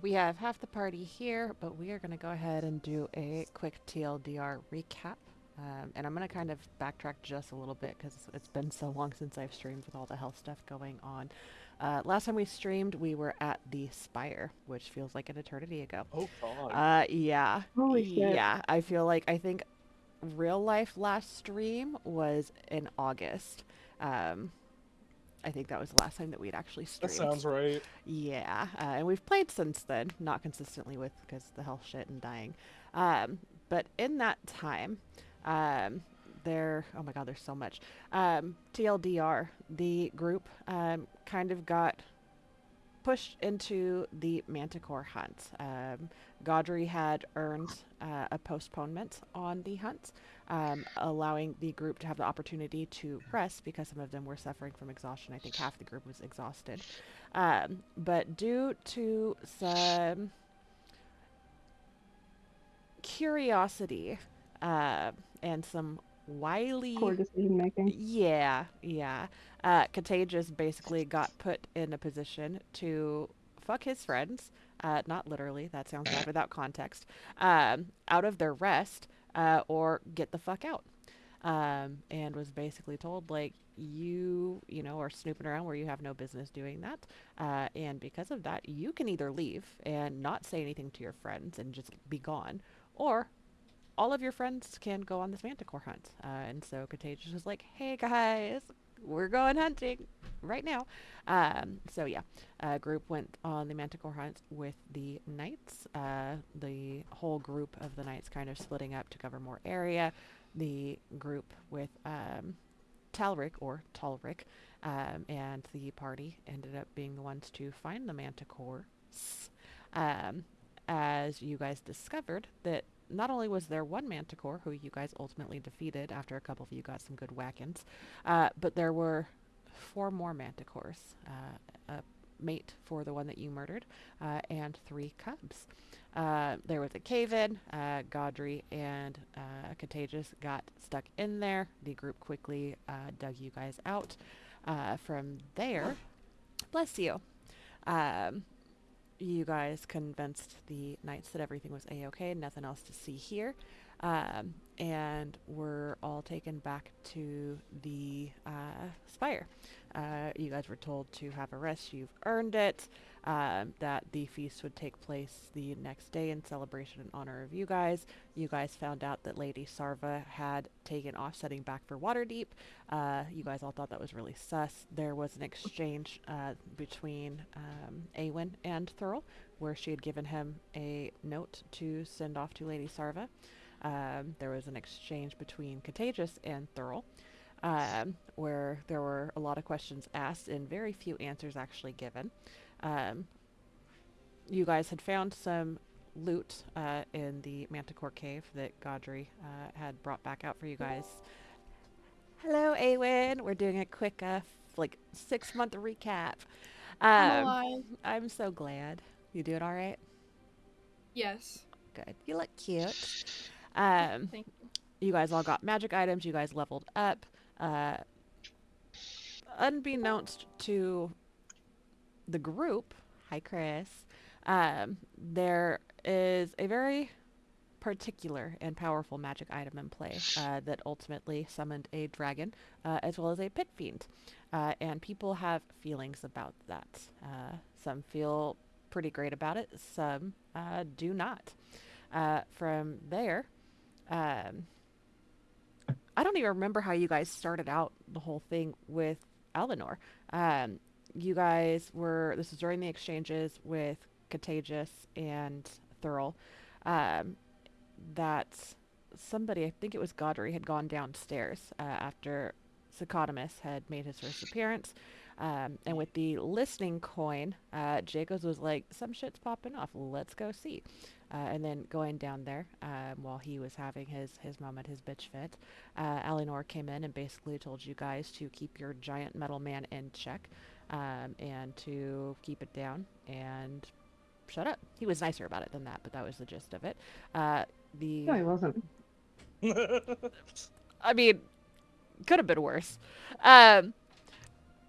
We have half the party here, but we are going to go ahead and do a quick TLDR recap. And I'm going to kind of backtrack just a little bit because it's been so long since I've streamed with all the health stuff going on. Last time we streamed, we were at the Spire, which feels like an eternity ago. Oh God. Yeah, Holy shit. yeah. I think real life last stream was in August. Um, I think that was the last time that we'd actually That streamed. sounds right. Yeah, and we've played since then, not consistently with because the health shit and dying. But in that time, um, oh my god, there's so much. TLDR, the group kind of got pushed into the Manticore hunt. Gaudry had earned a postponement on the hunt, allowing the group to have the opportunity to rest because some of them were suffering from exhaustion. I think half the group was exhausted. But due to some curiosity and some Poor wily decision making. yeah. Contagious basically got put in a position to fuck his friends, not literally, that sounds bad without context, out of their rest, or get the fuck out. And was basically told, like, you know, are snooping around where you have no business doing that. And because of that, you can either leave and not say anything to your friends and just be gone, or all of your friends can go on this manticore hunt. And so Contagious was like, hey guys, we're going hunting right now. So yeah, group went on the manticore hunt with the knights. The whole group of the knights kind of splitting up to cover more area. The group with Talric or Talric and the party ended up being the ones to find the manticores. Um, as you guys discovered that not only was there one manticore who you guys ultimately defeated after a couple of you got some good whack-ins, but there were four more manticores, a mate for the one that you murdered, and three cubs. There was a cave-in. Gaudry and Contagious got stuck in there. The group quickly dug you guys out. From there, bless you. Um, you guys convinced the knights that everything was a-okay, nothing else to see here, and were all taken back to the spire. You guys were told to have a rest, you've earned it, that the feast would take place the next day in celebration in honor of you guys. You guys found out that Lady Sarva had taken off setting back for Waterdeep. You guys all thought that was really sus. There was an exchange between Awen and Thurl, where she had given him a note to send off to Lady Sarva. There was an exchange between Contagious and Thurl, where there were a lot of questions asked and very few answers actually given. Um, you guys had found some loot in the Manticore cave that Gaudry had brought back out for you guys. Hello, Awen. We're doing a quick, like 6 month recap. I'm Um, alive. I'm so glad. You doing all right? Yes. Good. You look cute. Um, Thank you. you guys all got magic items. You guys leveled up. Uh, unbeknownst to the group, hi Chris, there is a very particular and powerful magic item in play that ultimately summoned a dragon as well as a pit fiend. And people have feelings about that. Some feel pretty great about it, some do not. From there, um, I don't even remember how you guys started out the whole thing with Eleanor. Um, you guys were, this was during the exchanges with Contagious and Thurl. Um, that somebody, I think it was Gaudry, had gone downstairs after Sacodamus had made his first appearance. And with the listening coin, Jacobs was like, some shit's popping off. Let's go see. And then going down there while he was having his moment, his bitch fit, Alienor came in and basically told you guys to keep your giant metal man in check and to keep it down and shut up. He was nicer about it than that, but that was the gist of it. No, The he wasn't. I mean, could have been worse. Um,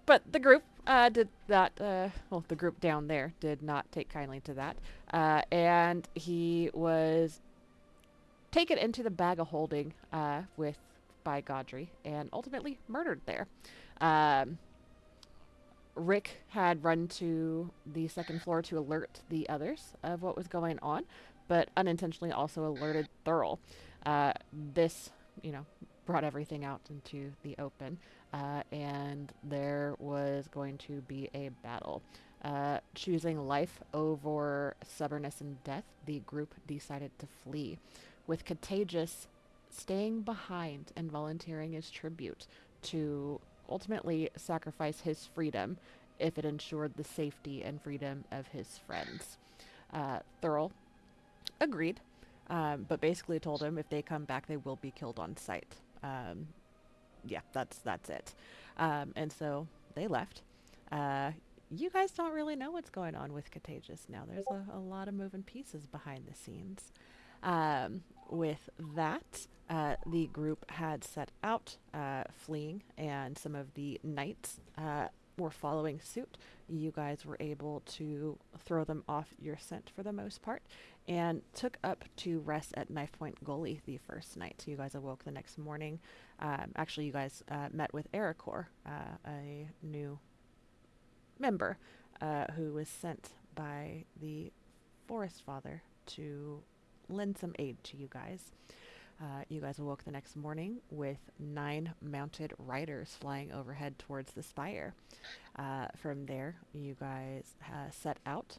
but the group did not, well, the group down there did not take kindly to that. And he was taken into the bag of holding with by Godry and ultimately murdered there. Um, Rick had run to the second floor to alert the others of what was going on, but unintentionally also alerted Thurl. This, you know, brought everything out into the open, and there was going to be a battle. Choosing life over stubbornness and death, the group decided to flee, with Contagious staying behind and volunteering his tribute to ultimately sacrifice his freedom if it ensured the safety and freedom of his friends. Thurl agreed, but basically told him if they come back, they will be killed on sight. Yeah, that's it. And so they left. Uh, you guys don't really know what's going on with Contagious now. There's a lot of moving pieces behind the scenes. With that, the group had set out fleeing, and some of the knights were following suit. You guys were able to throw them off your scent for the most part, and took up to rest at Knife Point Gully the first night. So you guys awoke the next morning. Actually, you guys met with Ericor, a new member who was sent by the Forest Father to lend some aid to you guys. You guys awoke the next morning with 9 mounted riders flying overhead towards the spire. From there, you guys set out,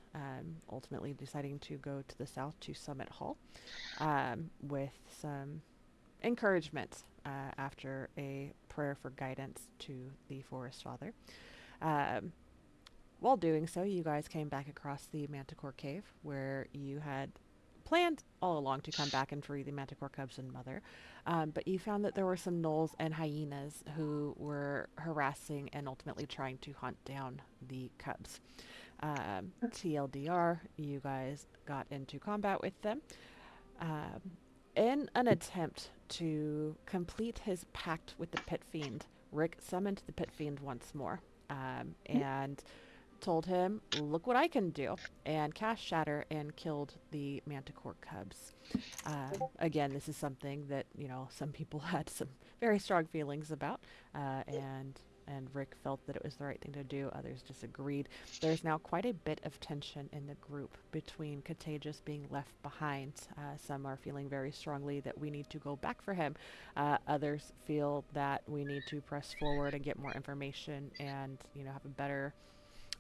ultimately deciding to go to the south to Summit Hall with some encouragement after a prayer for guidance to the Forest Father. Um, while doing so, you guys came back across the Manticore Cave, where you had planned all along to come back and free the Manticore cubs and mother. But you found that there were some gnolls and hyenas who were harassing and ultimately trying to hunt down the cubs. TLDR, you guys got into combat with them. Um, in an attempt to complete his pact with the Pit Fiend, Rick summoned the Pit Fiend once more, and told him, "Look what I can do," and cast Shatter and killed the Manticore cubs. Again, this is something that some people had some very strong feelings about, and Rick felt that it was the right thing to do. Others disagreed. There's now quite a bit of tension in the group between Contagious being left behind. Some are feeling very strongly that we need to go back for him. Others feel that we need to press forward and get more information and have a better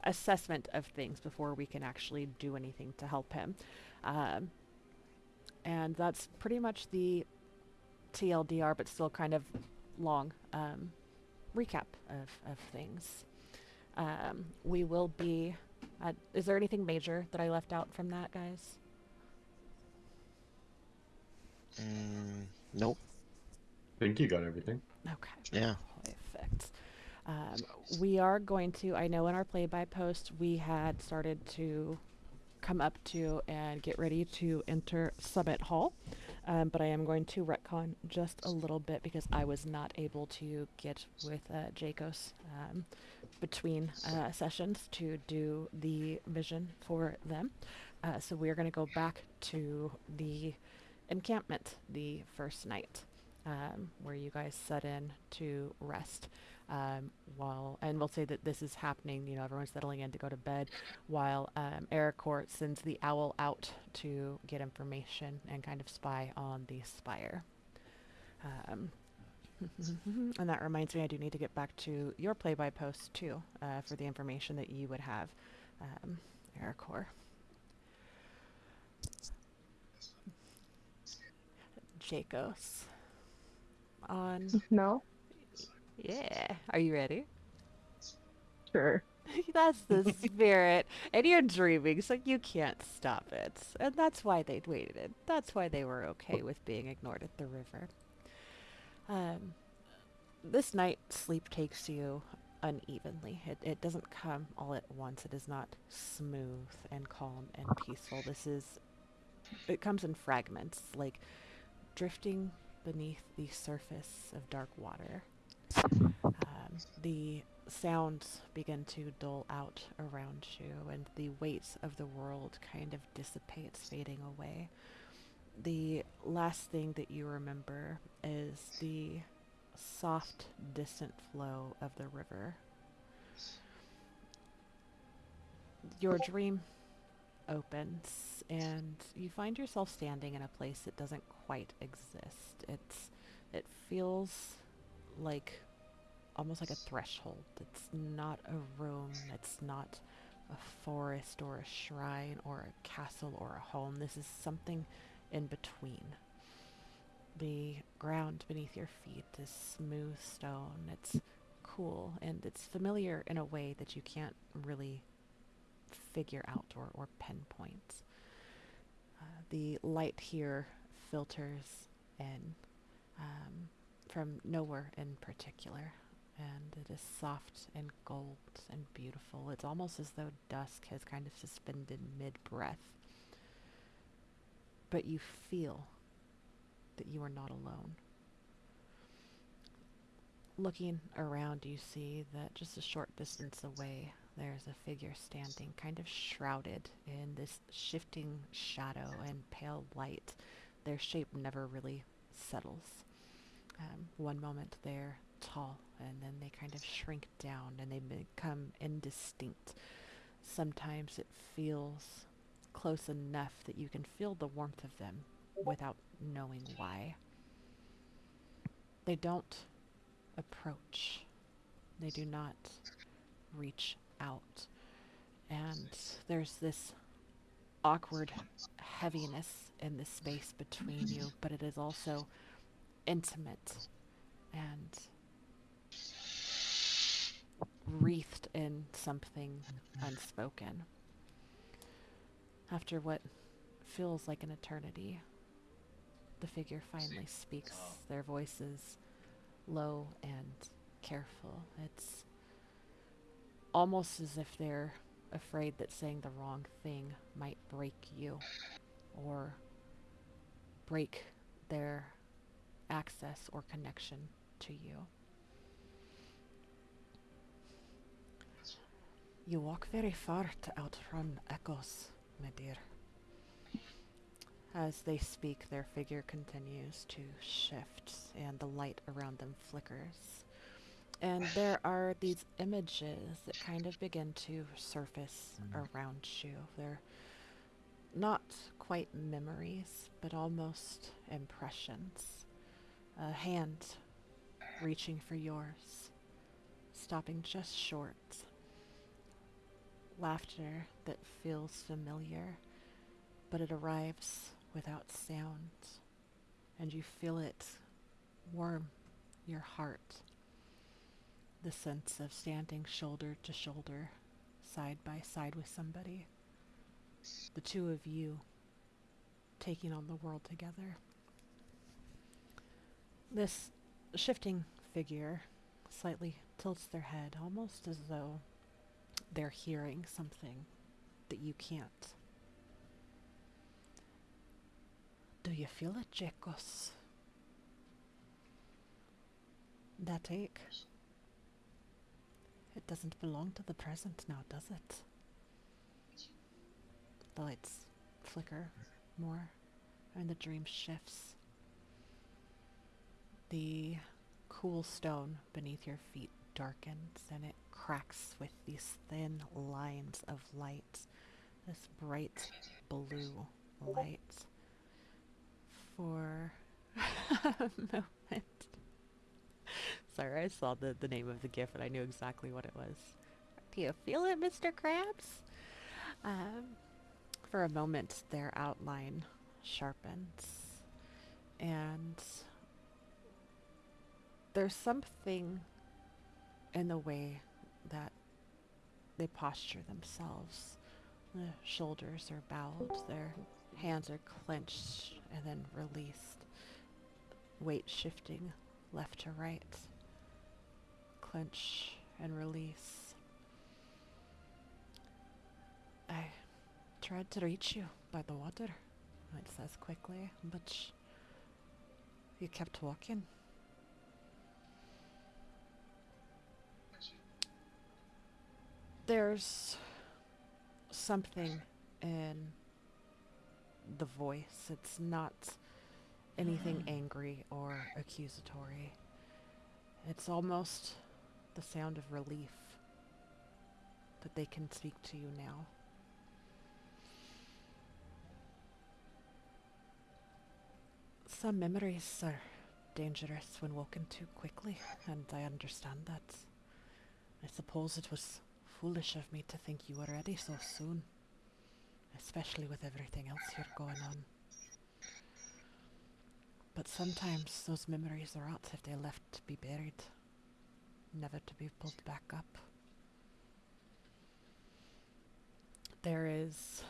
assessment of things before we can actually do anything to help him. Um, and that's pretty much the TLDR, but still kind of long recap of things. We will be. Is there anything major that I left out from that, guys? Nope. I think you got everything. Okay. Yeah. Perfect. We are going to. I know in our play-by post we had started to come up to and get ready to enter Summit Hall. But I am going to retcon just a little bit because I was not able to get with Jacos between sessions to do the vision for them. So we're going to go back to the encampment the first night where you guys set in to rest. And we'll say that this is happening, everyone's settling in to go to bed, while Ericor sends the owl out to get information and kind of spy on the spire. And that reminds me, I do need to get back to your play-by post too, for the information that you would have, Ericor. Jacos. On. No? Yeah. Are you ready? Sure. That's the spirit. And you're dreaming, so you can't stop it. And that's why they waited. That's why they were okay with being ignored at the river. This night, sleep takes you unevenly. It doesn't come all at once. It is not smooth and calm and peaceful. It comes in fragments, like drifting beneath the surface of dark water. The sounds begin to dull out around you, and the weight of the world kind of dissipates, fading away. The last thing that you remember is the soft, distant flow of the river. Your dream opens, and you find yourself standing in a place that doesn't quite exist. It feels like almost like a threshold. It's not a room. It's not a forest or a shrine or a castle or a home. This is something in between. The ground beneath your feet is smooth stone. It's cool and it's familiar in a way that you can't really figure out or pinpoint. The light here filters in from nowhere in particular, and it is soft and gold and beautiful. It's almost as though dusk has kind of suspended mid-breath, but you feel that you are not alone. Looking around, you see that just a short distance away, there's a figure standing, kind of shrouded in this shifting shadow and pale light. Their shape never really settles. One moment they're tall, and then they kind of shrink down and they become indistinct. Sometimes it feels close enough that you can feel the warmth of them without knowing why. They don't approach. They do not reach out. And there's this awkward heaviness in the space between you, but it is also intimate and wreathed in something unspoken. After what feels like an eternity, the figure finally speaks. Their voices low and careful. It's almost as if they're afraid that saying the wrong thing might break you or break their access or connection to you. You walk very far to outrun echoes, my dear. As they speak, their figure continues to shift and the light around them flickers. And there are these images that kind of begin to surface around you. They're not quite memories, but almost impressions. A hand reaching for yours, stopping just short. Laughter that feels familiar, but it arrives without sound, and you feel it warm your heart. The sense of standing shoulder to shoulder, side by side with somebody. The two of you taking on the world together. This shifting figure slightly tilts their head, almost as though they're hearing something that you can't. Do you feel it, Jekos? That ache? It doesn't belong to the present now, does it? The lights flicker more, and the dream shifts. The cool stone beneath your feet darkens, and it cracks with these thin lines of light. This bright blue light. For a moment. Sorry, I saw the name of the GIF and I knew exactly what it was. Do you feel it, Mr. Krabs? For a moment, their outline sharpens, and there's something in the way that they posture themselves. The shoulders are bowed, their hands are clenched and then released, weight shifting left to right. Clench and release. I tried to reach you by the water, it says quickly, but you kept walking. There's something in the voice. It's not anything angry or accusatory. It's almost the sound of relief that they can speak to you now. Some memories are dangerous when woken too quickly, and I understand that. I suppose it was foolish of me to think you were ready so soon, especially with everything else here going on. But sometimes those memories are out if they're left to be buried, never to be pulled back up. There is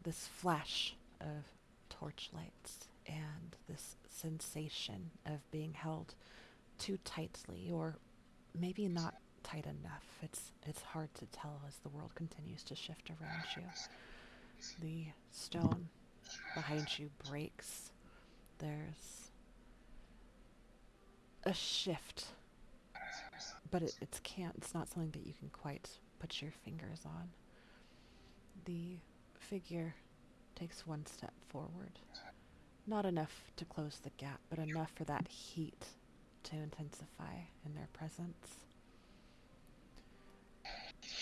this flash of torchlights and this sensation of being held too tightly, or maybe not tight enough. It's hard to tell as the world continues to shift around you. The stone behind you breaks. There's a shift, but it's not something that you can quite put your fingers on. The figure takes one step forward. Not enough to close the gap, but enough for that heat to intensify in their presence.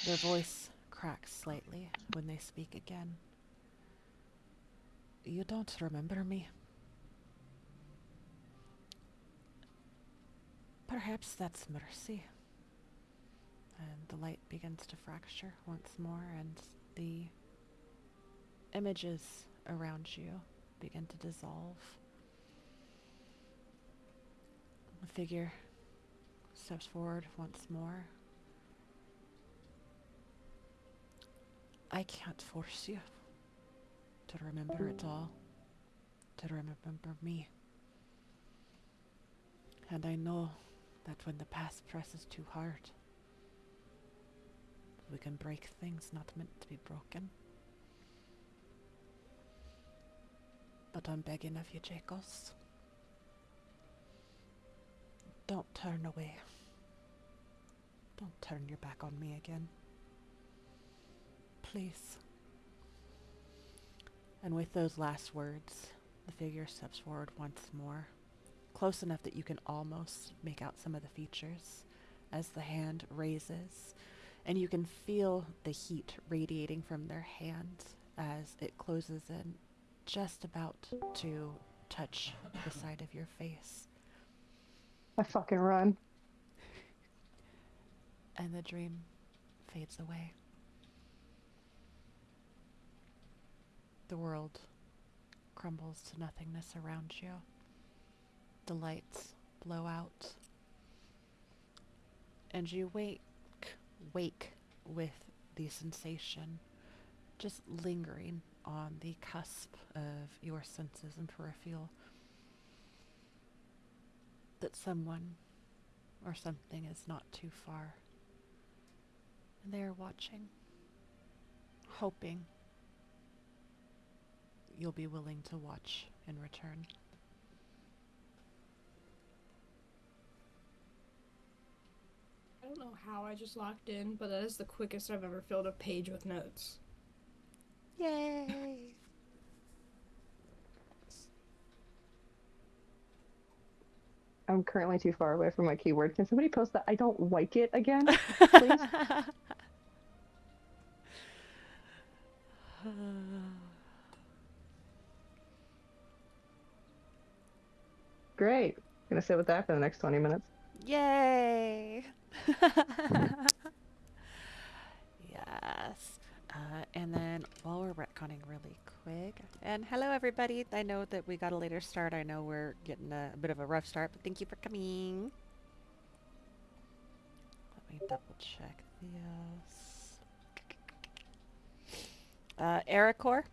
Their voice cracks slightly when they speak again. You don't remember me? Perhaps that's mercy. And the light begins to fracture once more, and the images around you begin to dissolve. The figure steps forward once more. I can't force you to remember it all, to remember me. And I know that when the past presses too hard, we can break things not meant to be broken. But I'm begging of you, Jacobs. Don't turn away. Don't turn your back on me again. Please. And with those last words, the figure steps forward once more, close enough that you can almost make out some of the features as the hand raises, and you can feel the heat radiating from their hand as it closes in just about to touch the side of your face. I fucking run. And the dream fades away. The world crumbles to nothingness around you. The lights blow out. And you wake with the sensation just lingering on the cusp of your senses and peripheral that someone or something is not too far. And they are watching, hoping you'll be willing to watch in return. I don't know how I just locked in, but that is the quickest I've ever filled a page with notes. Yay! I'm currently too far away from my keyboard. Can somebody post that I don't like it again, please? Great. Gonna sit with that for the next 20 minutes. Yay! Yes. And then while we're retconning really quick, and hello everybody. I know that we got a later start. I know we're getting a bit of a rough start, but thank you for coming. Let me double check this. Ericor,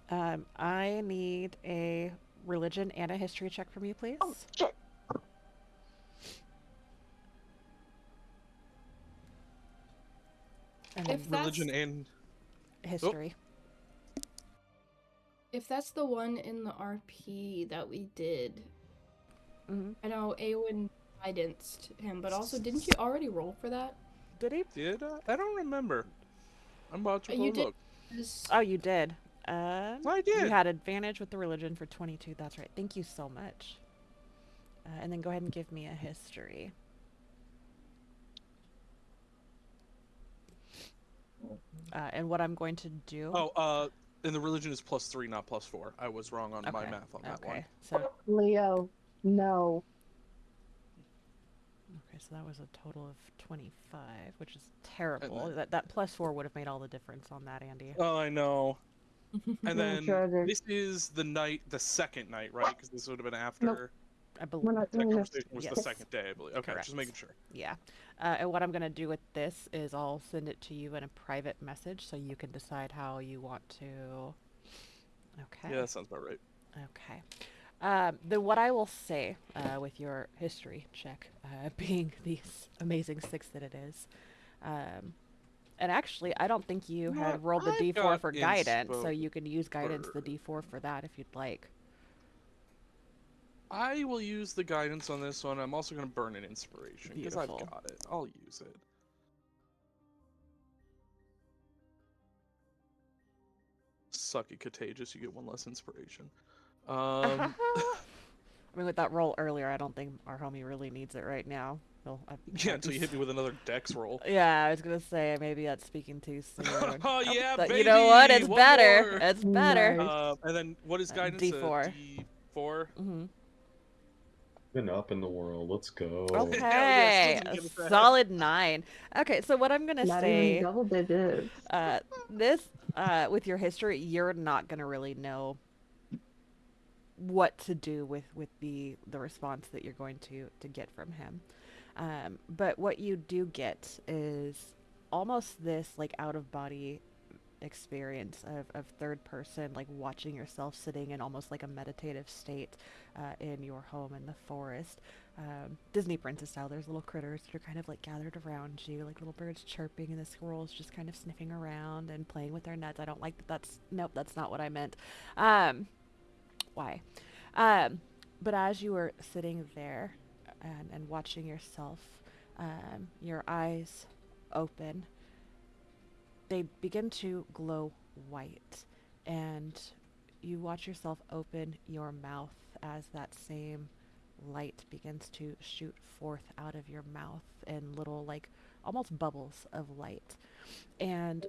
I need a religion and a history check from you, please. Oh, shit. And If then Religion and history. If that's the one in the RP that we did, Mm-hmm. I know Awen guidanced him, but also didn't you already roll for that? Did he? Did I? I don't remember. I'm about to You go did. look. Oh, you did. I You did. had advantage with the religion for 22. That's right. Thank you so much. And then go ahead and give me a history. And what I'm going to do. Oh, and the religion is +3, not +4. I was wrong on my Okay, math on that one. Okay, so Leo, no. so that was a total of 25, which is terrible. then- That +4 would have made all the difference on that, Andy. Oh, I know. And then sure it is. this is the second night, right? Because this would have been after Nope. I We're believe. not that doing this. conversation was the Yes. second day, I believe. Okay, just making sure. Yeah. And what I'm going to do with this is I'll send it to you in a private message so you can decide how you want to. Okay. Yeah, that sounds about right. Okay. Then what I will say with your history check being the amazing 6 that it is, and actually I don't think you had rolled the I've D4 got for guidance, so inspo you can use guidance the for- D4 for that if you'd like. I will use the guidance on this one. I'm also going to burn an inspiration because I've Beautiful. got it. I'll use it. Sucky contagious. You get 1 less inspiration. I mean, with that roll earlier, I don't think our homie really needs it right now. Yeah, until you hit me with another dex roll. Yeah, I was gonna say maybe that's speaking too soon. Oh yeah, But baby! you know what? It's One better. more. It's better. Nice. And then what is guidance? D4. D4. Mm-hmm. Been up in the world. Let's go. Okay, yeah, still a doesn't get solid 9. Okay, so what I'm gonna Not say, even double digits. this with your history, you're not gonna really know what to do with the response that you're going to get from him. But what you do get is almost this like out of body experience of third person, like watching yourself sitting in almost like a meditative state in your home in the forest. Disney princess style. There's little critters that are kind of like gathered around you, like little birds chirping, and the squirrels just kind of sniffing around and playing with their nuts. I don't like that. Nope, that's not what I meant. Why? But as you were sitting there and watching yourself, your eyes open, they begin to glow white, and you watch yourself open your mouth as that same light begins to shoot forth out of your mouth in little, like, almost bubbles of light. And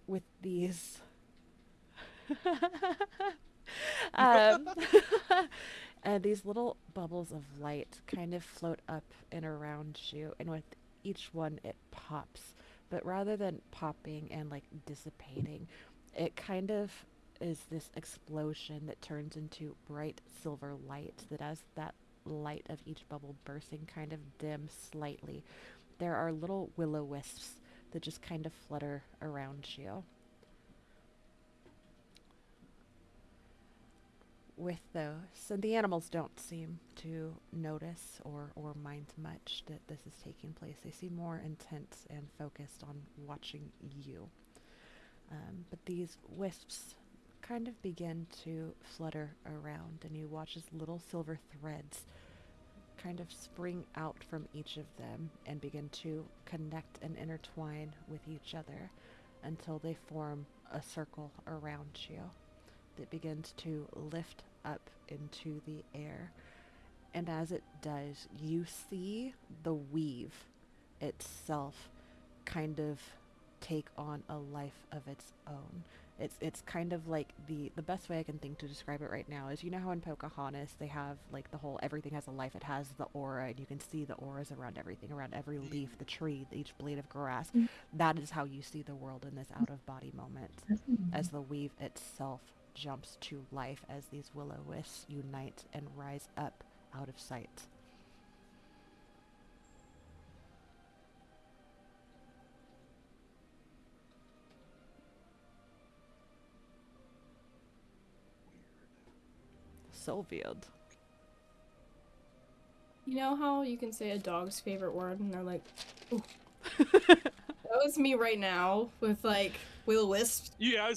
with these and these little bubbles of light kind of float up and around you, and with each one it pops. But rather than popping and like dissipating, it kind of is this explosion that turns into bright silver light, that as that light of each bubble bursting kind of dims slightly, there are little will-o-wisps that just kind of flutter around you. With those, and the animals don't seem to notice or mind much that this is taking place. They seem more intense and focused on watching you. But these wisps kind of begin to flutter around, and you watch as little silver threads kind of spring out from each of them and begin to connect and intertwine with each other until they form a circle around you that begins to lift up into the air. And as it does, you see the weave itself kind of take on a life of its own. It's kind of like the best way I can think to describe it right now is, you know how in Pocahontas they have like the whole everything has a life, it has the aura, and you can see the auras around everything, around every leaf, the tree, each blade of grass. That is how you see the world in this out of body moment, as the weave itself jumps to life as these will-o-wisps unite and rise up out of sight. So weird. You know how you can say a dog's favorite word and they're like, ooh. That was me right now with like will-o-wisps. Yeah,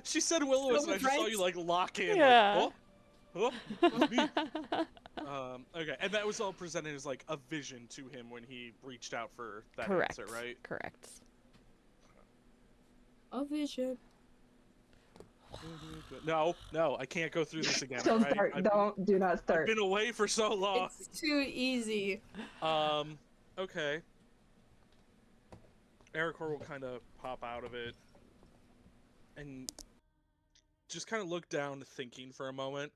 she said Will-O-Wisp, and I just saw you like lock in. Yeah. Like, oh, it's me. Okay, and that was all presented as like a vision to him when he reached out for that Correct. answer, right? Correct. A vision. No, I can't go through this again. Don't alright? start. Do not I've start. been away for so long. It's too easy. Okay. Aracor will kind of pop out of it and just kind of look down, thinking for a moment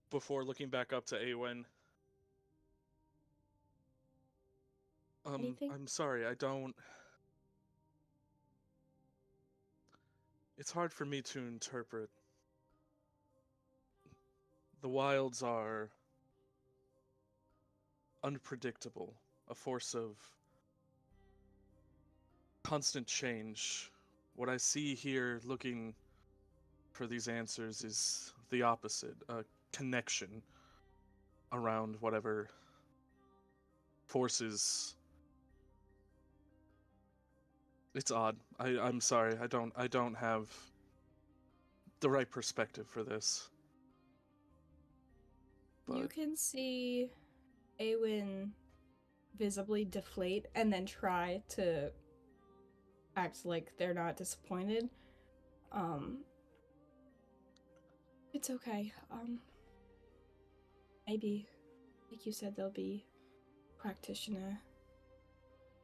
before looking back up to Awen. Anything? I'm sorry, I don't. It's hard for me to interpret. The wilds are unpredictable, a force of constant change. What I see here looking for these answers is the opposite, a connection around whatever forces. It's odd. I'm sorry. I don't have the right perspective for this. You But can see Awen visibly deflate and then try to act like they're not disappointed. It's okay. Maybe, like you said, there'll be a practitioner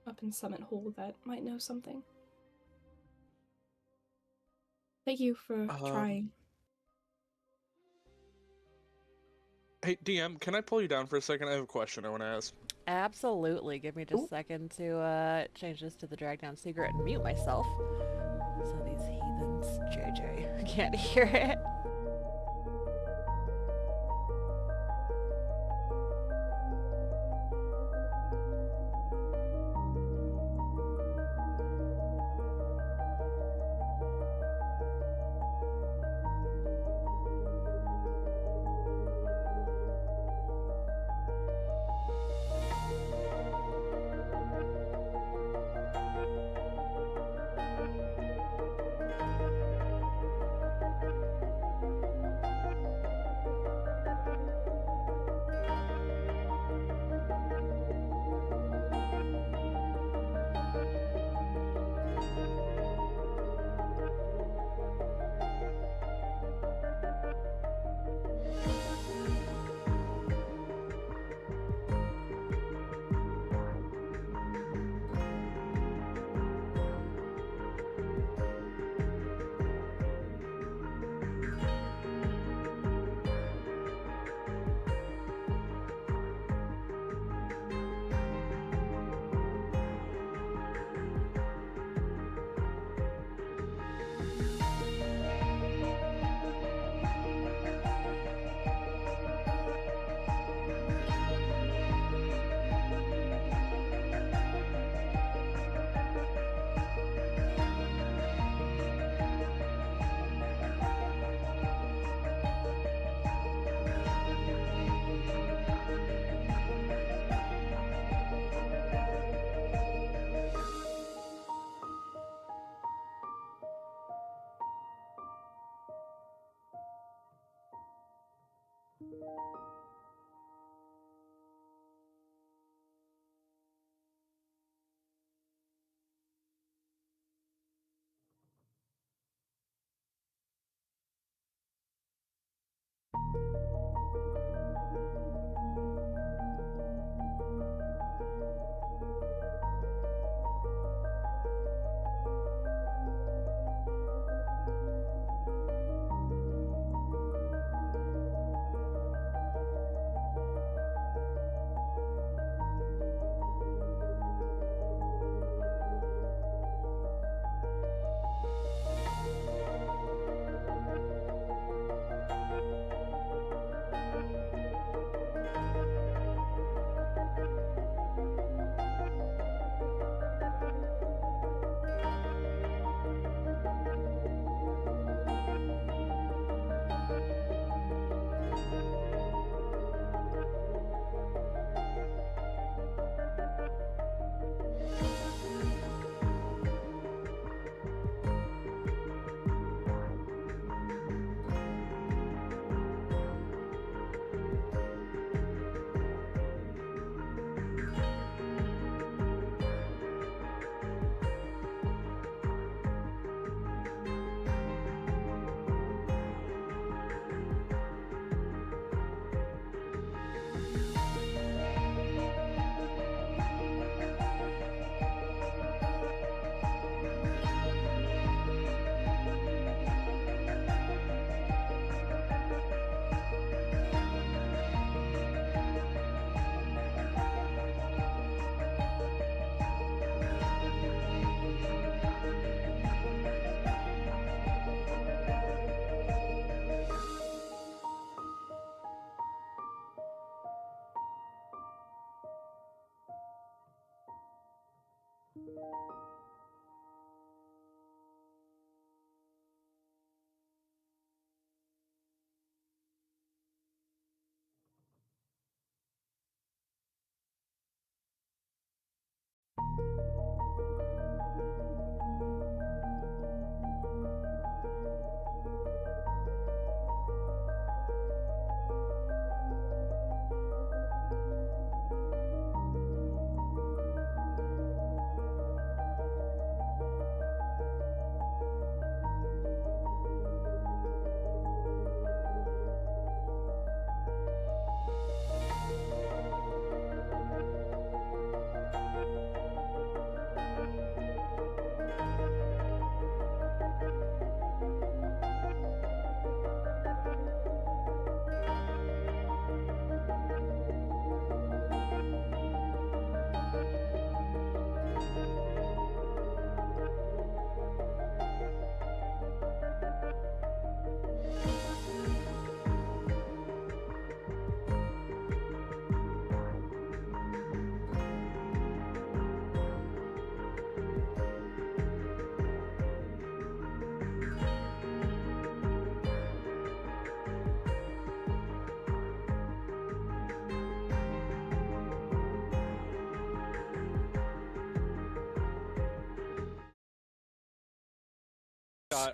up in Summit Hall that might know something. Thank you for trying. hey, DM, can I pull you down for a second? I have a question I want to ask. Absolutely. Give me just Ooh. a second to change this to the Drag Down Secret and mute myself. So these heathens, JJ, can't hear it.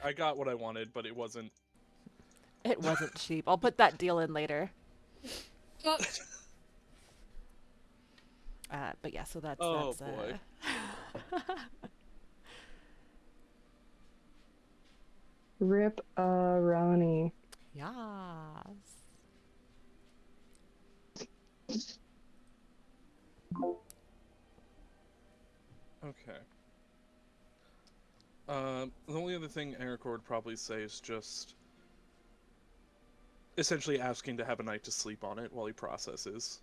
I got what I wanted, but it wasn't. It wasn't cheap. I'll put that deal in later. Oh, But yeah, so that's Oh, that's boy. Rip a Roni. Yas. Okay. The only other thing Eric would probably say is just essentially asking to have a night to sleep on it while he processes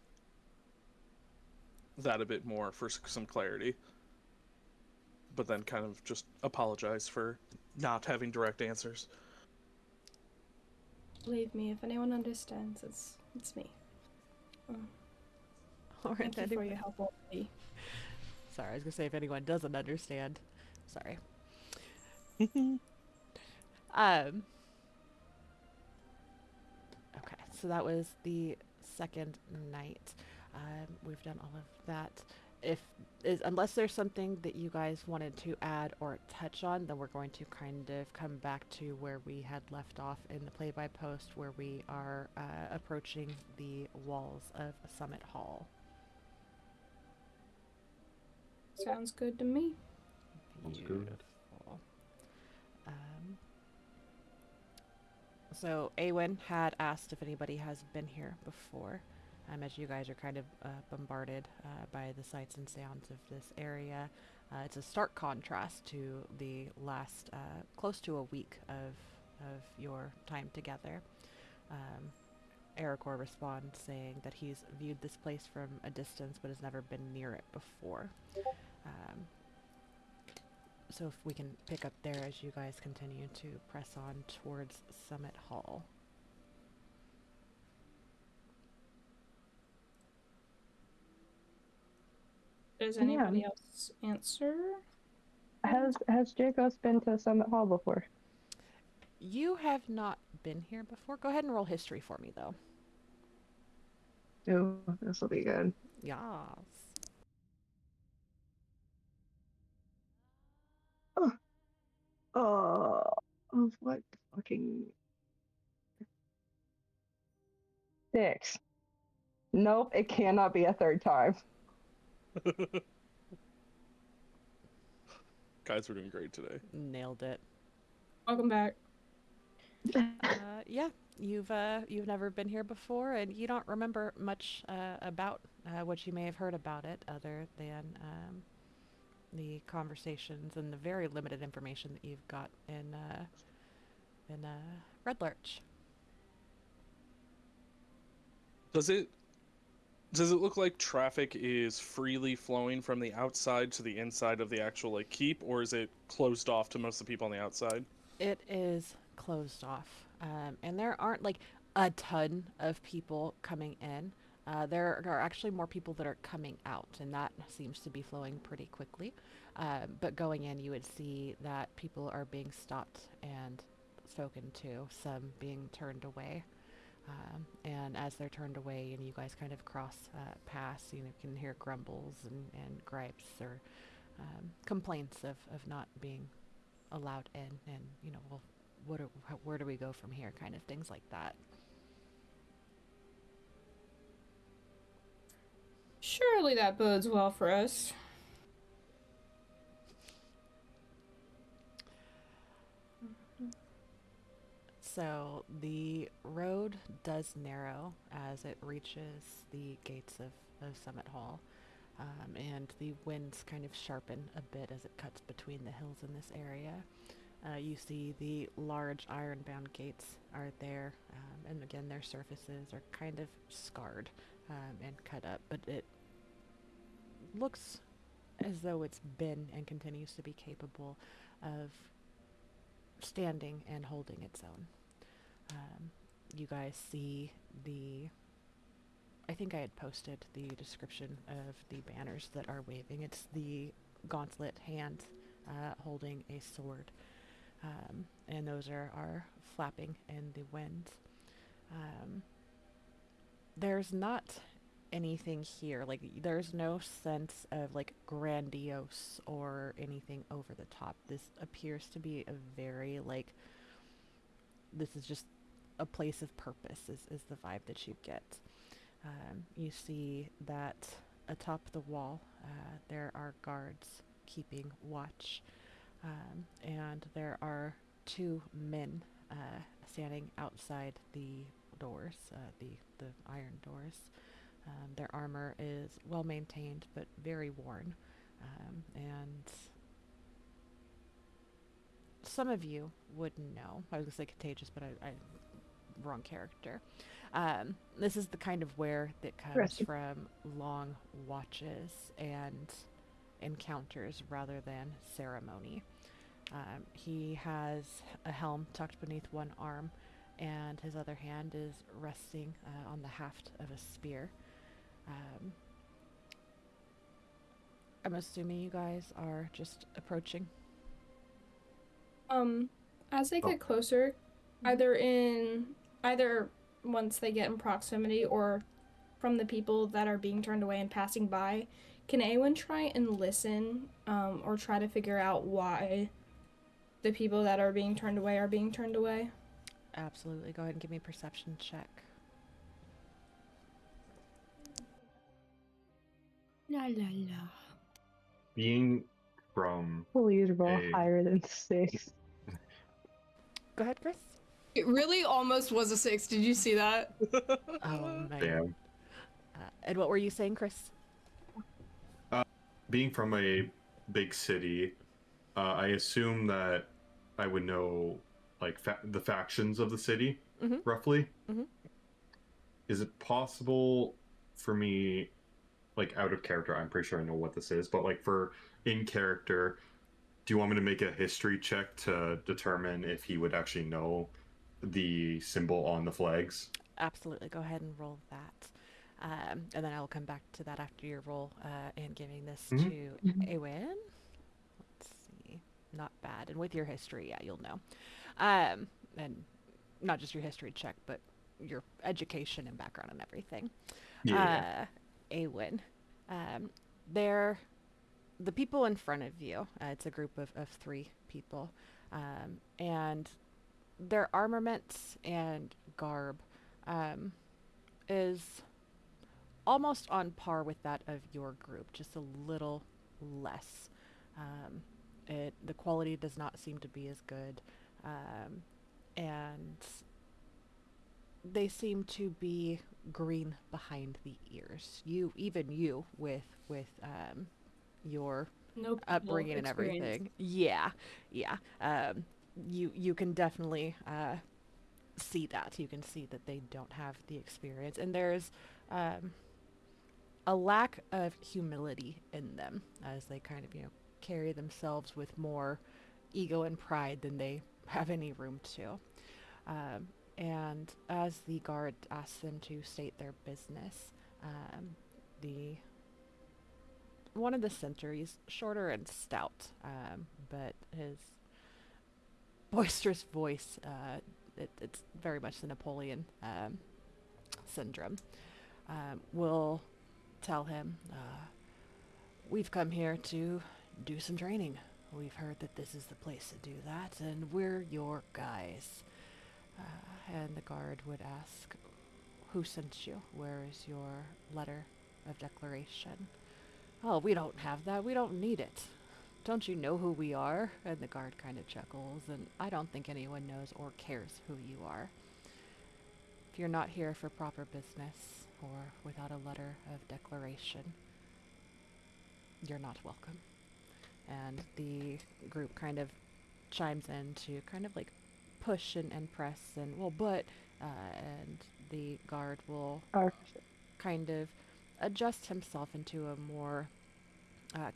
that a bit more for some clarity. But then kind of just apologize for not having direct answers. believe me, if anyone understands, it's me. Or Thank you for anyone- your help already. Sorry, I was gonna say if anyone doesn't understand. Sorry. Okay, so that was the second night. We've done all of that. Unless there's something that you guys wanted to add or touch on, then we're going to kind of come back to where we had left off in the play-by-post, where we are approaching the walls of Summit Hall. Sounds good to me. Sounds good. Beautiful. So Awen had asked if anybody has been here before. As you guys are kind of bombarded by the sights and sounds of this area. It's a stark contrast to the last close to a week of your time together. Ericor responds saying that he's viewed this place from a distance but has never been near it before. So if we can pick up there as you guys continue to press on towards Summit Hall. Does Yeah. anybody else answer? Has Jacobs been to Summit Hall before? You have not been here before. Go ahead and roll history for me, though. Oh, this will be good. Yas. Oh, what fucking 6. Nope, it cannot be a third time. Guys, we're doing great today. Nailed it. Welcome back. Yeah, you've never been here before, and you don't remember much about what you may have heard about it, other than the conversations and the very limited information that you've got in Red Lurch. Does it look like traffic is freely flowing from the outside to the inside of the actual like keep, or is it closed off to most of the people on the outside? It is closed off, and there aren't like a ton of people coming in. There are actually more people that are coming out, and that seems to be flowing pretty quickly. But going in, you would see that people are being stopped and spoken to, some being turned away. And as they're turned away and you guys kind of cross paths, you can hear grumbles and gripes or complaints of not being allowed in, and well, where do we go from here, kind of things like that. Surely that bodes well for us. So the road does narrow as it reaches the gates of Summit Hall, and the winds kind of sharpen a bit as it cuts between the hills in this area. You see the large iron-bound gates are there, and again their surfaces are kind of scarred and cut up, but it looks as though it's been and continues to be capable of standing and holding its own. You guys see I think I had posted the description of the banners that are waving. It's the gauntlet hand holding a sword. And those are flapping in the wind. There's not anything here. Like, there's no sense of, like, grandiose or anything over the top. This appears to be a very, like, this is just a place of purpose is the vibe that you get. You see that atop the wall there are guards keeping watch, and there are two men standing outside the doors, the iron doors. Their armor is well maintained but very worn, and some of you would know. I was going to say Contagious, but I wrong character. This is the kind of wear that comes Interesting. from long watches and encounters rather than ceremony. He has a helm tucked beneath one arm, and his other hand is resting on the haft of a spear. I'm assuming you guys are just approaching. As they Oh. get closer, either once they get in proximity or from the people that are being turned away and passing by, can anyone try and listen, or try to figure out why the people that are being turned away are being turned away? Absolutely. Go ahead and give me a perception check. La la la. Being from Please roll Hey. higher than 6. Go ahead, Chris. It really almost was a 6. Did you see that? Oh, man. damn, And what were you saying, Chris? being from a big city, I assume that I would know like the factions of the city, Mhm. roughly. Mhm. Is it possible for me, like out of character? I'm pretty sure I know what this is, but like for in character, do you want me to make a history check to determine if he would actually know the symbol on the flags? Absolutely. Go ahead and roll that. And then I'll come back to that after your roll and giving this Mhm. to Eowyn. Let's see. Not bad. And with your history, yeah, you'll know. And not just your history check, but your education and background and everything. Yeah. Eowyn. They're the people in front of you. It's a group of 3 people. And their armaments and garb is almost on par with that of your group, just a little less. The quality does not seem to be as good, and they seem to be green behind the ears. Even you with your Nope. upbringing and everything. Yeah. You can definitely see that. You can see that they don't have the experience, and there's a lack of humility in them as they kind of carry themselves with more ego and pride than they have any room to. And as the guard asks them to state their business, The one of the sentries, shorter and stout, but his boisterous voice, it's very much the Napoleon syndrome, will tell him, we've come here to do some training. We've heard that this is the place to do that, and we're your guys. And the guard would ask, who sent you? Where is your letter of declaration? Oh, we don't have that. We don't need it. Don't you know who we are? And the guard kind of chuckles, and I don't think anyone knows or cares who you are. If you're not here for proper business or without a letter of declaration, you're not welcome. And the group kind of chimes in to kind of like push and press and, well, but, and the guard will kind of adjust himself into a more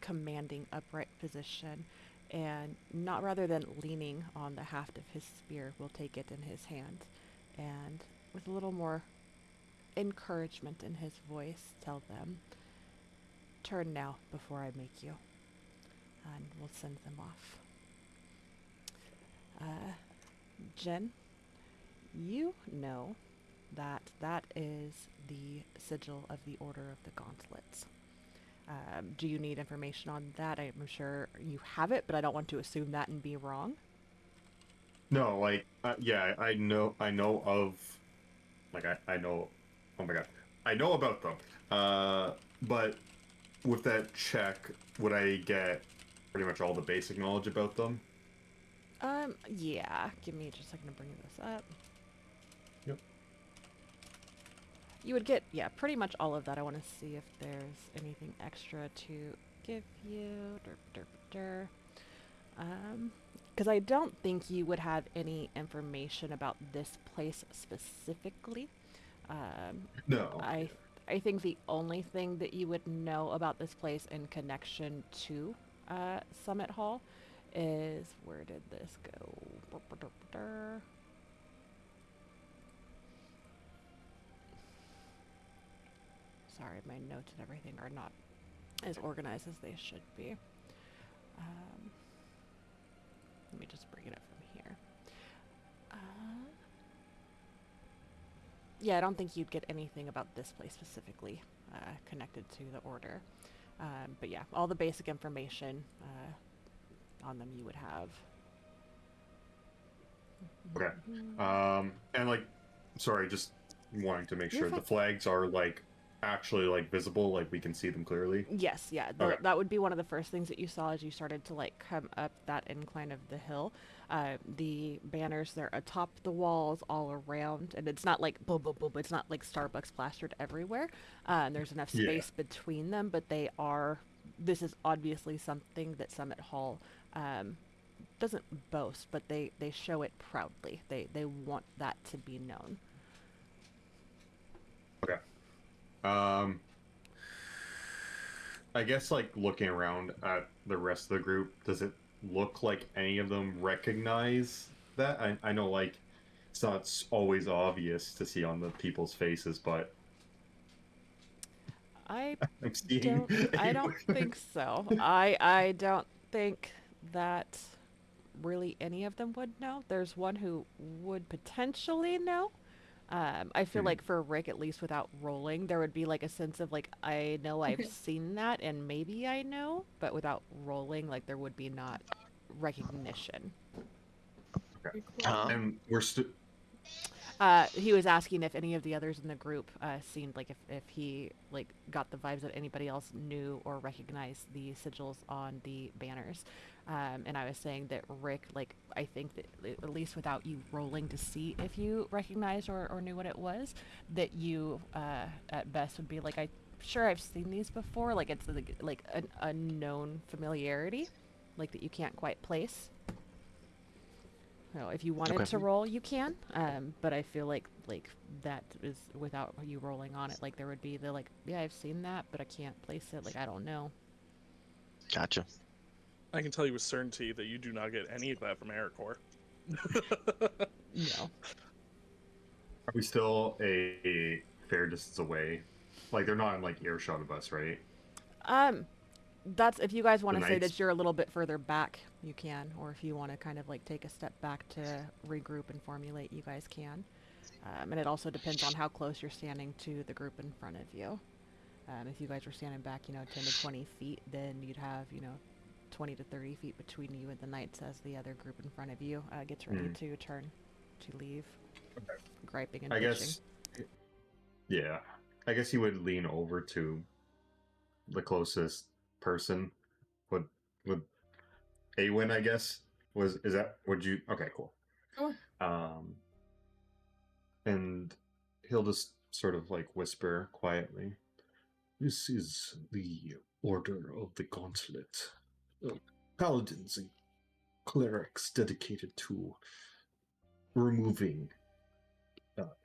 commanding upright position, and not, rather than leaning on the haft of his spear, will take it in his hand and with a little more encouragement in his voice tell them, turn now before I make you, and we'll send them off. Jen, you know that that is the sigil of the Order of the Gauntlets. Do you need information on that? I'm sure you have it, but I don't want to assume that and be wrong. No, like, yeah, I know of, like, I know, oh my god, I know about them. But with that check, would I get pretty much all the basic knowledge about them? Yeah. Give me just a second to bring this up. Yep. You would get, yeah, pretty much all of that. I want to see if there's anything extra to give you. Because I don't think you would have any information about this place specifically. No. I think the only thing that you would know about this place in connection to Summit Hall is, where did this go? Sorry, my notes and everything are not as organized as they should be. Let me just bring it up from here. Yeah, I don't think you'd get anything about this place specifically connected to the Order. But yeah, all the basic information on them you would have. Okay. And like, sorry, just wanting to make You're sure fine. the flags are like actually like visible, like we can see them clearly. Yes, yeah, Okay. that would be one of the first things that you saw as you started to like come up that incline of the hill. The banners, they're atop the walls all around, and it's not like boom, boom, boom. It's not like Starbucks plastered everywhere. And there's enough Yeah. space between them, but they are. This is obviously something that Summit Hall doesn't boast, but they show it proudly. They want that to be known. Okay. I guess like looking around at the rest of the group, does it look like any of them recognize that? I know like it's not always obvious to see on the people's faces, but I I'm seeing. I don't think so. I don't think that really any of them would know. There's one who would potentially know. I feel like for Rick, at least without rolling, there would be like a sense of like, I know I've seen that and maybe I know, but without rolling, like there would be not recognition. Okay. And we're still. He was asking if any of the others in the group seemed like if he like got the vibes that anybody else knew or recognized the sigils on the banners. And I was saying that Rick, like, I think that at least without you rolling to see if you recognized or knew what it was, that you at best would be like, I'm sure I've seen these before. Like it's like an unknown familiarity, like that you can't quite place. So if you wanted to roll, you can. But I feel like that is without you rolling on it. Like there would be the like, yeah, I've seen that, but I can't place it. Like I don't know. Gotcha. I can tell you with certainty that you do not get any of that from AirCore. No. Are we still a fair distance away Like they're not in like earshot of us, right? That's if you guys want The to say knights? that you're a little bit further back, you can, or if you want to kind of like take a step back to regroup and formulate, you guys can. And it also depends on how close you're standing to the group in front of you. If you guys were standing back, 10 to 20 feet, then you'd have, 20 to 30 feet between you and the knights as the other group in front of you gets ready to turn to leave, griping and I bitching. guess. Yeah, I guess he would lean over to the closest person. Would Awen, I guess, is that? Would you? Okay, cool. Sure. And he'll just sort of like whisper quietly. This is the Order of the Gauntlet. Paladins and clerics dedicated to removing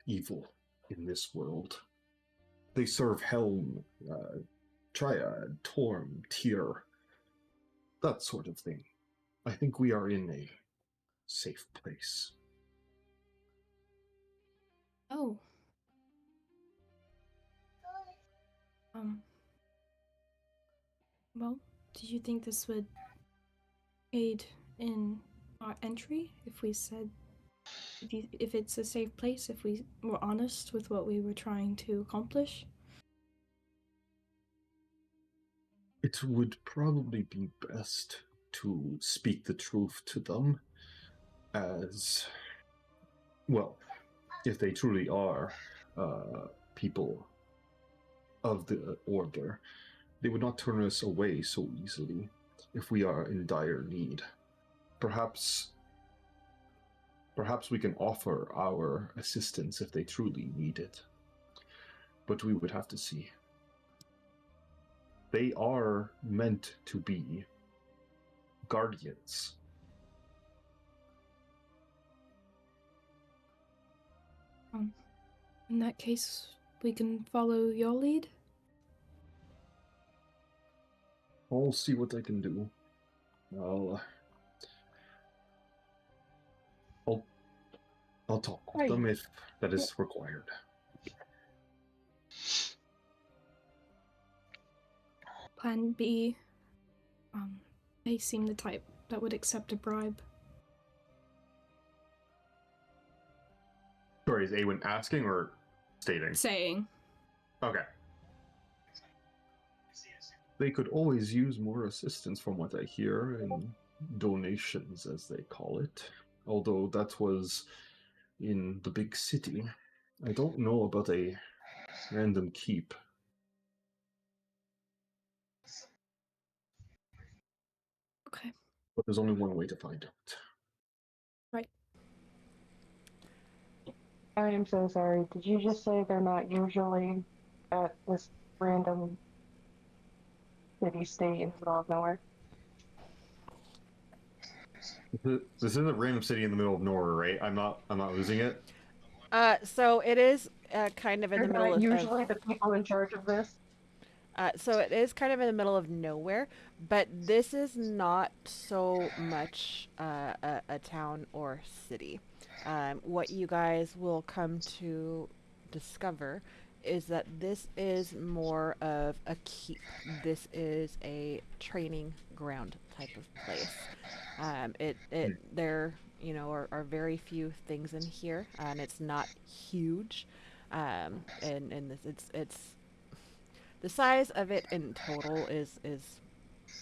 evil in this world. They serve Helm, Triad, Torm, Tyr, that sort of thing. I think we are in a safe place. Oh. Well, do you think this would aid in our entry if we said if it's a safe place, if we were honest with what we were trying to accomplish? It would probably be best to speak the truth to them, as well, if they truly are people of the Order, they would not turn us away so easily if we are in dire need. Perhaps we can offer our assistance if they truly need it. But we would have to see. They are meant to be guardians. In that case, we can follow your lead? I'll see what I can do. I'll talk with them if that is required. Plan B. They seem the type that would accept a bribe. Sorry, is Awen asking or stating? Saying. Okay. They could always use more assistance from what I hear, and donations, as they call it. Although that was in the big city. I don't know about a random keep. Okay. But there's only one way to find out. Right. I am so sorry. Did you just say they're not usually at this random city state in the middle of nowhere? This is a random city in the middle of nowhere, right? I'm not losing it. So it is kind of in They're the middle not of usually the people in charge of this. so it is kind of in the middle of nowhere, but this is not so much a town or city. What you guys will come to discover is that this is more of a keep. This is a training ground type of place. There are very few things in here, and it's not huge. And it's the size of it in total is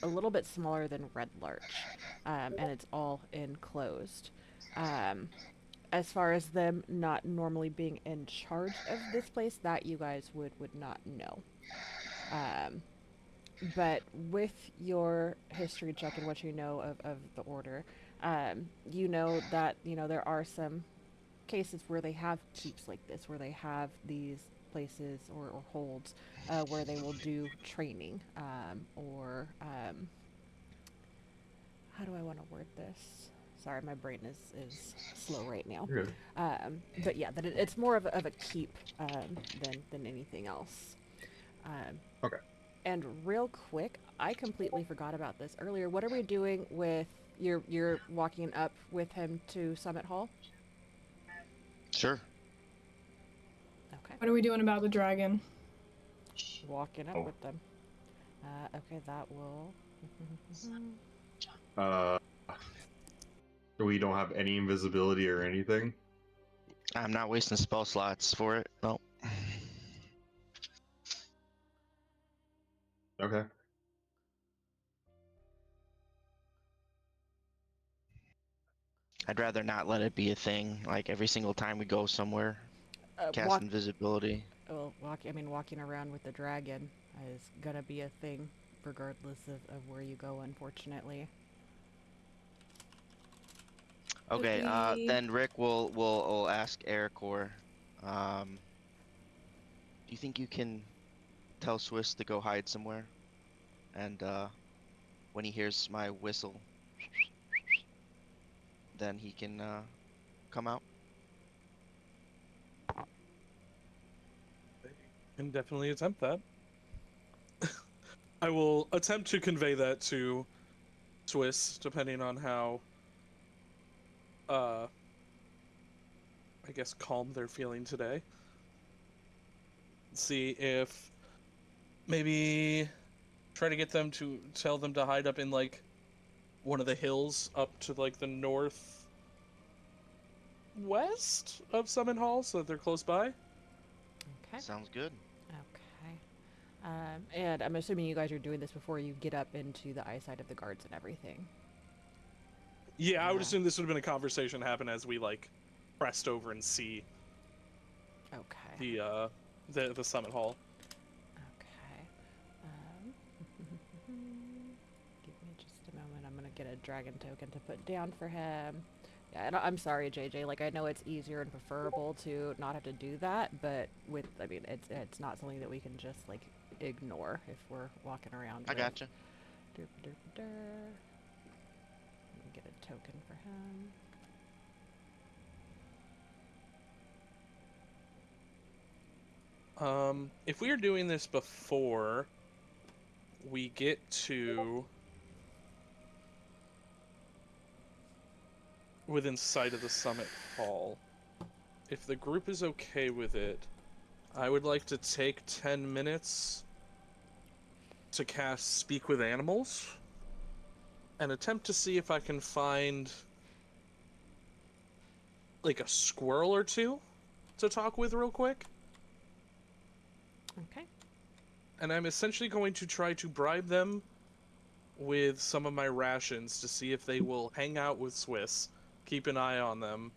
a little bit smaller than Red Larch, and it's all enclosed. As far as them not normally being in charge of this place, that you guys would not know. But with your history check and what you know of the Order, you know that there are some cases where they have keeps like this, where they have these places or holds where they will do training or how do I want to word this? Sorry, my brain is slow right now. You're good. But yeah, that it's more of a keep than anything else. Okay. And real quick, I completely forgot about this earlier. What are we doing with you're walking up with him to Summit Hall? Sure. Okay. What are we doing about the dragon? walking up Oh. with them. Okay, that will. We don't have any invisibility or anything. I'm not wasting spell slots for it. No. Okay. I'd rather not let it be a thing. Like every single time we go somewhere, cast invisibility. Well, walking around with the dragon is gonna be a thing, regardless of where you go. Unfortunately. Okay. we- Then Rick will ask Ericor. Do you think you can tell Swiss to go hide somewhere? And when he hears my whistle, then he can come out. Can definitely attempt that. I will attempt to convey that to Swiss, depending on how, I guess, calm they're feeling today. See if maybe try to get them to tell them to hide up in like one of the hills up to like the northwest of Summon Hall, so that they're close by. Okay. Sounds good. Okay. And I'm assuming you guys are doing this before you get up into the eyesight of the guards and everything. Yeah, I would Yeah. assume this would have been a conversation happen as we like pressed over and see Okay. the Summit Hall. Okay. Give me just a moment. I'm gonna get a dragon token to put down for him. Yeah, and I'm sorry, JJ. Like, I know it's easier and preferable to not have to do that, but it's not something that we can just like ignore if we're walking around. I with. gotcha. Derp, derp, derp. Let me get a token for him. If we are doing this before we get to within sight of the Summit Hall, if the group is okay with it, I would like to take 10 minutes to cast Speak with Animals and attempt to see if I can find like a squirrel or two to talk with real quick. Okay. And I'm essentially going to try to bribe them with some of my rations to see if they will hang out with Swiss, keep an eye on them,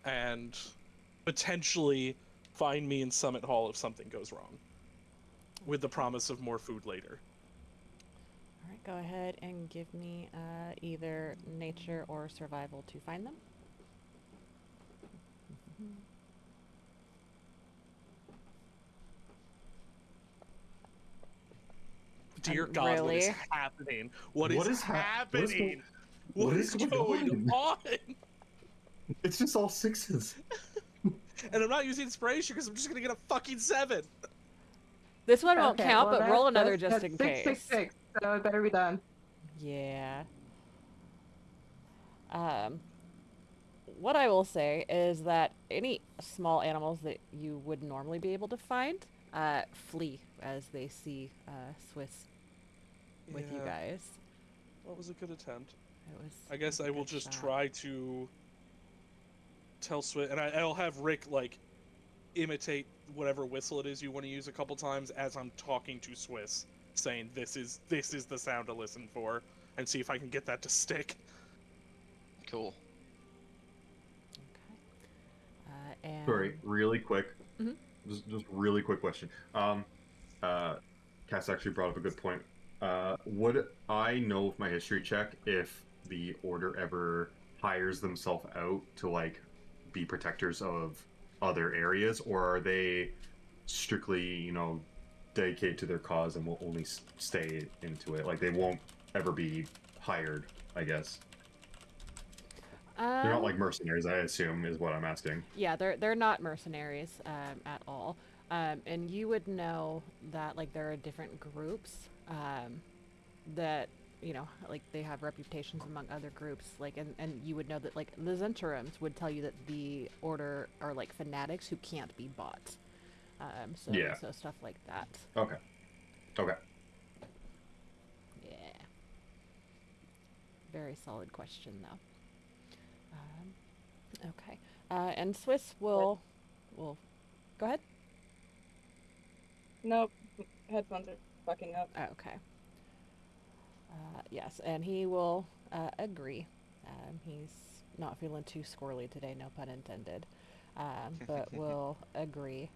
and potentially find me in Summit Hall if something goes wrong, with the promise of more food later. All right. Go ahead and give me either nature or survival to find them. Dear God, what is Really? happening? What What is is hap- happening? what What is is going going on? It's just all sixes. And I'm not using inspiration because I'm just gonna get a fucking 7. This one won't Okay, count, well, but roll that's- another that's- just in that's case. 666, so it better be done. Yeah. What I will say is that any small animals that you would normally be able to find, flee as they see Swiss with you Yeah. guys. Well, it was a good attempt. It was. I guess it was a I will good just shot. try to tell Swiss, and I'll have Rick like imitate whatever whistle it is you want to use a couple times as I'm talking to Swiss, saying this is the sound to listen for, and see if I can get that to stick. Cool. Okay. And Sorry, really quick. Mhm. Just really quick question. Cass actually brought up a good point. Would I know with my history check if the order ever hires themselves out to like be protectors of other areas, or are they strictly, dedicated to their cause and will only stay into it? Like they won't ever be hired, I guess. They're not like mercenaries, I assume, is what I'm asking. Yeah, they're not mercenaries at all. And you would know that like there are different groups that like they have reputations among other groups. Like and you would know that like the Zenturums would tell you that the order are like fanatics who can't be bought. Yeah. So stuff like that. Okay. Okay. Yeah. Very solid question, though. Okay. And Swiss will go ahead. Nope. Headphones are fucking up. Okay. Yes, and he will agree. He's not feeling too squirrely today, no pun intended. But will agree.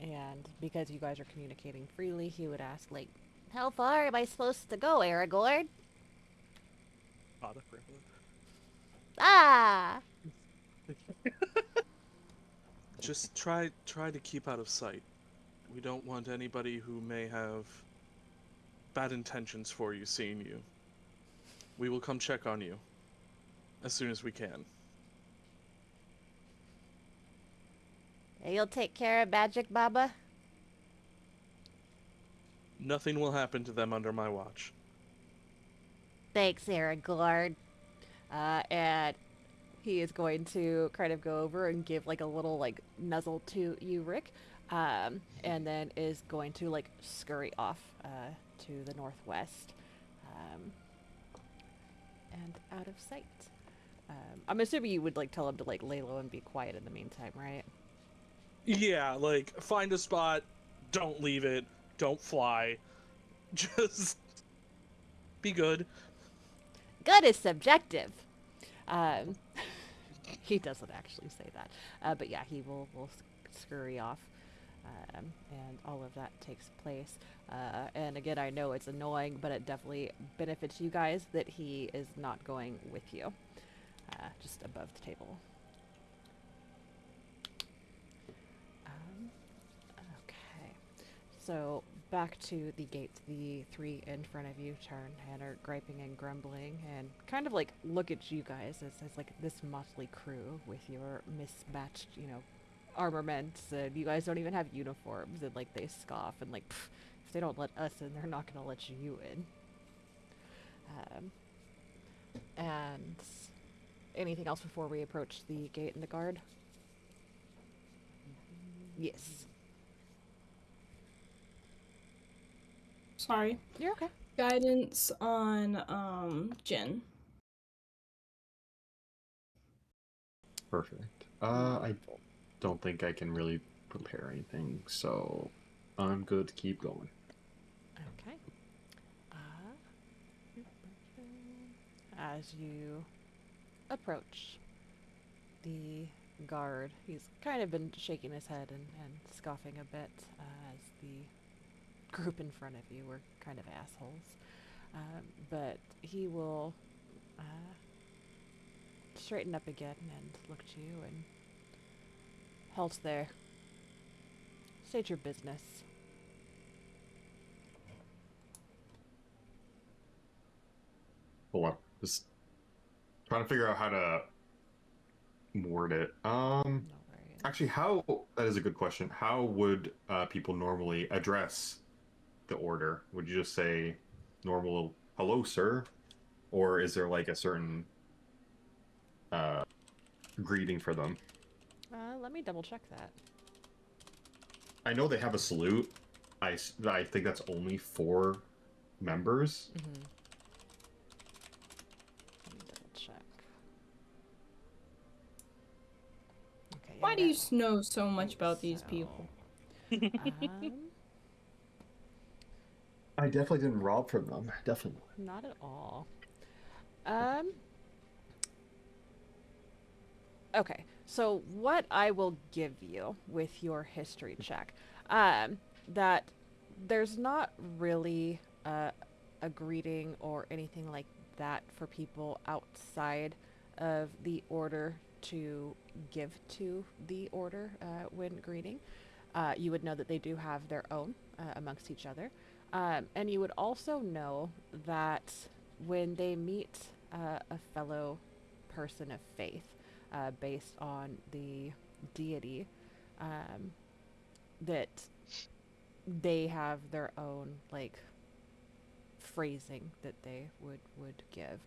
And because you guys are communicating freely, he would ask, like, how far am I supposed to go, Aragorn? Not a privilege. Ah! Just try to keep out of sight. We don't want anybody who may have bad intentions for you seeing you. We will come check on you as soon as we can. You'll take care of Magic Baba? Nothing will happen to them under my watch. Thanks, Aragorn. And he is going to kind of go over and give like a little like nuzzle to you, Rick, and then is going to like scurry off to the northwest, and out of sight. I'm assuming you would like tell him to like lay low and be quiet in the meantime, right? Yeah, like, find a spot, don't leave it, don't fly, just be good. Good is subjective. He doesn't actually say that, but yeah, he will scurry off, and all of that takes place. And again, I know it's annoying, but it definitely benefits you guys that he is not going with you, just above the table. Okay, so back to the gates. The three in front of you turn and are griping and grumbling and kind of like look at you guys as like this motley crew with your mismatched, armaments, and you guys don't even have uniforms, and like they scoff and like, if they don't let us in, they're not gonna let you in. And anything else before we approach the gate and the guard? Yes. Sorry. You're okay. Guidance on Jin. Perfect. I don't think I can really prepare anything, so I'm good to keep going. Okay. As you approach the guard, he's kind of been shaking his head and scoffing a bit as the group in front of you were kind of assholes. But he will straighten up again and look to you and halt there. State your business. Hold on. Just trying to figure out how to word it. No worries. Actually, that is a good question. How would people normally address the order? Would you just say normal hello, sir? Or is there like a certain greeting for them? Let me double check that. I know they have a salute. I think that's only for members. Let me double check. Okay, Why yeah, do you that- know so much about these people? I definitely didn't rob from them. Definitely. Not at all. Okay, so what I will give you with your history check, that there's not really a greeting or anything like that for people outside of the order to give to the order when greeting. You would know that they do have their own amongst each other. And you would also know that when they meet a fellow person of faith, based on the deity, that they have their own like phrasing that they would give.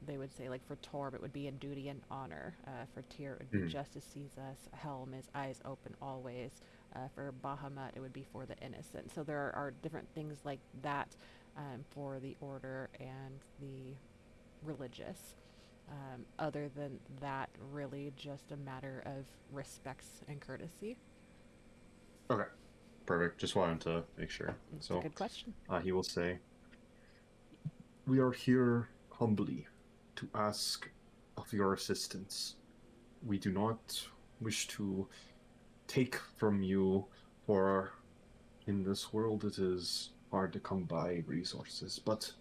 They would say, like, for Torb it would be in duty and honor. For Tyr it would be justice sees us. Helm is eyes open always. For Bahamut, it would be for the innocent. So there are different things like that for the order and the religious. Other than that, really just a matter of respects and courtesy. Okay, perfect. Just wanted to make sure. It's So a good question. he will say, "We are here humbly to ask of your assistance. We do not wish to take from you, for in this world it is hard to come by resources, but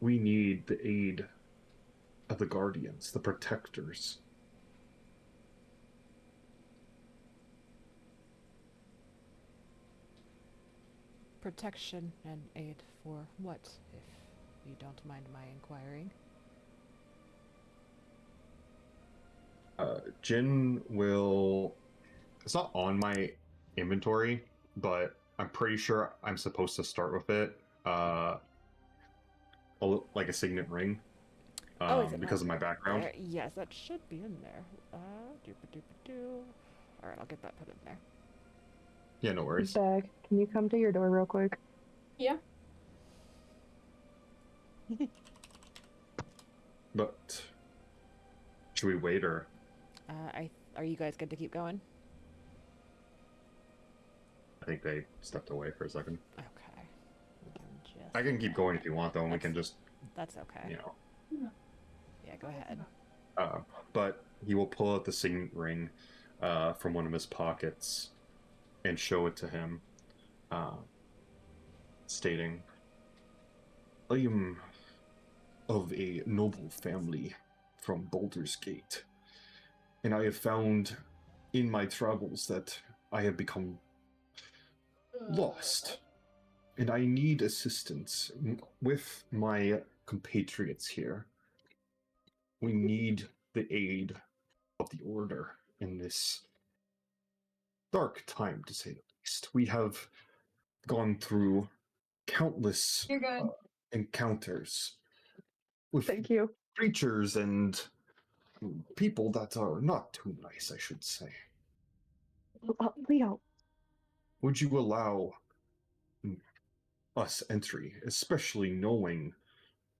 we need the aid of the guardians, the protectors." Protection and aid for what, if you don't mind my inquiring? Jin will. It's not on my inventory, but I'm pretty sure I'm supposed to start with it. Like a signet ring. Is it Because of my background. Yes, that should be in there. Doo-ba-doo-ba-doo. Alright, I'll get that put in there. Yeah, no worries. Bag, can you come to your door real quick? Yeah. But should we wait, or Are you guys good to keep going? I think they stepped away for a second. Okay. I can keep going if you want, though, and we can just, That's okay. you know. Yeah, go ahead. But he will pull out the signet ring from one of his pockets and show it to him, stating, "I am of a noble family from Baldur's Gate, and I have found in my travels that I have become lost, and I need assistance with my compatriots here. We need the aid of the Order in this dark time, to say the least. We have gone through countless You're good. encounters with Thank you. creatures and people that are not too nice, I should say. Leo, Would you allow us entry, especially knowing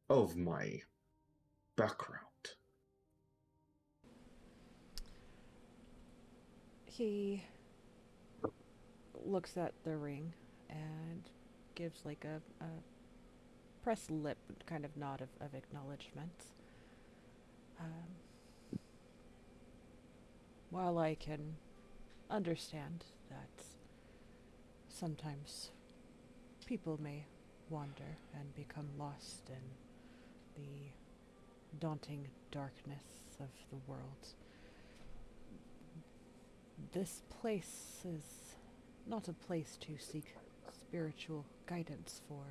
of my background?" He looks at the ring and gives like a pressed lip kind of nod of acknowledgement. While I can understand that sometimes people may wander and become lost in the daunting darkness of the world, this place is not a place to seek spiritual guidance for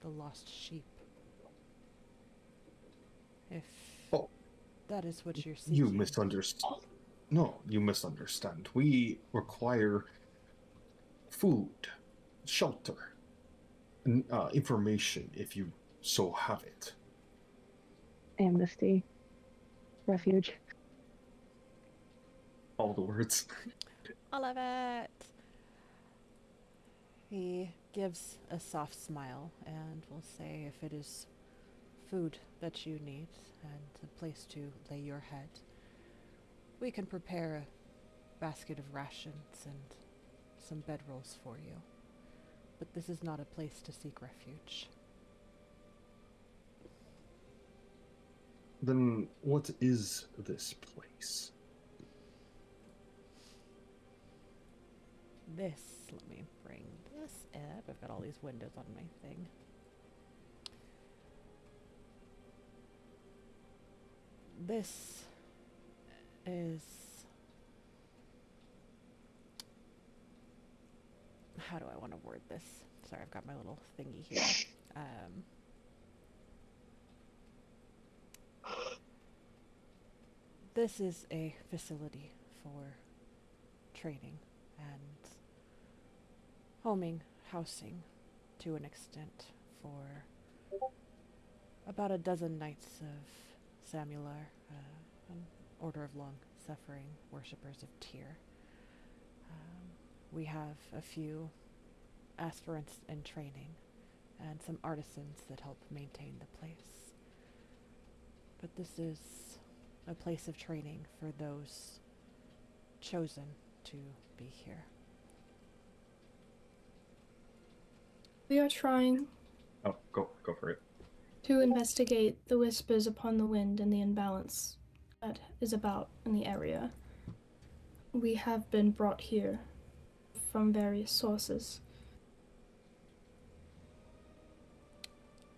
the lost sheep. If Oh, that is what you're seeking. you misunderstand. No, you misunderstand. We require food, shelter, information if you so have it. amnesty, refuge. All the words. I love it. He gives a soft smile and will say, if it is food that you need and a place to lay your head, we can prepare a basket of rations and some bedrolls for you. But this is not a place to seek refuge. Then what is this place? This, let me bring this up. I've got all these windows on my thing. This is, how do I want to word this? Sorry, I've got my little thingy here. This is a facility for training and homing, housing to an extent for about a dozen knights of Samular, an order of long-suffering worshippers of Tyr. We have a few aspirants in training and some artisans that help maintain the place. But this is a place of training for those chosen to be here. We are trying Oh, go for it. to investigate the whispers upon the wind and the imbalance that is about in the area. We have been brought here from various sources.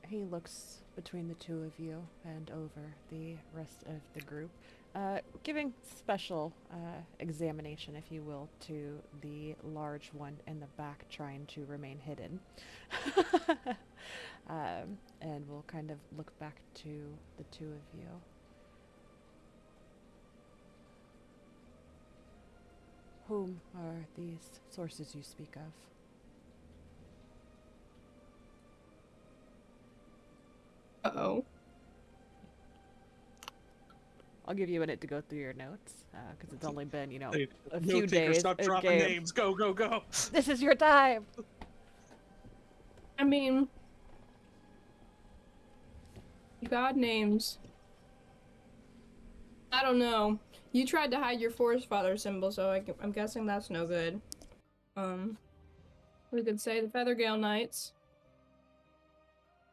He looks between the two of you and over the rest of the group, giving special examination, if you will, to the large one in the back trying to remain hidden. And we'll kind of look back to the two of you. Whom are these sources you speak of? Uh-oh. I'll give you a minute to go through your notes, because it's only been, Hey, a note few taker, days stop in dropping game. names. Go, go, go. This is your time! I mean, God names. I don't know. You tried to hide your Forest Father symbol, so I'm guessing that's no good. We could say the Feathergale Knights.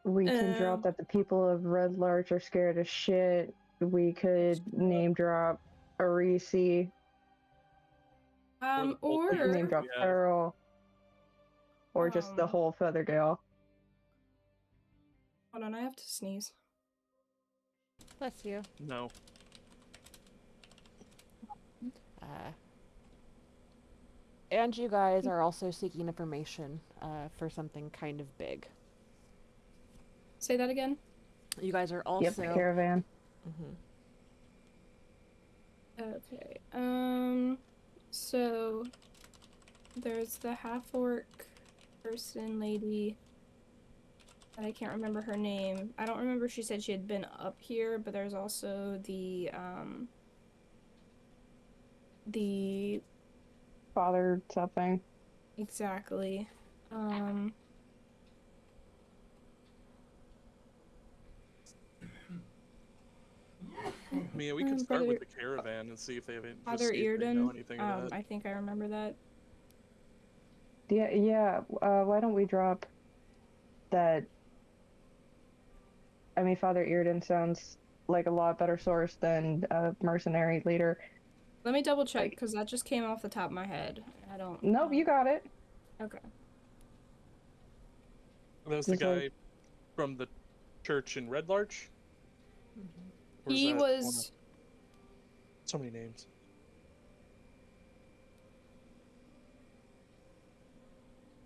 We can drop that the people of Red Larch are scared as shit. We could name drop Arisi. Or We can name Or drop Yeah. Pearl. Or just the whole Feathergale. hold on, I have to sneeze. Bless you. No. And you guys are also seeking information for something kind of big. Say that again. You guys are also... Yep, the caravan. Okay. So there's the half-orc person lady. And I can't remember her name. I don't remember if she said she had been up here, but there's also the Father something. exactly. Mia, we can start Brother- with the caravan and see if they have just Father see if they know Earden. anything about I think I remember that. Yeah, why don't we drop that? I mean, Father Earden sounds like a lot better source than a mercenary leader. Let me double check because that just came off the top of my head. I don't. Nope, you got it. Okay. That was the Just like- guy from the church in Red Larch? Or is He that was. one of- So many names.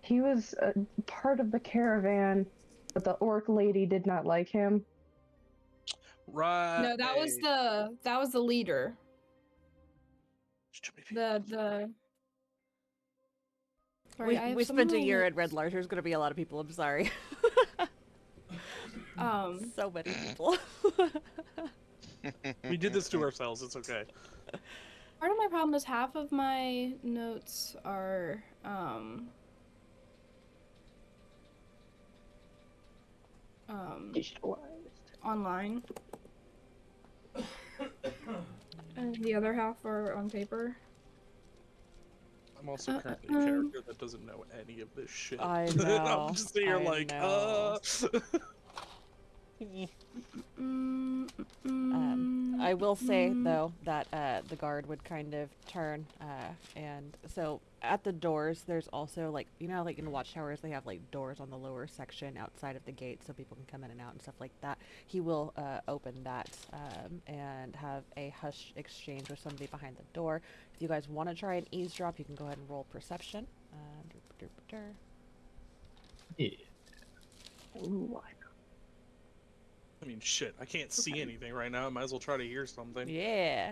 He was part of the caravan, but the orc lady did not like him. Right. No, that was the leader. There's too many people. The. Sorry, I have we some spent a little year notes. at Red Larch. There's going to be a lot of people. I'm sorry. So many people. We did this to ourselves. It's okay. Part of my problem is half of my notes are online, and the other half are on paper. I'm also currently a character that doesn't know any of this shit. I know, I'm just here I like, know. I will say though that the guard would kind of turn, and so at the doors there's also like like in watchtowers they have like doors on the lower section outside of the gate so people can come in and out and stuff like that. He will open that and have a hush exchange with somebody behind the door. If you guys want to try and eavesdrop, you can go ahead and roll perception. Yeah. Ooh, I mean, shit. I can't see anything right now. I might as well try to hear something. Yeah.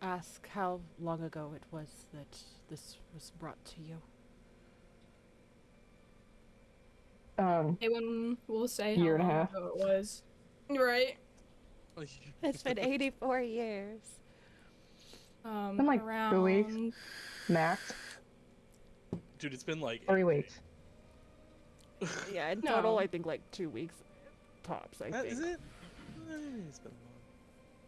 ask how long ago it was that this was brought to you? Anyone will say Year how and a long half. ago it was. Right. It's been 84 years. Been like 2 weeks. Around Max. Dude, it's been like 3 weeks. Yeah, in No. total, I think like 2 weeks tops, I Is think. it? It's been long.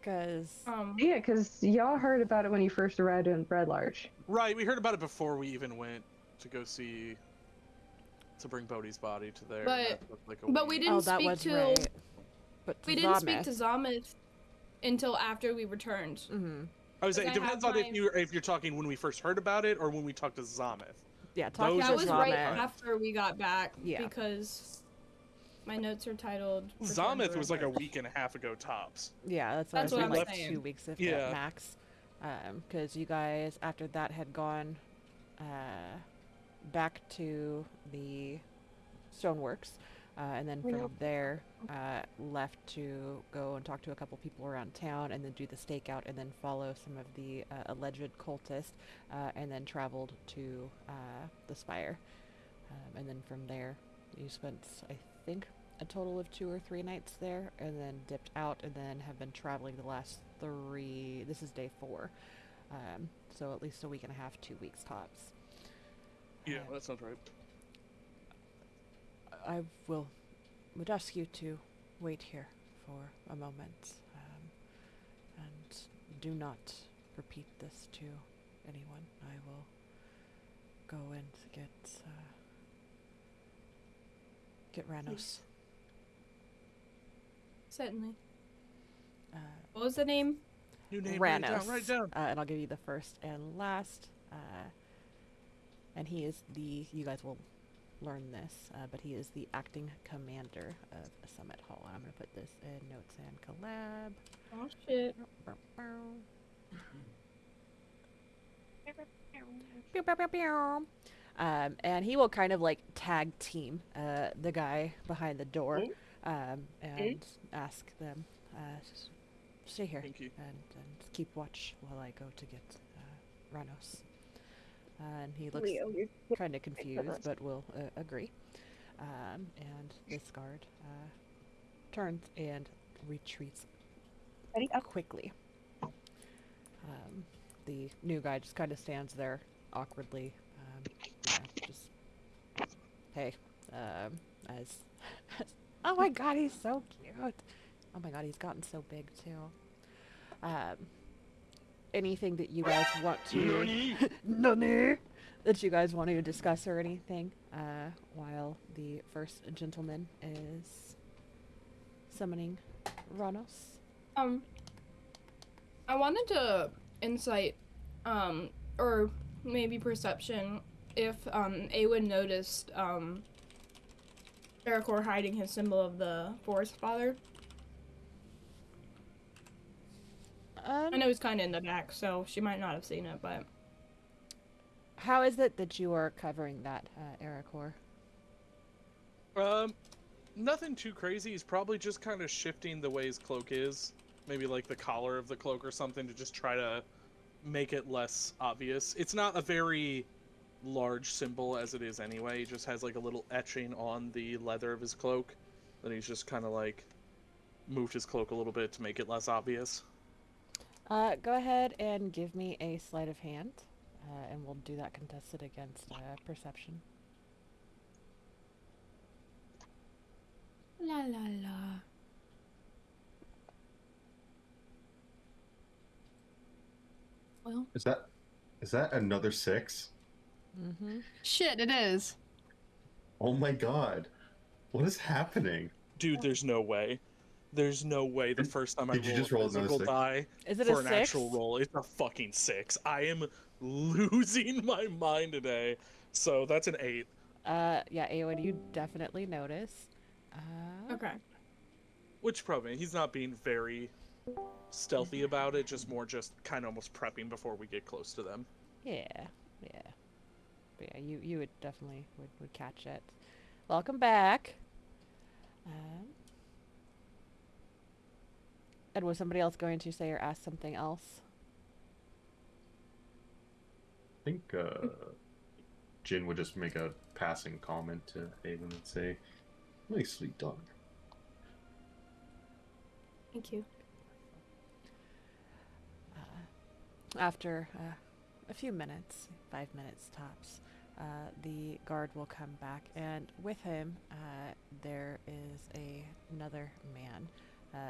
Because Yeah, because y'all heard about it when you first arrived in Red Larch. Right, we heard about it before we even went to go see to bring Bodhi's body to there. and But- that took, like, a but we week. didn't oh, that speak was to right. But we didn't speak Zameth. to Zameth until after we returned. Mhm. I was saying, it 'cause I depends have on my- if you're talking when we first heard about it or when we talked to Zameth. Yeah, talking Those to That was right Zameth. after we got back. Yeah. Because my notes are titled. Return to Zameth was Red like a Larch. week and a half ago tops. Yeah, that's what That's I what was I'm like saying. 2 weeks if Yeah. that max. Because you guys, after that, had gone back to the Stoneworks, and then from there left to go and talk to a couple people around town, and then do the stakeout, and then follow some of the alleged cultists, and then traveled to the Spire. And then from there, you spent, I think, a total of 2 or 3 nights there, and then dipped out, and then have been traveling the last 3. This is day 4, so at least a week and a half, 2 weeks tops. Yeah, that sounds right. I would ask you to wait here for a moment, and do not repeat this to anyone. I will go and get Ranos. Certainly. Uh, What was the name? New name, Ranos. write down. And I'll give you the first and last. And he is you guys will learn this, but he is the acting commander of Summit Hall. And I'm going to put this in notes and collab. Oh shit. Pew, pew, pew, pew. And he will kind of like tag team the guy behind the door, and ask them, stay here Thank you. and keep watch while I go to get Ranos. And he looks Leo, you're kind of confused, but will agree. And this guard turns and retreats ready up. quickly. The new guy just kind of stands there awkwardly. Just, hey, as oh my god, he's so cute. Oh my god, he's gotten so big too. Anything that you guys want to Nani? That you guys want to discuss or anything while the first gentleman is summoning Ranos? I wanted to insight, or maybe perception, if Awen noticed Erekor hiding his symbol of the Forest Father. I know he's kind of in the back, so she might not have seen it, but How is it that you are covering that, Erekor? Nothing too crazy. He's probably just kind of shifting the way his cloak is. Maybe like the collar of the cloak or something to just try to make it less obvious. It's not a very large symbol as it is anyway. He just has like a little etching on the leather of his cloak. Then he's just kind of like moved his cloak a little bit to make it less obvious. Go ahead and give me a sleight of hand, and we'll do that contested against perception. la la la. Well, Is that another 6? Mm-hmm. Shit, it is. Oh my god. What is happening? Dude, there's no way. There's no way the first time I Did you roll just a roll another physical 6? die Is it for a an 6? actual roll, it's a fucking 6. I am losing my mind today. So that's an 8. Yeah, Awen, you definitely notice. okay. Which probably he's not being very stealthy about it, just more just kind of almost prepping before we get close to them. Yeah. But yeah, you would definitely would catch it. Welcome back. And was somebody else going to say or ask something else? think Jin would just make a passing comment to Aven and say, "Nicely done." Thank you. After a few minutes, 5 minutes tops, the guard will come back, and with him there is another man.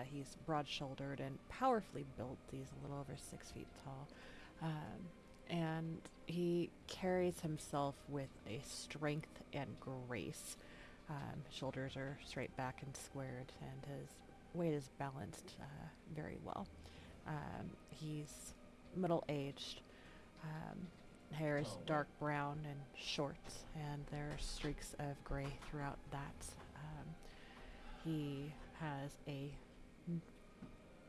He's broad-shouldered and powerfully built. He's a little over 6 feet tall, and he carries himself with a strength and grace. Shoulders are straight back and squared, and his weight is balanced very well. He's middle-aged. Hair is dark brown and short, and there are streaks of gray throughout that. He has a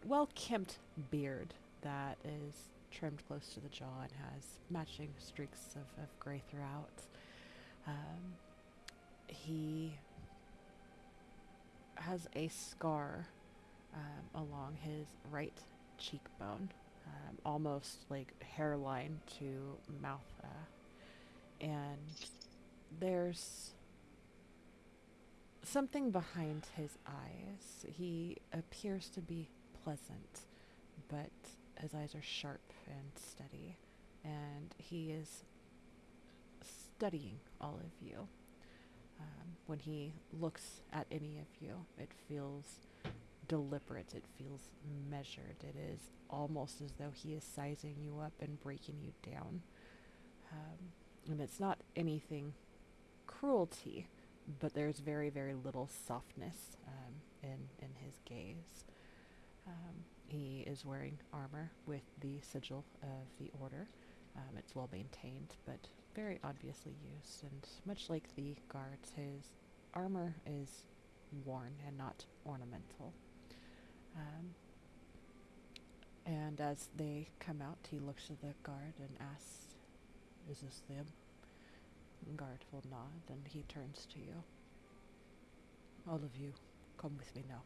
well-kempt beard that is trimmed close to the jaw and has matching streaks of gray throughout. He has a scar along his right cheekbone, almost like hairline to mouth, and there's something behind his eyes. He appears to be pleasant, but his eyes are sharp and steady, and he is studying all of you. When he looks at any of you, it feels deliberate, it feels measured. It is almost as though he is sizing you up and breaking you down. And it's not anything cruelty, but there's very, very little softness in his gaze. He is wearing armor with the sigil of the order. It's well maintained, but very obviously used, and much like the guards, his armor is worn and not ornamental. And as they come out, he looks at the guard and asks, "Is this them?" The guard will nod, and he turns to you. "All of you, come with me now."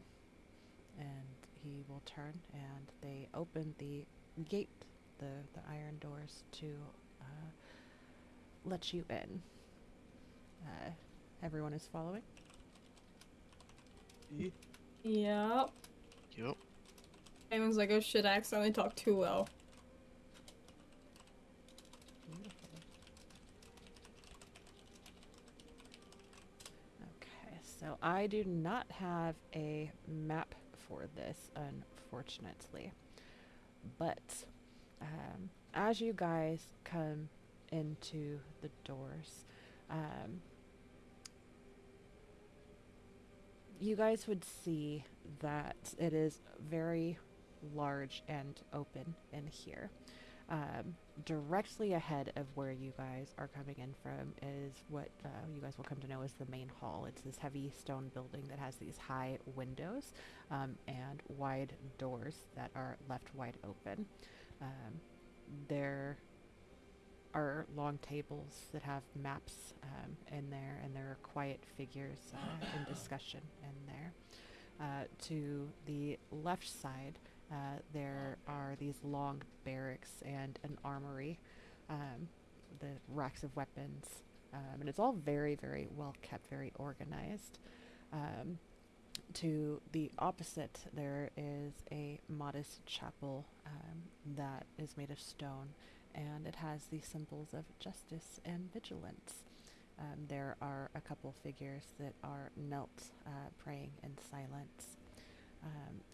And he will turn, and they open the gate, the iron doors, to let you in. Everyone is following? Ye- Yep. Yup. Eamon's like, oh shit, I accidentally talked too well. Okay, so I do not have a map for this, unfortunately. But as you guys come into the doors, you guys would see that it is very large and open in here. Directly ahead of where you guys are coming in from is what you guys will come to know as the main hall. It's this heavy stone building that has these high windows and wide doors that are left wide open. There are long tables that have maps in there, and there are quiet figures in discussion in there. To the left side, there are these long barracks and an armory, the racks of weapons, and it's all very, very well kept, very organized. To the opposite, there is a modest chapel that is made of stone, and it has the symbols of justice and vigilance. There are a couple figures that are knelt, praying in silence.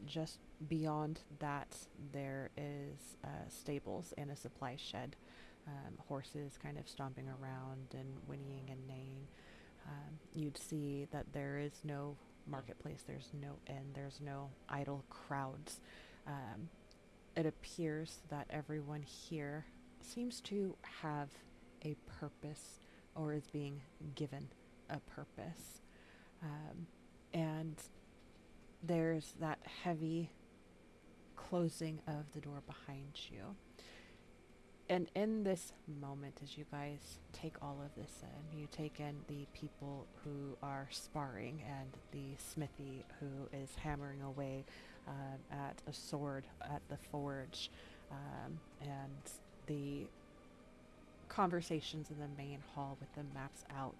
Just beyond that, there is stables and a supply shed. Horses kind of stomping around and whinnying and neighing. You'd see that there is no marketplace, there's no inn, there's no idle crowds. It appears that everyone here seems to have a purpose or is being given a purpose. And there's that heavy closing of the door behind you. And in this moment, as you guys take all of this in, you take in the people who are sparring and the smithy who is hammering away at a sword at the forge, and the conversations in the main hall with the maps out,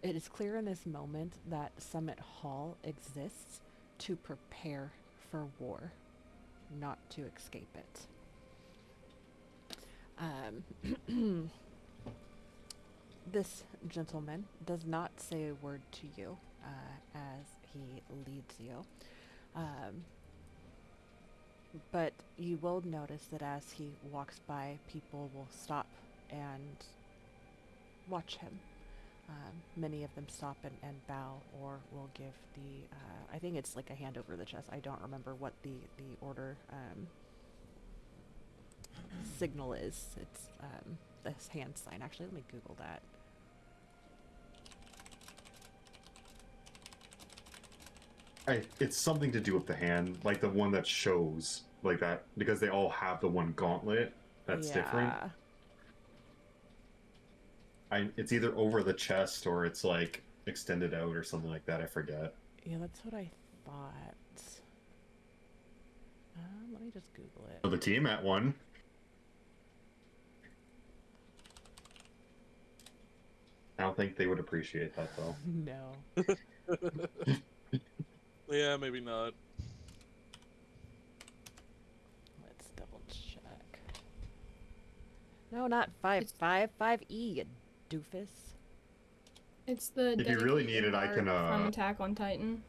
it is clear in this moment that Summit Hall exists to prepare for war, not to escape it. This gentleman does not say a word to you as he leads you. But you will notice that as he walks by, people will stop and watch him. Many of them stop and bow, or will give the, I think it's like a hand over the chest. I don't remember what the order signal is. It's this hand sign. Actually, let me Google that. It's something to do with the hand, like the one that shows, like that, because they all have the one gauntlet that's different. It's either over the chest or it's like extended out or something like that. I forget. Yeah, that's what I thought. Let me just Google it. So the team at one. I don't think they would appreciate that though. No. Yeah, maybe not. Let's double check. No, not 555E, you doofus. It's the. If you really dedicated need it, I mark can, from Attack on Titan.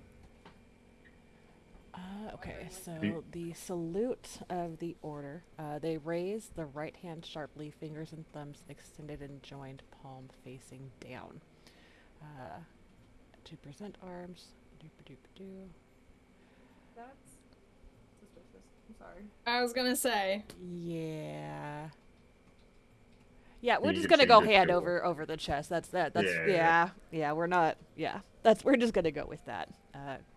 Okay, so the salute of the order. They raise the right hand sharply, fingers and thumbs extended and joined, palm facing down. To present arms. Doop-a-doop-a-doo. That's suspicious. I'm sorry. I was gonna say. Yeah. Yeah, we're You just could gonna go change it hand to- over the chest. That's that. That's Yeah. yeah. We're not. Yeah, we're just gonna go with that.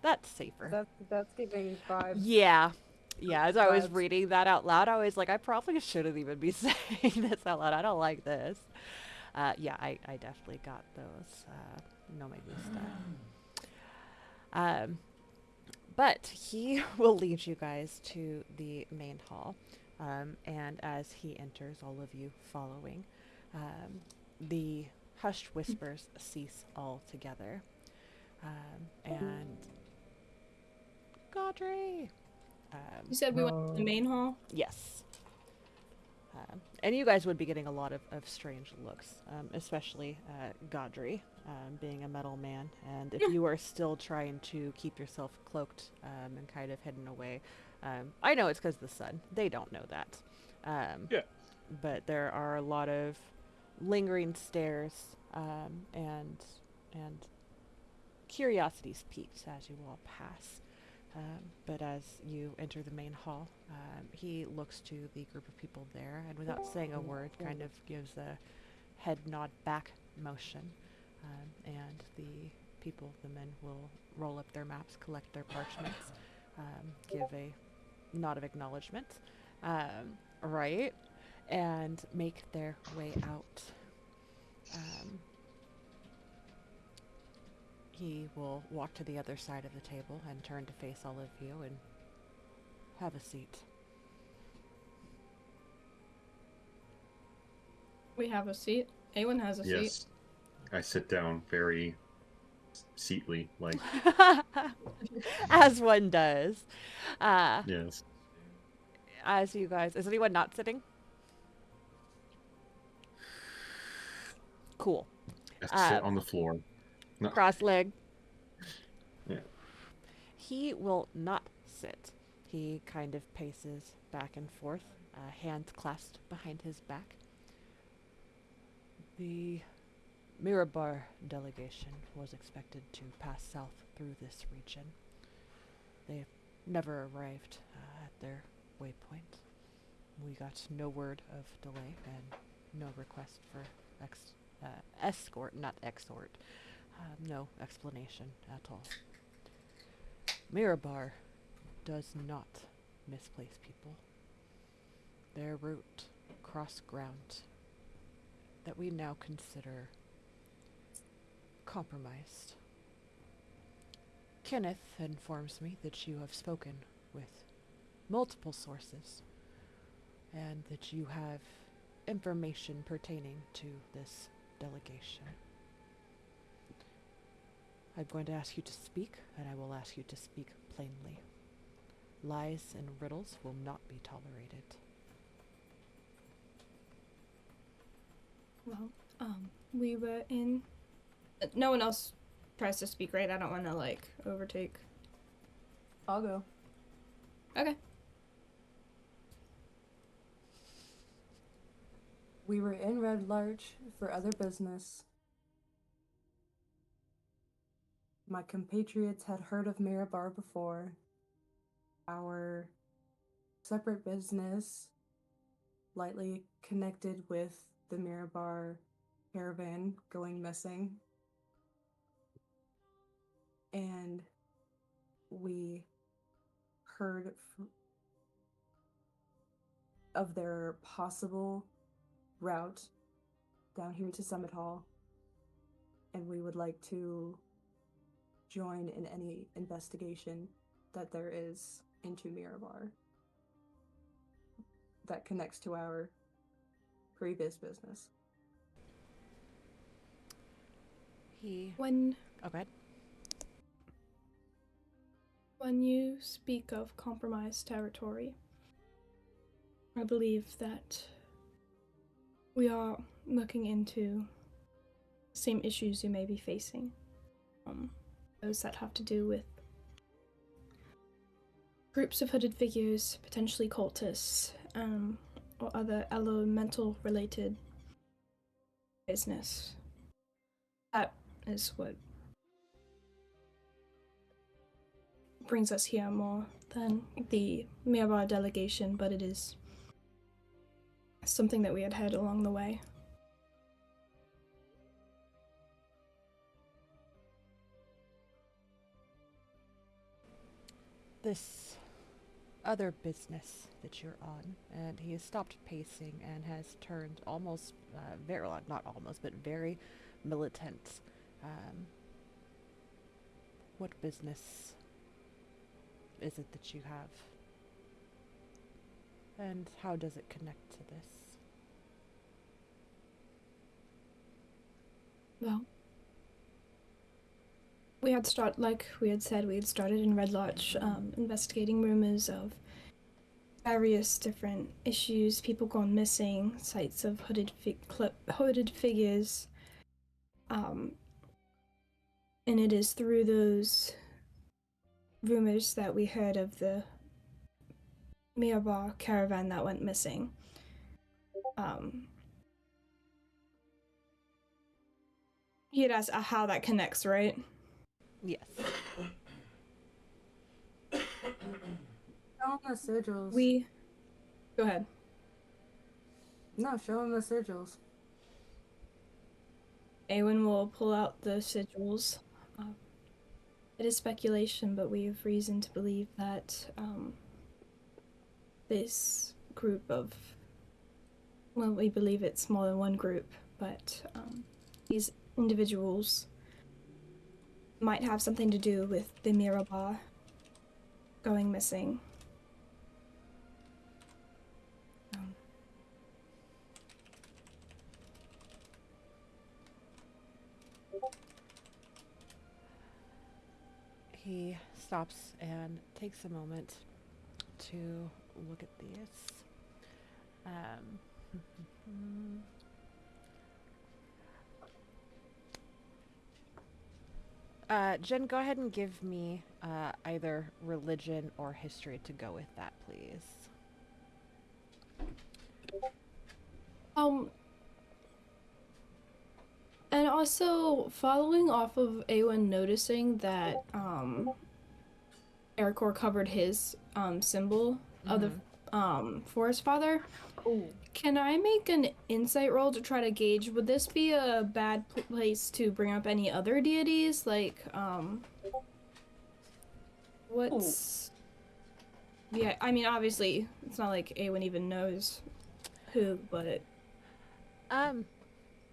That's safer. That's giving vibes. Yeah. Yeah, as I was Vibes. reading that out loud, I was like, I probably shouldn't even be saying this out loud. I don't like this. Yeah, I definitely got those. No me gusta. But he will lead you guys to the main hall. And as he enters, all of you following, the hushed whispers cease altogether. And Godry! You said we went to the main hall. Yes. And you guys would be getting a lot of strange looks, especially Godry, being a metal man. And if you are still trying to keep yourself cloaked and kind of hidden away, I know it's because of the sun. They don't know that. Yeah. But there are a lot of lingering stares and curiosities peaked as you all pass. But as you enter the main hall, he looks to the group of people there and without saying a word kind of gives a head nod back motion. And the men will roll up their maps, collect their parchments, give a nod of acknowledgement, right, and make their way out. He will walk to the other side of the table and turn to face all of you and have a seat. We have a seat. Awen has a seat. Yes. I sit down very seatly, like As one does. yes. As you guys, is anyone not sitting? Cool. I sit on the floor. No. Cross leg. Yeah. He will not sit. He kind of paces back and forth, hands clasped behind his back. The Mirabar delegation was expected to pass south through this region. They never arrived at their waypoint. We got no word of delay and no request for escort, not exhort. No explanation at all. Mirabar does not misplace people. Their route crossed ground that we now consider compromised. Kenneth informs me that you have spoken with multiple sources and that you have information pertaining to this delegation. I'm going to ask you to speak, and I will ask you to speak plainly. Lies and riddles will not be tolerated. Well, we were in. No one else tries to speak, right? I don't want to like overtake. I'll go. Okay. We were in Red Larch for other business. My compatriots had heard of Mirabar before. Our separate business lightly connected with the Mirabar caravan going missing. And we heard of their possible route down here to Summit Hall, and we would like to join in any investigation that there is into Mirabar that connects to our previous business. When Oh, go ahead. When you speak of compromised territory, I believe that we are looking into the same issues you may be facing. Those that have to do with groups of hooded figures, potentially cultists, or other elemental related business. That is what brings us here more than the Mirabar delegation, but it is something that we had heard along the way. This other business that you're on, and he has stopped pacing and has turned almost, not almost, but very militant. What business is it that you have? And how does it connect to this? Well, like we had said, we had started in Red Lodge, investigating rumors of various different issues, people gone missing, sites of hooded figures, and it is through those rumors that we heard of the Mirabar caravan that went missing. You'd ask how that connects, right? Yes. Show him the sigils. Go ahead. No, show him the sigils. Awen will pull out the sigils. It is speculation, but we have reason to believe that this group of, well, we believe it's more than one group, but these individuals might have something to do with the Mirabar going missing. He stops and takes a moment to look at these. Jen, go ahead and give me either religion or history to go with that, please. And also, following off of Awen noticing that Ericor covered his symbol of the Forest Father, can I make an insight roll to try to gauge, would this be a bad place to bring up any other deities? Like, what's... Yeah, I mean, obviously, it's not like Awen even knows who, but...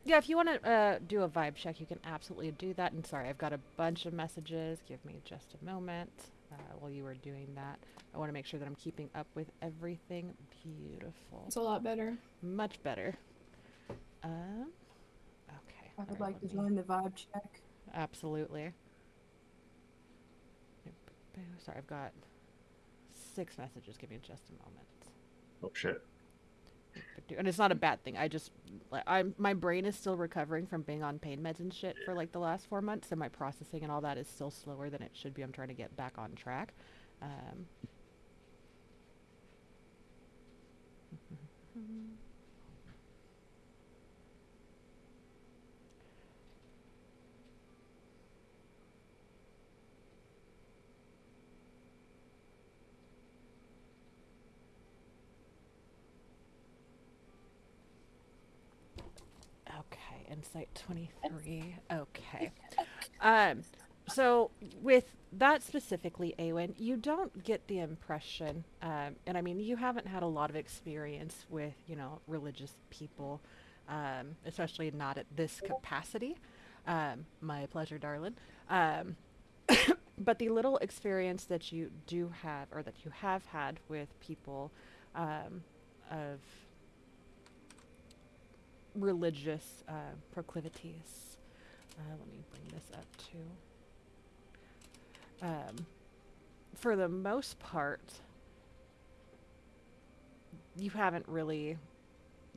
Yeah, if you want to do a vibe check, you can absolutely do that. And sorry, I've got a bunch of messages. Give me just a moment. while you were doing that. I want to make sure that I'm keeping up with everything. Beautiful. It's a lot better. Much better. Okay. I would alright, like to let me- join the vibe check. Absolutely. Sorry, I've got 6 messages. Give me just a moment. Oh shit. And it's not a bad thing. I just, my brain is still recovering from being on pain meds and shit for like the last 4 months, and my processing and all that is still slower than it should be. I'm trying to get back on track. Okay, Insight 23. Okay. So with that specifically, Awen, you don't get the impression, and I mean, you haven't had a lot of experience with, you know, religious people, especially not at this capacity. My pleasure, darling. But the little experience that you do have, or that you have had with people of religious proclivities. Let me bring this up too. For the most part, you haven't really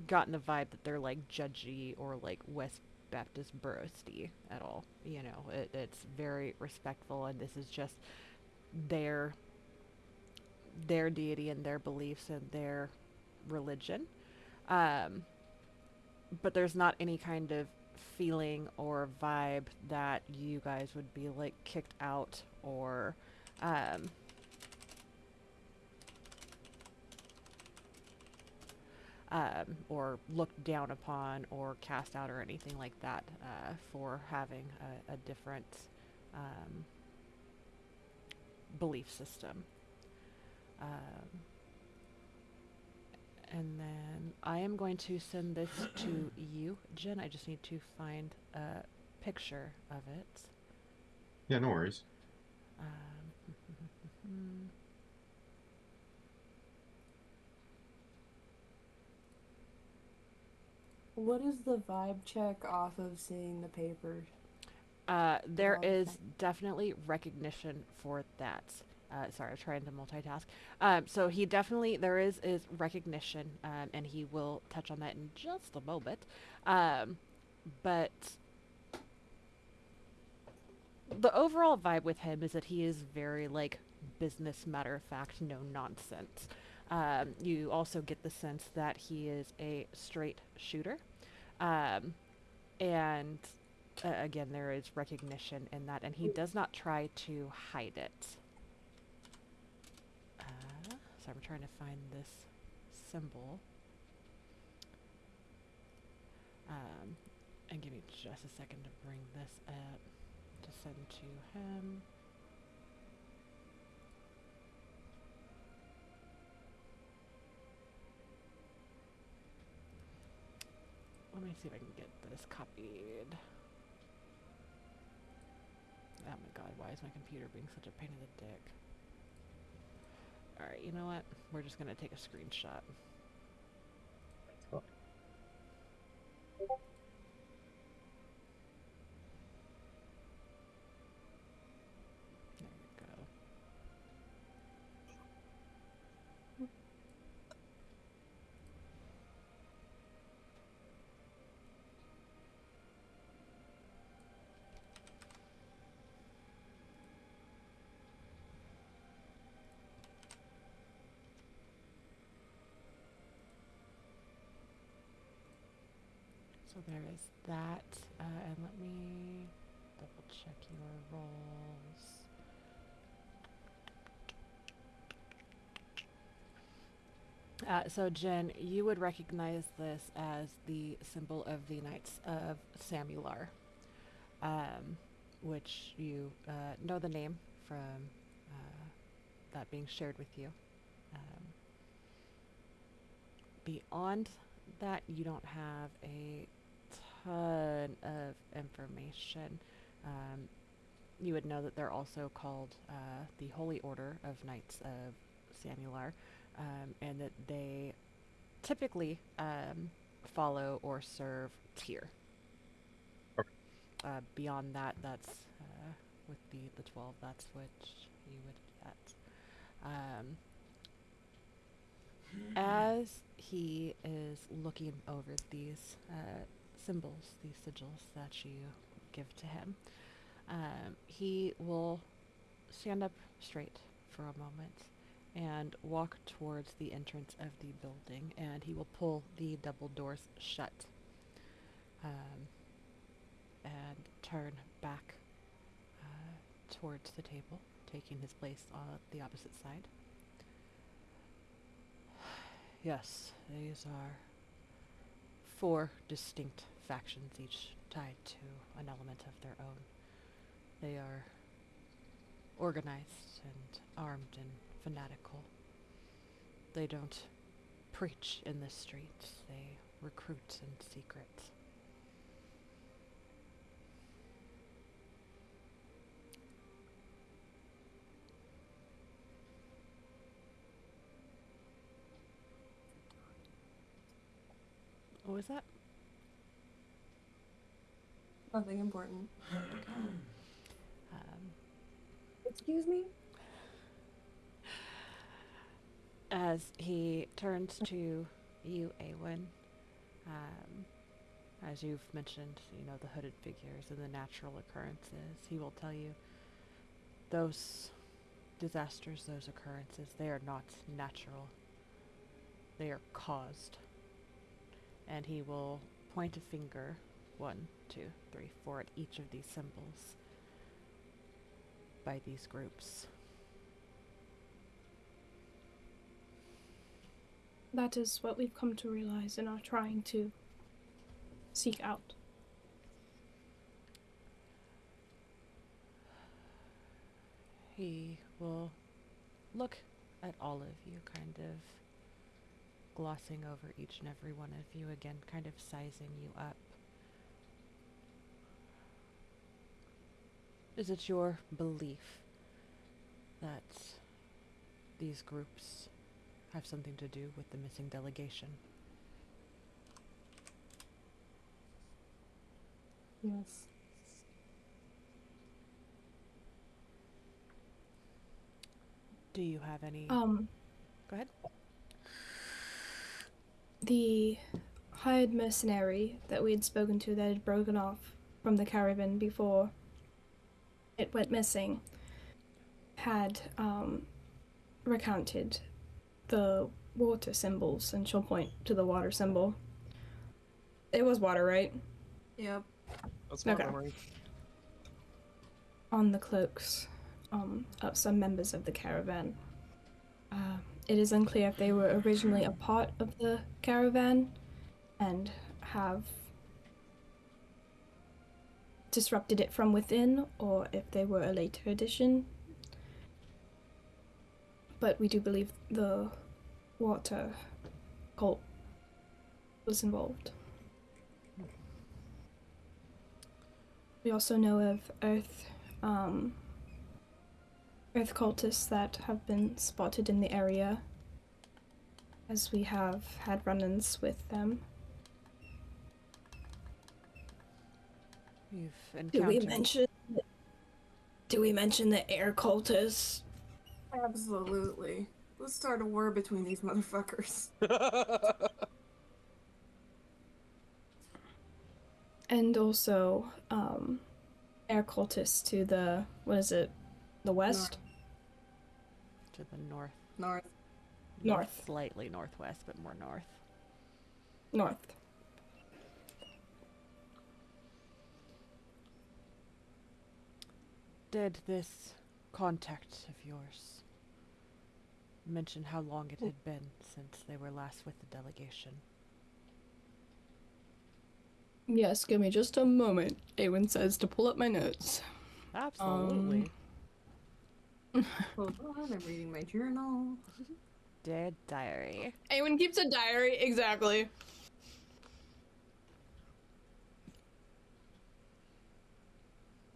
gotten the vibe that they're like judgy or like West Baptist Burrow-y at all. You know, it's very respectful, and this is just their deity and their beliefs and their religion. But there's not any kind of feeling or vibe that you guys would be like kicked out or looked down upon or cast out or anything like that for having a different belief system. And then I am going to send this to you, Jen. I just need to find a picture of it. Yeah, no worries. What is the vibe check off of seeing the paper? There Yeah. is definitely recognition for that. Sorry, I was trying to multitask. So he definitely, there is recognition, and he will touch on that in just a moment. But the overall vibe with him is that he is very, like, business matter of fact, no nonsense. You also get the sense that he is a straight shooter. And again, there is recognition in that, and he does not try to hide it. So I'm trying to find this symbol. And give me just a second to bring this up to send to him. Let me see if I can get this copied. Oh my god, why is my computer being such a pain in the dick? Alright, you know what? We're just gonna take a screenshot. There you go. So there is that, and let me double check your roles. So Jen, you would recognize this as the symbol of the Knights of Samular, which you know the name from that being shared with you. Beyond that, you don't have a ton of information. you would know that they're also called the Holy Order of Knights of Samular, and that they typically follow or serve Tyr. Beyond that, that's with the 12. That's what you would get. As he is looking over these symbols, these sigils that you give to him, he will stand up straight for a moment and walk towards the entrance of the building, and he will pull the double doors shut and turn back towards the table, taking his place on the opposite side. Yes, these are 4 distinct factions, each tied to an element of their own. They are organized and armed and fanatical. They don't preach in the streets, they recruit in secret. What was that? Nothing important. Um, Excuse me? as he turns to you, Awen, as you've mentioned, the hooded figures and the natural occurrences, he will tell you those disasters, those occurrences, they are not natural. They are caused. And he will point a finger, 1, 2, 3, 4, at each of these symbols by these groups. That is what we've come to realize and are trying to seek out. He will look at all of you, kind of glossing over each and every one of you again, kind of sizing you up. Is it your belief that these groups have something to do with the missing delegation? Yes. Do you have any... Go ahead. The hired mercenary that we had spoken to that had broken off from the caravan before it went missing had recounted the water symbols, and she'll point to the water symbol. It was water, right? Yep. That's my Okay. memory. On the cloaks of some members of the caravan. It is unclear if they were originally a part of the caravan and have disrupted it from within, or if they were a later addition. But we do believe the water cult was involved. We also know of earth cultists that have been spotted in the area, as we have had run-ins with them. You've encountered... Do we mention the air cultists? Absolutely. Let's start a war between these motherfuckers. And also, air cultists to the, what is it, the west? To the north. North. Slightly northwest, but more north. North. Did this contact of yours mention how long it had been since they were last with the delegation? Yes, give me just a moment, Awen says, to pull up my notes. Absolutely. Hold on, I'm reading my journal. Dead diary. Awen keeps a diary, exactly.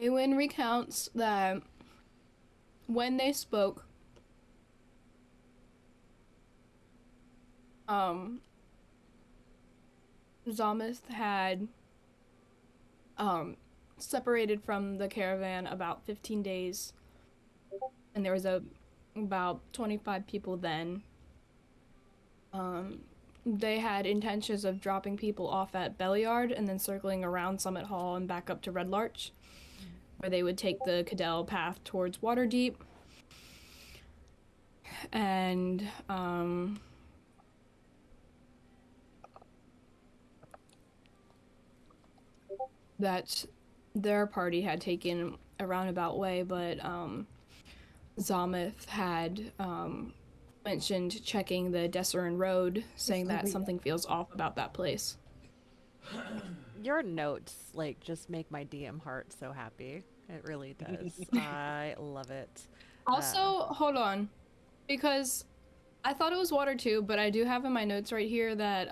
Eowyn recounts that when they spoke, Zamith had separated from the caravan about 15 days, and there was about 25 people then. They had intentions of dropping people off at Belliard and then circling around Summit Hall and back up to Red Larch, where they would take the Cadell path towards Waterdeep. And that their party had taken a roundabout way, but Zamith had mentioned checking the Desserin Road, saying that something feels off about that place. Your notes, like, just make my DM heart so happy. It really does. I love it. Also, hold on, because I thought it was water too, but I do have in my notes right here that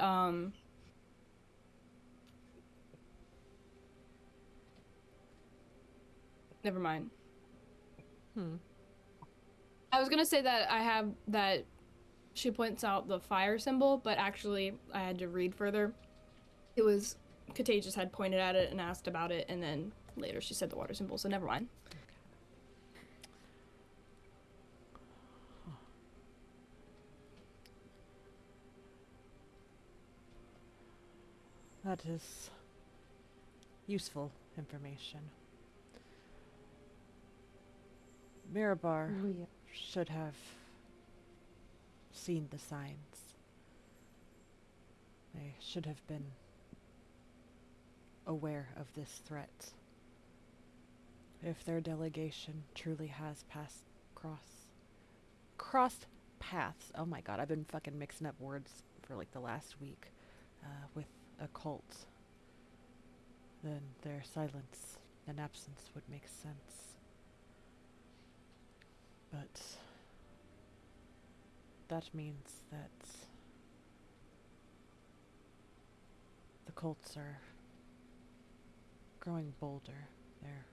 never mind. I was gonna say that I have that she points out the fire symbol, but actually I had to read further. It was Contagious had pointed at it and asked about it, and then later she said the water symbol, so never mind. That is useful information. Mirabar should have seen the signs. They should have been aware of this threat. If their delegation truly has crossed paths. Oh my god, I've been fucking mixing up words for like the last week with a cult. Then their silence and absence would make sense. But that means that the cults are growing bolder. They're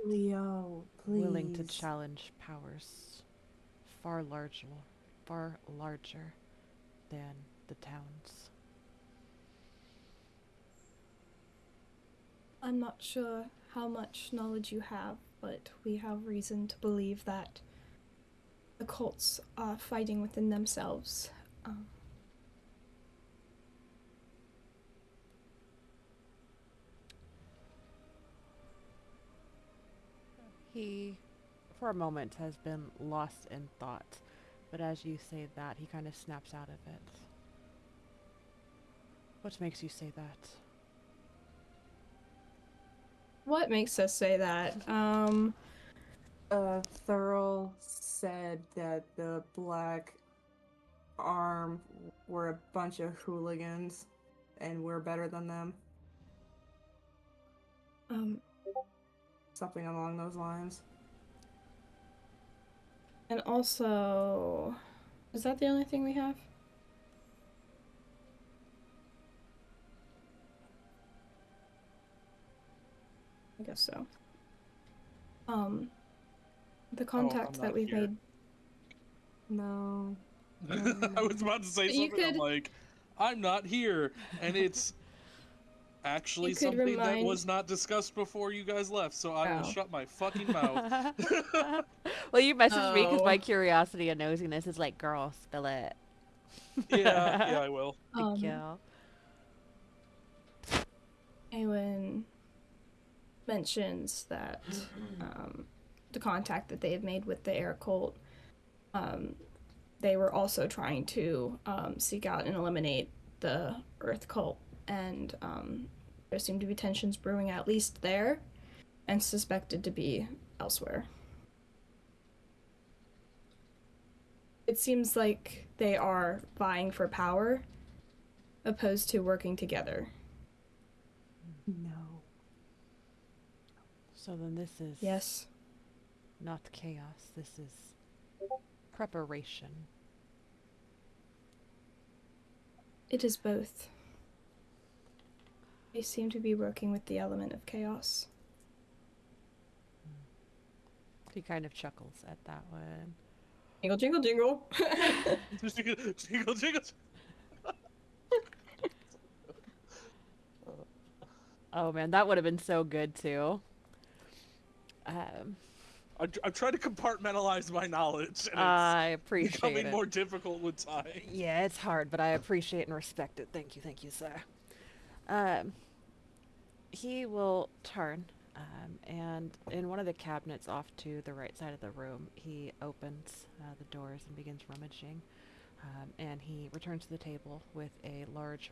Leo, please. willing to challenge powers far larger than the towns. I'm not sure how much knowledge you have, but we have reason to believe that the cults are fighting within themselves. He, for a moment, has been lost in thought, but as you say that, he kind of snaps out of it. What makes you say that? What makes us say that? Thurl said that the Black Arm were a bunch of hooligans, and we're better than them. Something along those lines. And also, is that the only thing we have? I guess so. The contacts that we've made. No. I was about to say You something. I'm could- like, I'm not here, and it's actually You could something that remind- was not discussed before you guys left. So I will Oh. shut my fucking mouth. Well, you messaged me because my Oh. curiosity and nosiness is like, girl, spill it. yeah, I will. Thank you. Eowyn mentions that the contact that they have made with the air cult, they were also trying to seek out and eliminate the earth cult, and there seem to be tensions brewing at least there, and suspected to be elsewhere. It seems like they are vying for power, opposed to working together. No. So then this is Yes. not chaos. This is preparation. It is both. They seem to be working with the element of chaos. He kind of chuckles at that one. Jingle, jingle, jingle. Jingle, jingle, jingle. Oh man, that would have been so good too. Um, I'm trying to compartmentalize my knowledge, and I it's appreciate becoming it. more difficult with time. Yeah, it's hard, but I appreciate and respect it. Thank you, sir. He will turn, and in one of the cabinets off to the right side of the room, he opens the doors and begins rummaging. And he returns to the table with a large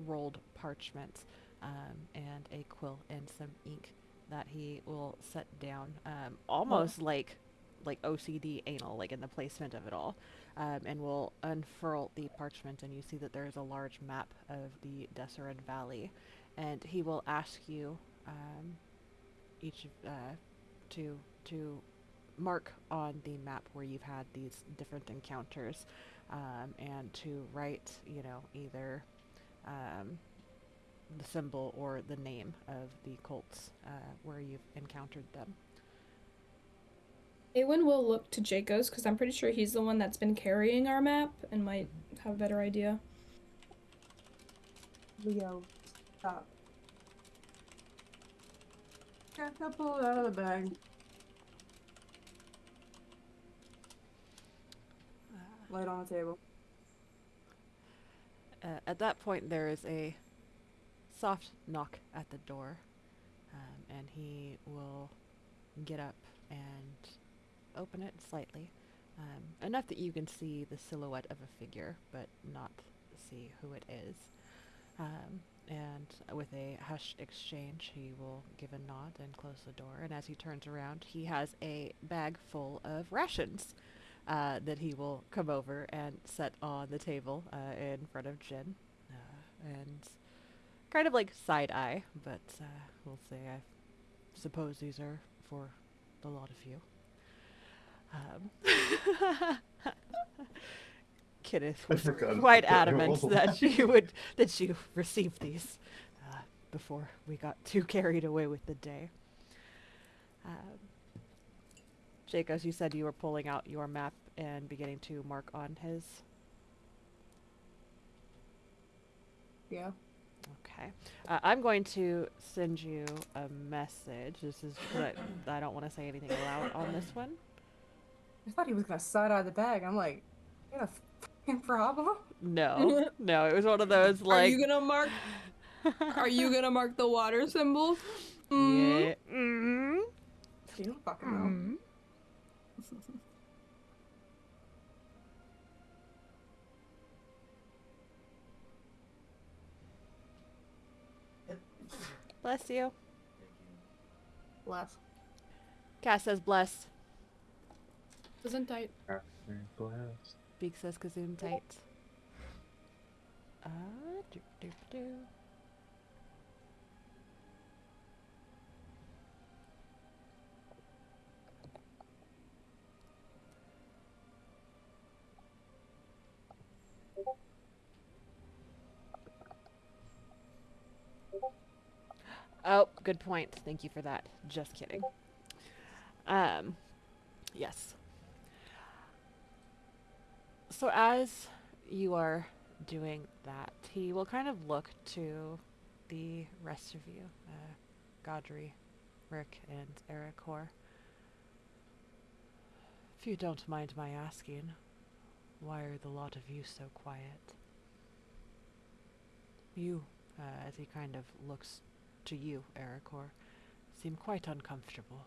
rolled parchment and a quill and some ink that he will set down, almost like OCD anal, like in the placement of it all, and will unfurl the parchment, and you see that there is a large map of the Deseret Valley, and he will ask you each to mark on the map where you've had these different encounters, and to write, either the symbol or the name of the cults where you've encountered them. Awen will look to Jacobs because I'm pretty sure he's the one that's been carrying our map and might have a better idea. Leo, stop. I'll pull it out of the bag. Lay it on the table. At that point, there is a soft knock at the door, and he will get up and open it slightly, enough that you can see the silhouette of a figure, but not see who it is. And with a hushed exchange, he will give a nod and close the door, and as he turns around, he has a bag full of rations that he will come over and set on the table in front of Jin, and kind of like side eye, but we'll say I suppose these are for the lot of you. Kenneth was quite adamant that you receive these before we got too carried away with the day. Jake, as you said, you were pulling out your map and beginning to mark on his. Yeah. Okay. I'm going to send you a message. This is I don't want to say anything aloud on this one. I thought he was gonna side eye the bag. I'm like, you got a fucking problem? No, no, it was one of those like. Are you gonna mark? Are you gonna mark the water symbols? Yeah. Mm-hmm. You don't fucking know. Bless you. Bless. Cass says bless. Isn't tight. Beak says kazoom tight. Do, do, do. Oh, good point. Thank you for that. Just kidding. Yes. So as you are doing that, he will kind of look to the rest of you, Godry, Rick, and Ericor. If you don't mind my asking, why are the lot of you so quiet? You, as he kind of looks to you, Ericor, seem quite uncomfortable.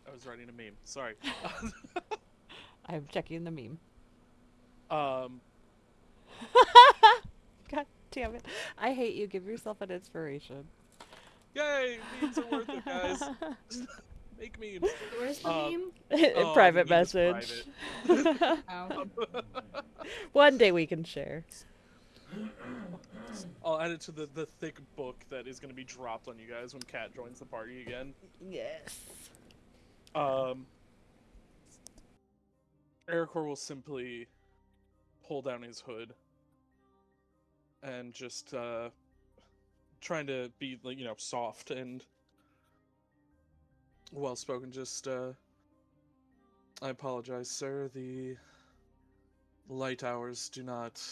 I was writing a meme. Sorry. I'm checking the meme. Um, God damn it. I hate you. Give yourself an inspiration. Yay! Memes are worth it, guys. Make memes. Where's the meme? Oh, Private the meme is message. private. Oh. One day we can share. I'll add it to the thick book that is going to be dropped on you guys when Kat joins the party again. Yes. Ericor will simply pull down his hood and just trying to be, like, soft and well spoken. Just I apologize, sir. The light hours do not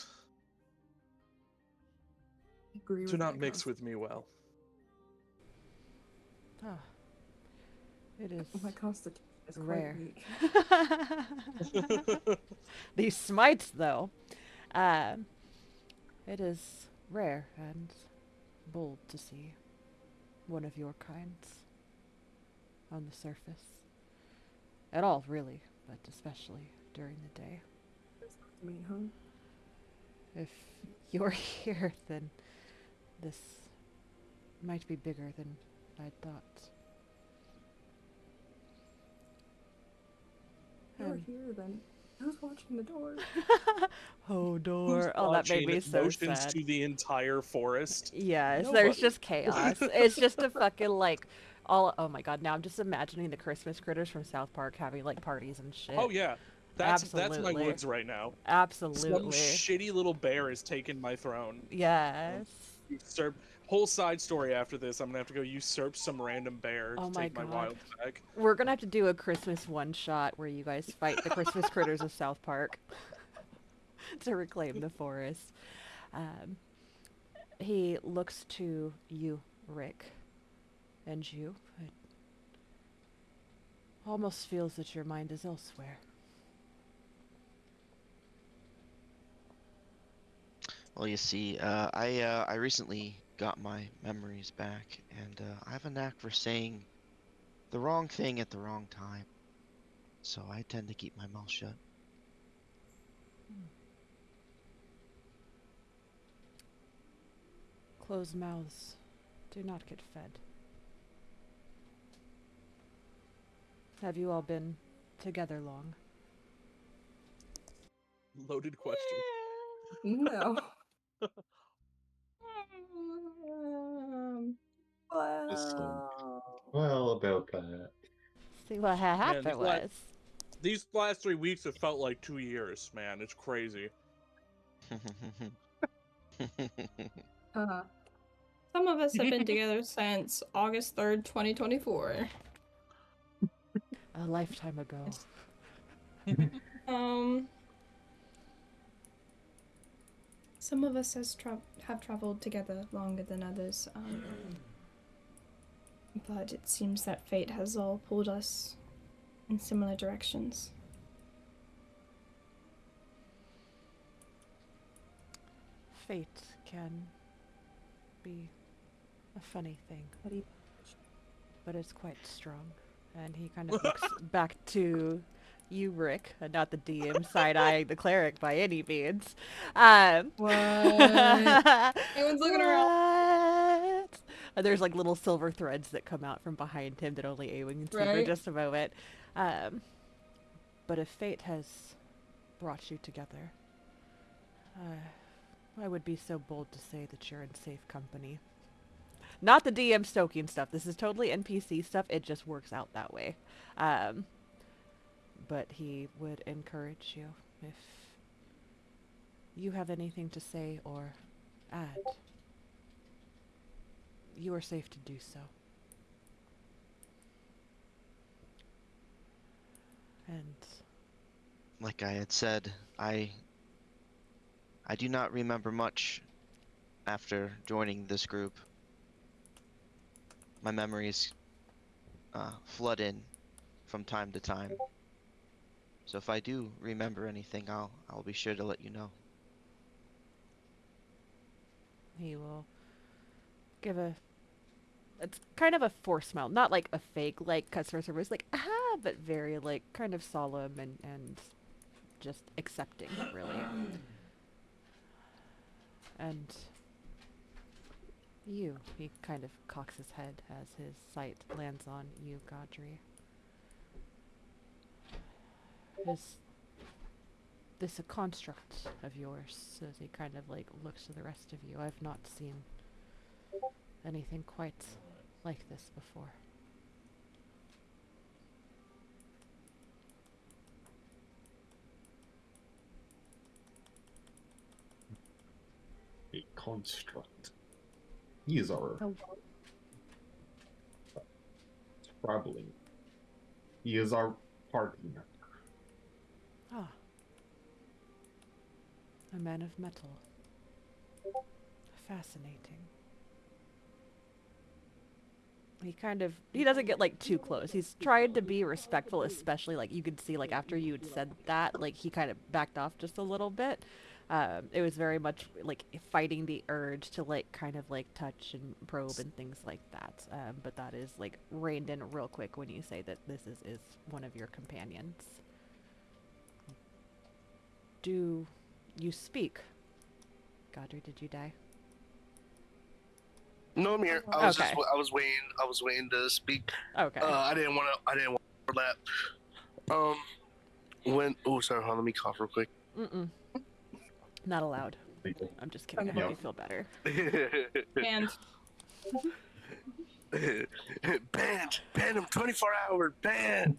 Agree with that mix concept. with me well. Oh, it is My constitution is quite rare. weak. These smites, though, um, it is rare and bold to see one of your kinds on the surface. At all, really, but especially during the day. I mean, huh? If you're here, then this might be bigger than I'd thought. If you're here, then who's watching the door? Hodor. Oh, that made me so motions sad. to the entire forest. Yes, Nobody. there's just chaos. It's just a fucking like all. Oh my god! Now I'm just imagining the Christmas critters from South Park having like parties and shit. Oh yeah, that's my Absolutely. woods right now. Some Absolutely. shitty little bear has taken my throne. Yes. Usurp. Whole side story after this. I'm gonna have to go usurp some random bear Oh to my take my God. wild back. We're gonna have to do a Christmas one shot where you guys fight the Christmas critters of South Park to reclaim the forest. He looks to you, Rick, and you. It almost feels that your mind is elsewhere. Well, you see, I recently got my memories back, and I have a knack for saying the wrong thing at the wrong time. So I tend to keep my mouth shut. Closed mouths do not get fed. Have you all been together long? Loaded question. No. Well, about that. See what happened these was. These last 3 weeks have felt like 2 years, man. It's crazy. Some of us have been together since August 3rd, 2024. A lifetime ago. Some of us have traveled together longer than others, but it seems that fate has all pulled us in similar directions. Fate can be a funny thing, but it's quite strong. And he kind of looks back to you, Rick, and not the DM side-eyeing the cleric by any means. What? Everyone's looking around. What? And there's like little silver threads that come out from behind him that only Awen can see for Right. just a moment. But if fate has brought you together, I would be so bold to say that you're in safe company. Not the DM stoking stuff. This is totally NPC stuff. It just works out that way. But he would encourage you if you have anything to say or add. You are safe to do so. And Like I had said, I do not remember much after joining this group. My memories flood in from time to time. So if I do remember anything, I'll be sure to let you know. he will give it's kind of a forced smile, not like a fake like customer service, like aha, but very like kind of solemn and just accepting, really. And you, he kind of cocks his head as his sight lands on you, Godry. Is this a construct of yours? As he kind of like looks to the rest of you. I've not seen anything quite like this before. A construct. He is our traveling. He is our partner. Ah. A man of metal. Fascinating. He doesn't get like too close. He's tried to be respectful, especially like you could see like after you had said that, like he kind of backed off just a little bit. It was very much like fighting the urge to like kind of like touch and probe and things like that. But that is like reined in real quick when you say that this is one of your companions. Do you speak? Godry, did you die? No, I'm here. I was waiting to speak. Okay. I didn't want to that. Sorry, hold on, let me cough real quick. Mm-mm. Not allowed. I'm just kidding. I hope you feel better. And banned him 24 hours, banned.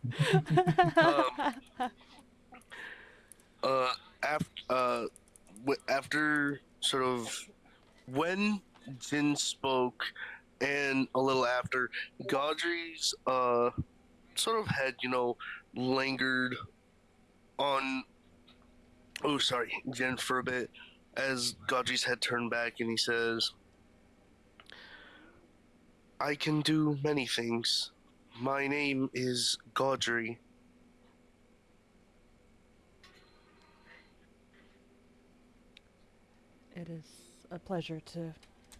After sort of when Jin spoke, and a little after, Godry's sort of head, lingered on Jin for a bit, as Godry's head turned back, and he says, I can do many things. My name is Godry. It is a pleasure to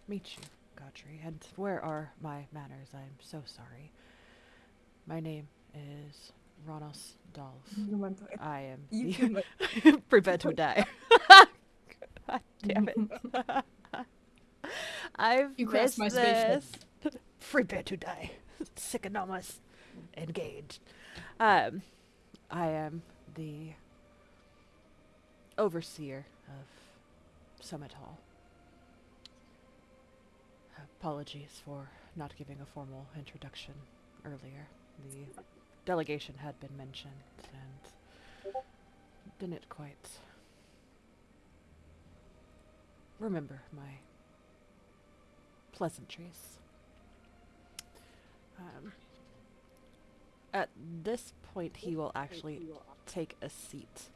meet you, Godry. And where are my manners? I'm so sorry. My name is Ronos Dolph. I am prepare to die. God damn it. I've You crashed missed my spaceship. this. Prepare to die. Syconomus. Engaged. I am the overseer of Summit Hall. Apologies for not giving a formal introduction earlier. The delegation had been mentioned and didn't quite remember my pleasantries. At this point, he will actually take a seat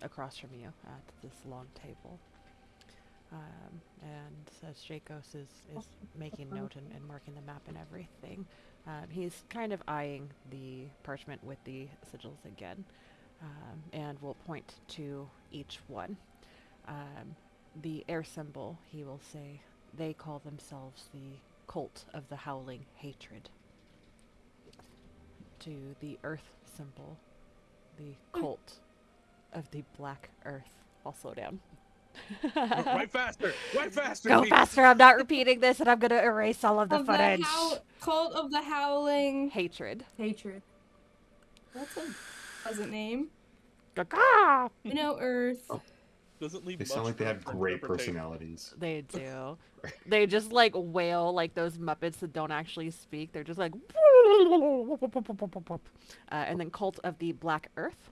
across from you at this long table. And as Jakos is making note and marking the map and everything, he's kind of eyeing the parchment with the sigils again, and will point to each one. The air symbol, he will say, they call themselves the Cult of the Howling Hatred. To the earth symbol, the Cult of the Black Earth. I'll slow down. Right faster! Right faster! Go please. faster! I'm not repeating this, and I'm gonna erase all of the footage. Cult of the Howling Hatred. Hatred. That's a pleasant name. Gaga! Earth. Doesn't leave They much sound like they room have for great interpretation. personalities. They do. They just like wail like those Muppets that don't actually speak. They're just like. And then Cult of the Black Earth.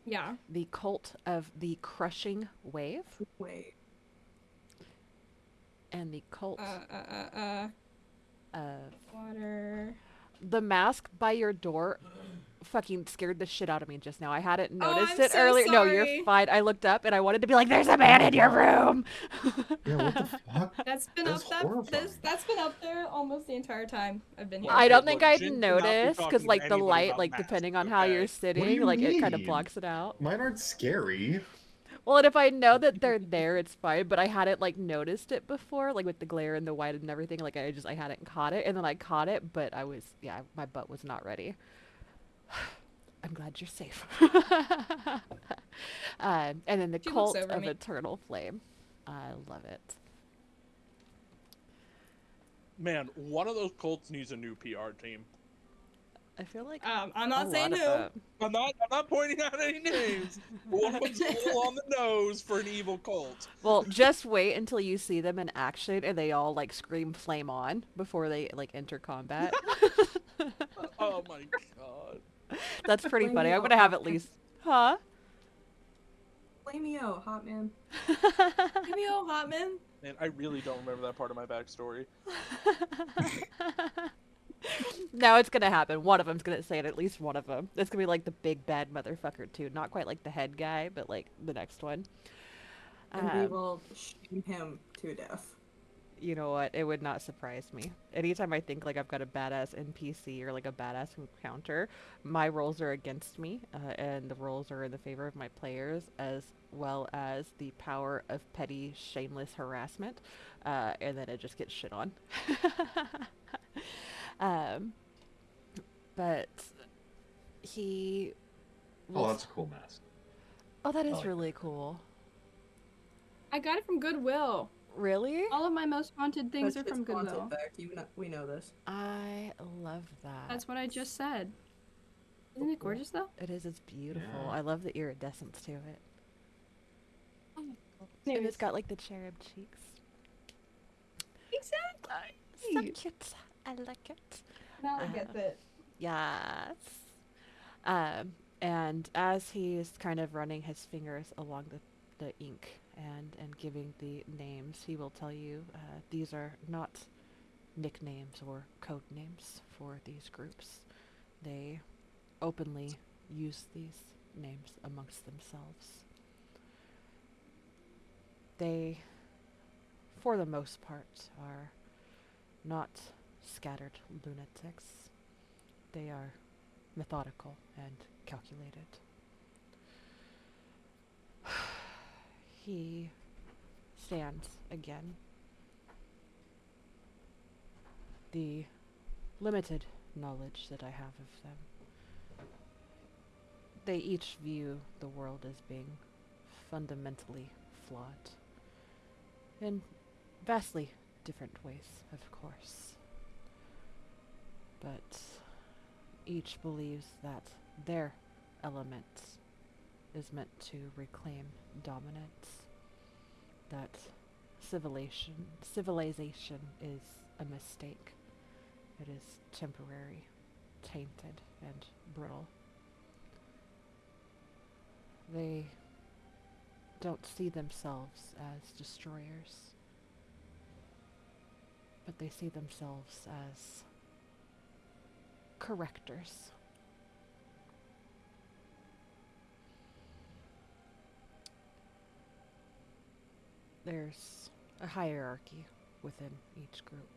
Yeah. The Cult of the Crushing Wave. Wait. And the Cult of Water. the mask by your door. Fucking scared the shit out of me just now. I hadn't noticed I'm it so earlier. No, sorry. you're fine. I looked up and I wanted to be like, "There's a man in your room." Yeah, what the fuck? That's been That's horrifying. that's been up there almost the entire time I've been here. I don't Okay, think look, I'd Jin cannot be notice talking because to like the anybody light, about like masks, depending on how okay? you're What do sitting, you like it kind of mean? blocks it out. Mine aren't scary. Well, and if I know that they're there, it's fine. But I hadn't like noticed it before, like with the glare and the white and everything. Like I hadn't caught it, and then I caught it, but my butt was not ready. I'm glad you're safe. And then the She Cult looks over of me. Eternal Flame. I love it. Man, one of those cults needs a new PR team. I feel like I'm a not saying lot who. of I'm not pointing out any names. But one of them's a little on the nose for an evil cult. Well, just wait until you see them in action and they all like scream flame on before they like enter combat. Oh my god. That's pretty funny. I'm Flameo gonna have Hot at Man. least huh? Flameo, hot man. Maybe Hotman. Man, I really don't remember that part of my backstory. No, it's gonna happen. One of them's gonna say it. At least one of them. It's gonna be like the big bad motherfucker too. Not quite like the head guy, but like the next one. And we will shame him to death. You know what? It would not surprise me. Anytime I think like I've got a badass NPC or like a badass encounter, my rolls are against me, and the rolls are in the favor of my players, as well as the power of petty, shameless harassment, and then it just gets shit on. um, but he. Oh, that's a cool mask. Oh, that I is like really cool. I got it from Goodwill. Really? All of my most haunted things That's are from just haunted Goodwill. fact. We know this. I love that. That's what I just said. Isn't it gorgeous though? It is. It's beautiful. Yeah. I love the iridescence to it. And Anyways. it's got like the cherub cheeks. Exactly. So cute. I like it. Now I get it. Yes. And as he's kind of running his fingers along the ink and giving the names, he will tell you these are not nicknames or code names for these groups. They openly use these names amongst themselves. They, for the most part, are not scattered lunatics. They are methodical and calculated. He stands again. The limited knowledge that I have of them. They each view the world as being fundamentally flawed. In vastly different ways, of course. But each believes that their element is meant to reclaim dominance. That civilization is a mistake. It is temporary, tainted, and brittle. They don't see themselves as destroyers, but they see themselves as correctors. There's a hierarchy within each group,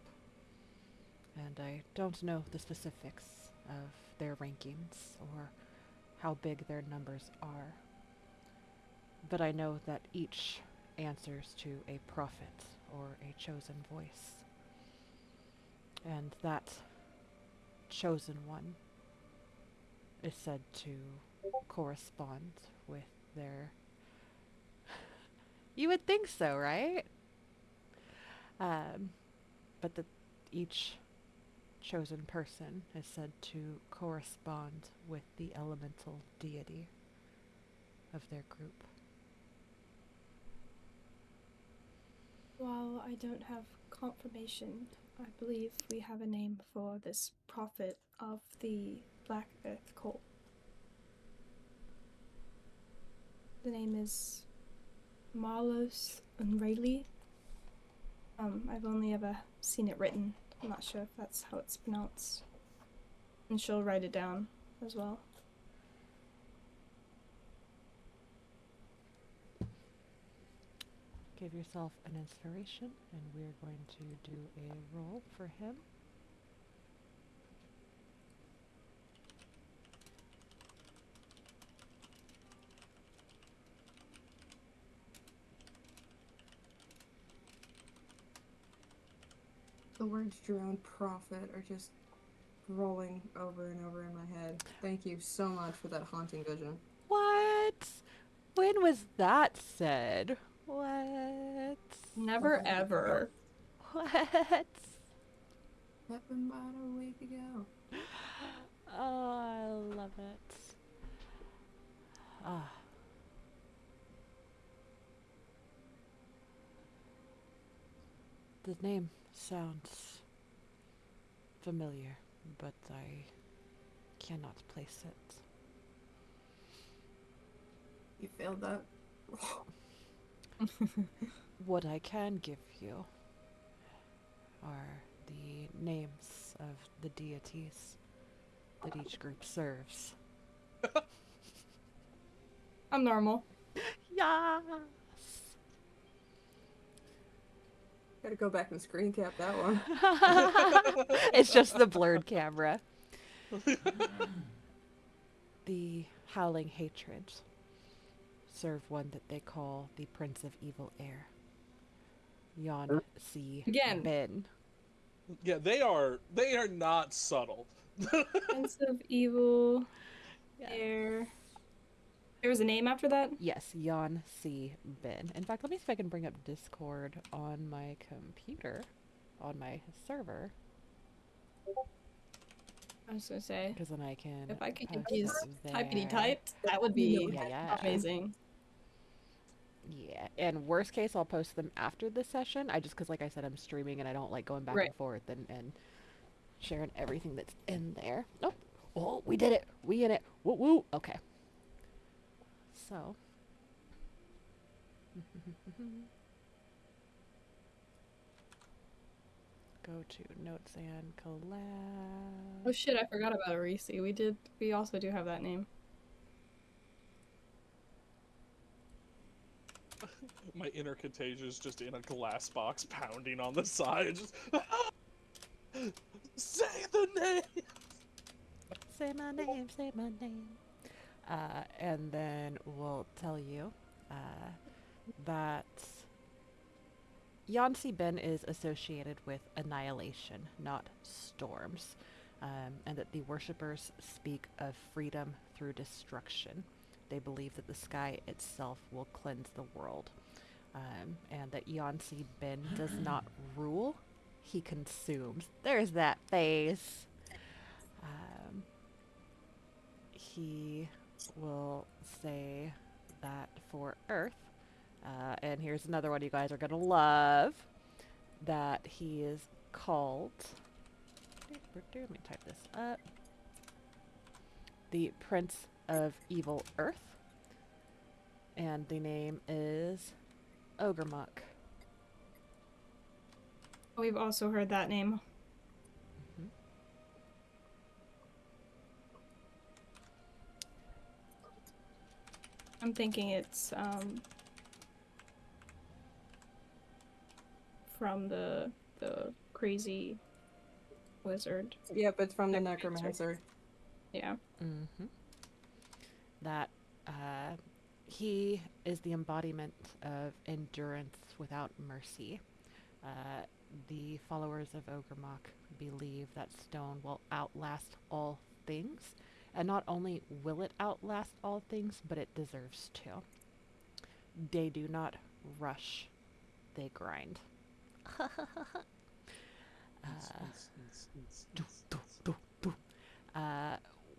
and I don't know the specifics of their rankings or how big their numbers are, but I know that each answers to a prophet or a chosen voice, and that chosen one is said to correspond with their... You would think so, right? But that each chosen person is said to correspond with the elemental deity of their group. While I don't have confirmation, I believe we have a name for this prophet of the Black Earth cult. The name is Marlos Unrayli. I've only ever seen it written. I'm not sure if that's how it's pronounced. And she'll write it down as well. Give yourself an inspiration, and we're going to do a roll for him. The words drone prophet are just rolling over and over in my head. Thank you so much for that haunting vision. What? When was that said? What? Never ever. What? Happened about a week ago. Oh, I love it. Ah. The name sounds familiar, but I cannot place it. You failed that. What I can give you are the names of the deities that each group serves. I'm normal. Yes! Gotta go back and screen cap that one. It's just the blurred camera. The Howling Hatred serve one that they call the Prince of Evil Air. Yon Si Again. Ben. Yeah, they are not subtle. Prince of Evil. Yes. Air. There was a name after that? Yes, Yon Si Ben. In fact, let me see if I can bring up Discord on my computer, on my server, I was gonna say, because then I can. if I could post use it typity there. type, that would be Yeah. amazing. Yeah, and worst case, I'll post them after this session. I just, because like I said, I'm streaming and I don't like going back Right. and forth and sharing everything that's in there. Nope. Oh, we did it. We in it. Woo woo. Okay. So. Go to notes and collab. Oh shit, I forgot about Arisi. We also do have that name. My inner Contagious just in a glass box pounding on the side. Just say the name. Say my name, say my name. And then we'll tell you that Yansi Ben is associated with annihilation, not storms, and that the worshippers speak of freedom through destruction. They believe that the sky itself will cleanse the world, and that Yansi Ben does not rule, he consumes. There's that face. He will say that for Earth, and here's another one you guys are going to love, that he is called, let me type this up, the Prince of Evil Earth, and the name is Ogremok. We've also heard that name. I'm thinking it's from the crazy wizard. Yep, it's from the Necromancer. Yeah. That he is the embodiment of endurance without mercy. The followers of Ogremok believe that stone will outlast all things, and not only will it outlast all things, but it deserves to. They do not rush, they grind.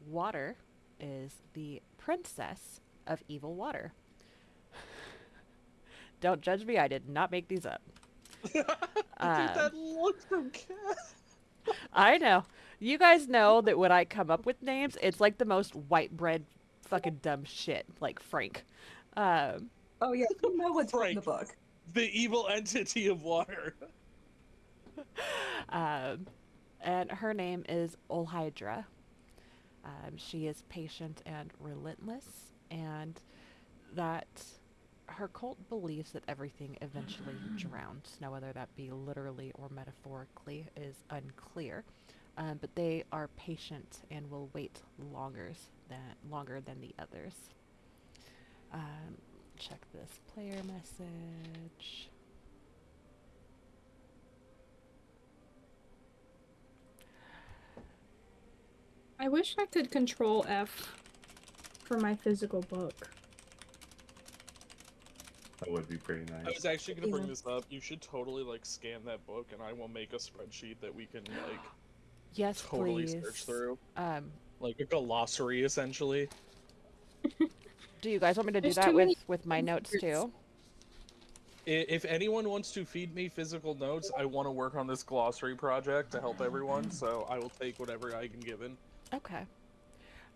Water is the princess of evil water. Don't judge me, I did not make these up. Dude, that look from Cat. I know. You guys know that when I come up with names, it's like the most white bread fucking dumb shit, like Frank. Oh yeah, you know what's in the Frank. book. The evil entity of water. And her name is Olhydra. She is patient and relentless, and that her cult believes that everything eventually drowns. Now, whether that be literally or metaphorically is unclear, but they are patient and will wait longer than the others. Check this player message. I wish I could control F for my physical book. That would be pretty nice. I was actually gonna bring this up. You should totally like scan that book, and I will make a spreadsheet that we can like Yes, totally please. search through, like a glossary essentially. Do you guys want me to do There's that too many with my notes too? If anyone wants to feed me physical notes, I want to work on this glossary project to help everyone. So I will take whatever I can given. Okay.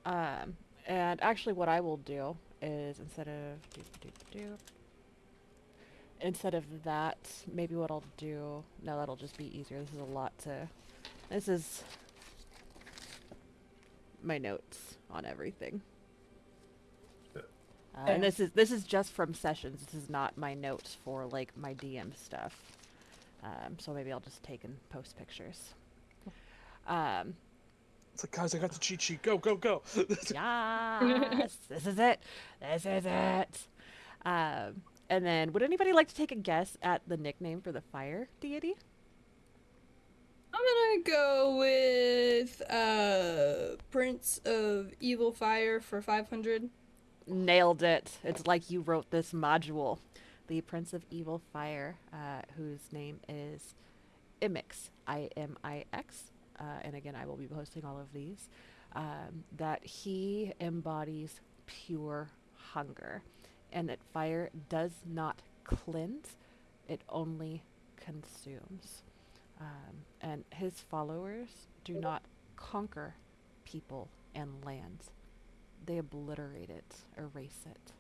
And actually what I will do is instead of instead of that, maybe what I'll do, no, that'll just be easier. This is a lot to, this is my notes on everything. And this is just from sessions. This is not my notes for like my DM stuff. So maybe I'll just take and post pictures. It's like, guys, I got the cheat sheet. Go, go, go. Yes, this is it. This is it. And then, would anybody like to take a guess at the nickname for the fire deity? I'm gonna go with Prince of Evil Fire for 500. Nailed it. It's like you wrote this module. The Prince of Evil Fire, whose name is Imix, I-M-I-X. And again, I will be posting all of these. That he embodies pure hunger. And that fire does not cleanse, it only consumes. And his followers do not conquer people and lands. They obliterate it, erase it.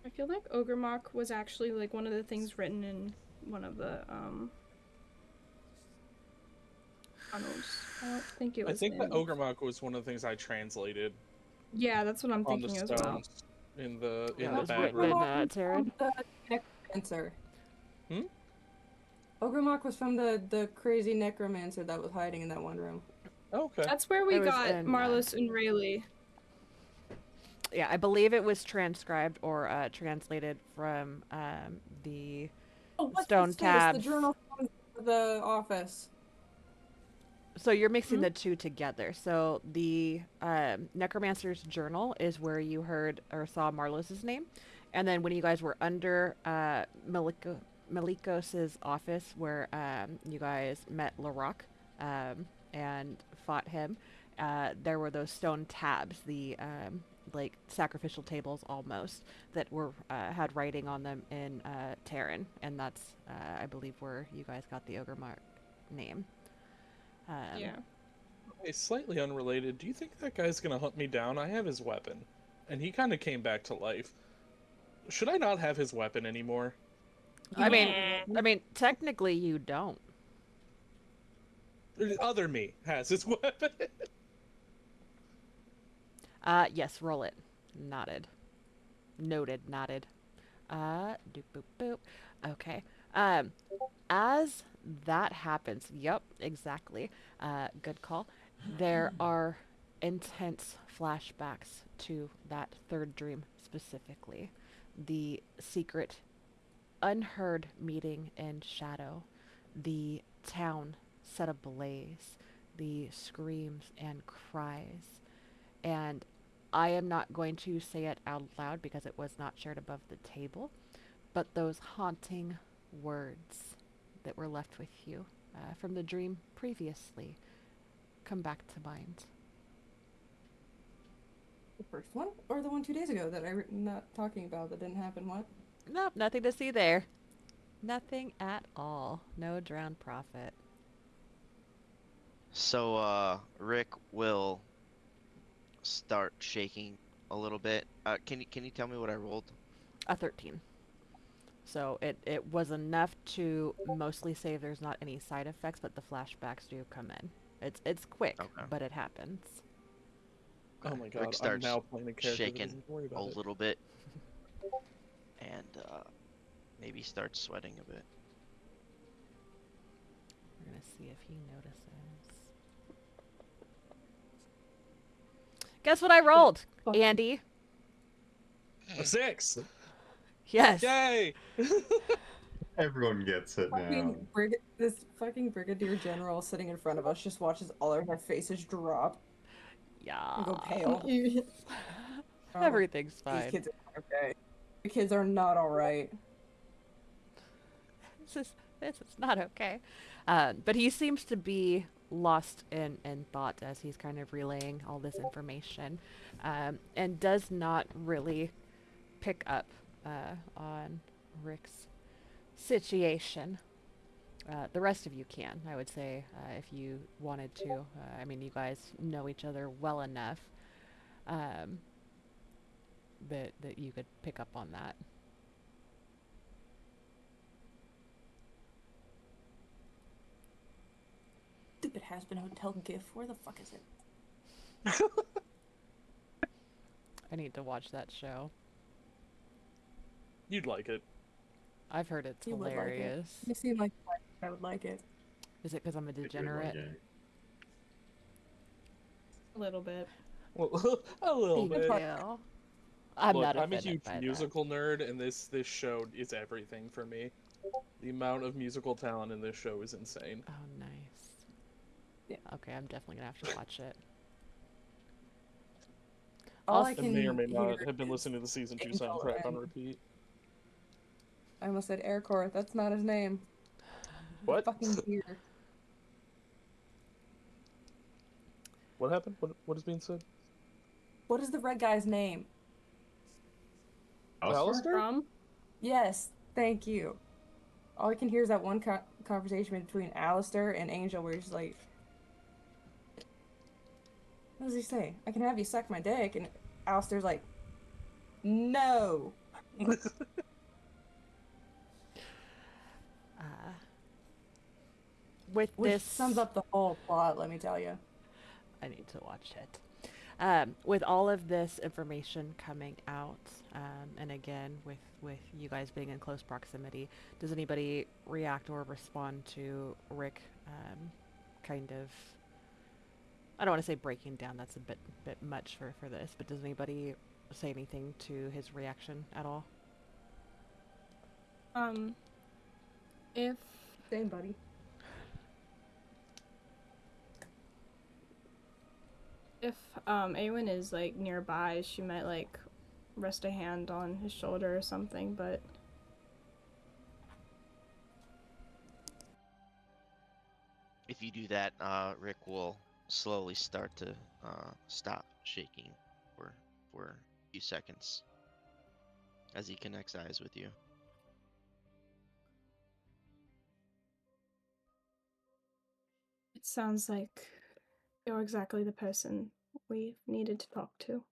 I feel like Ogremok was actually like one of the things written in one of the funnels. I don't think it was. I think in... that Ogremok was one of the things I translated Yeah, that's what I'm on the thinking as well. stones in the That's bad written in room. Terran. The necromancer. Hmm? Ogremok was from the crazy necromancer that was hiding in that one room. Okay. That's where we It was got in, Marlos and Rayleigh. Yeah, I believe it was transcribed or translated from the what's stone the status? tabs. The journal from the office. So you're mixing the two together. So the Necromancer's Journal is where you heard or saw Marlos's name. And then when you guys were under Malikos's office where you guys met Larok and fought him, there were those stone tabs, the like sacrificial tables almost, that were had writing on them in Terran. And that's, I believe, where you guys got the Ogremok name. Yeah. Hey, slightly unrelated, do you think that guy's gonna hunt me down? I have his weapon, and he kind of came back to life. Should I not have his weapon anymore? I mean, technically you don't. Other me has his weapon. Yes, roll it. Nodded. Noted, nodded. Doop boop boop. Okay. As that happens, yep, exactly. Good call. There are intense flashbacks to that third dream specifically. The secret, unheard meeting in shadow. The town set ablaze. The screams and cries. And I am not going to say it out loud because it was not shared above the table, but those haunting words that were left with you from the dream previously come back to mind. The first one? Or the one 2 days ago that I'm not talking about that didn't happen, what? Nope, nothing to see there. Nothing at all. No drowned prophet. So, Rick will start shaking a little bit. Can you tell me what I rolled? A 13. So it was enough to mostly save there's not any side effects, but the flashbacks do come in. It's quick, Okay. but it happens. Oh my god, Rick I'm starts now playing a character that shaking doesn't worry a about it. little bit, and maybe starts sweating a bit. We're gonna see if he notices. Guess what I rolled, Andy? A 6! Yes. Yay! Everyone gets it now. This fucking brigadier general sitting in front of us just watches all of our faces drop Yeah. and go pale. Oh, Everything's these fine. kids are okay. The kids are not alright. This is not okay. But he seems to be lost in thought as he's kind of relaying all this information, and does not really pick up on Rick's situation. The rest of you can, I would say, if you wanted to. I mean, you guys know each other well enough. that you could pick up on that. Stupid has-been hotel gif. Where the fuck is it? I need to watch that show. You'd like it. I've heard it's You would like it. hilarious. You seem like I would like it. Is it because I'm a I do like degenerate? it. A little bit. Well, a little Thank bit. you. I'm Look, not I'm a offended huge by that. musical nerd, and this show is everything for me. The amount of musical talent in this show is insane. Oh, nice. Yeah. Okay, I'm definitely gonna have to watch it. All I Also- I can may or may not hear have been is listening to the season 2 Angel soundtrack on and- repeat. I almost said Aircore. That's not his name. What? Fucking deer. What happened? What is being said? What is the red guy's name? Alistair? From? Yes, thank you. All I can hear is that one conversation between Alistair and Angel where he's like, what does he say? I can have you suck my dick. And Alistair's like, no. With Which this, sums up the whole plot, let me tell you. I need to watch it. With all of this information coming out, and again, with you guys being in close proximity, does anybody react or respond to Rick kind of, I don't want to say breaking down, that's a bit much for this, but does anybody say anything to his reaction at all? If Same, buddy. Awen is like nearby, she might like rest a hand on his shoulder or something, but If you do that, Rick will slowly start to stop shaking for a few seconds as he connects eyes with you. it sounds like you're exactly the person we needed to talk to.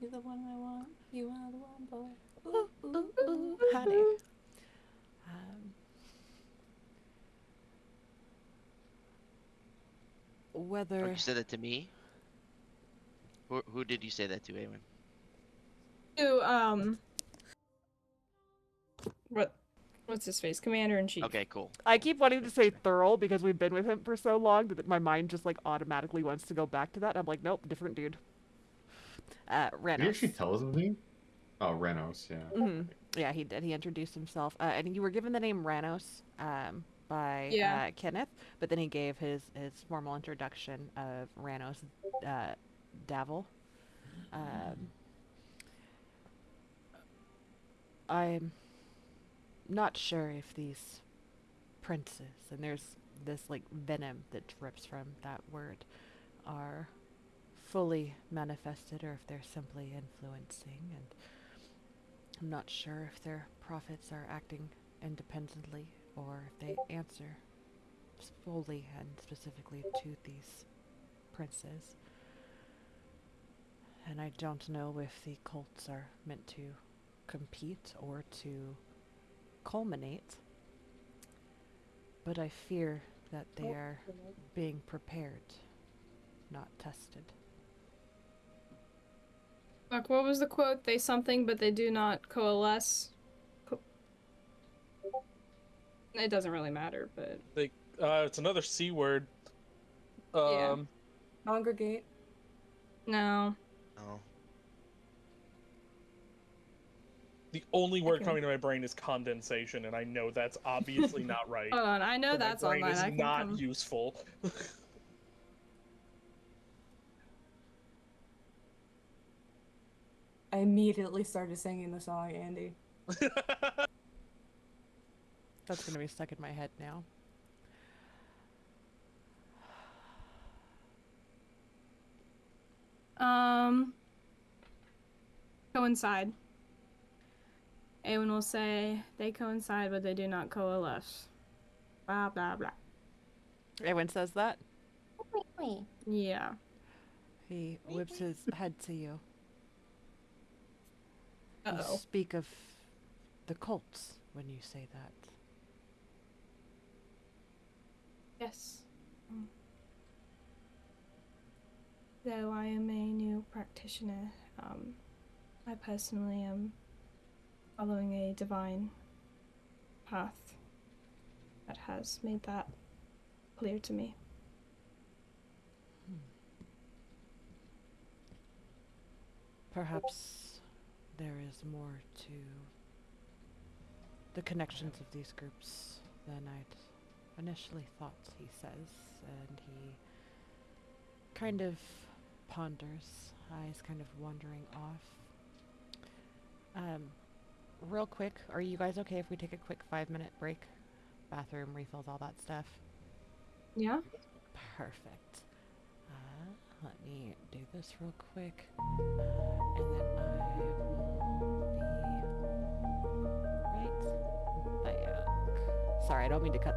You're the one I want. You are the one, boy. Ooh, honey. Oh, Whether you said that to me? Who did you say that to, Awen? To what's his face? Commander in Chief. Okay, cool. I keep wanting to say Thurl because we've been with him for so long that my mind just like automatically wants to go back to that. I'm like, nope, different dude. Did he Renos. actually tell us his name? Oh, Renos, yeah. Mhm. Yeah, he did. He introduced himself, and you were given the name Ranos by Yeah. Kenneth, but then he gave his formal introduction of Ranos Davil. I'm not sure if these princes, and there's this like venom that drips from that word, are fully manifested or if they're simply influencing, and I'm not sure if their prophets are acting independently or if they answer fully and specifically to these princes. And I don't know if the cults are meant to compete or to culminate, but I fear that they are being prepared, not tested. Like, what was the quote? They something, but they do not coalesce. It doesn't really matter, but It's another C word. Yeah. Congregate. no. Oh. The only word Okay. coming to my brain is condensation, and I know that's obviously not right. Hold on, I know but that's my brain online. is I can not come. useful. I immediately started singing the song, Andy. That's going to be stuck in my head now. coincide. Awen will say, they coincide, but they do not coalesce. Blah, blah, blah. Awen says that. Wait. Yeah. He whips his head to you. You Uh-oh. speak of the cults when you say that. Yes. Though I am a new practitioner, I personally am following a divine path that has made that clear to me. Perhaps there is more to the connections of these groups than I'd initially thought, he says, and he kind of ponders, eyes kind of wandering off. Real quick, are you guys okay if we take a quick 5-minute break? Bathroom, refills, all that stuff. Yeah? Perfect. Let me do this real quick, and then I will be right back. Sorry, I don't mean to cut.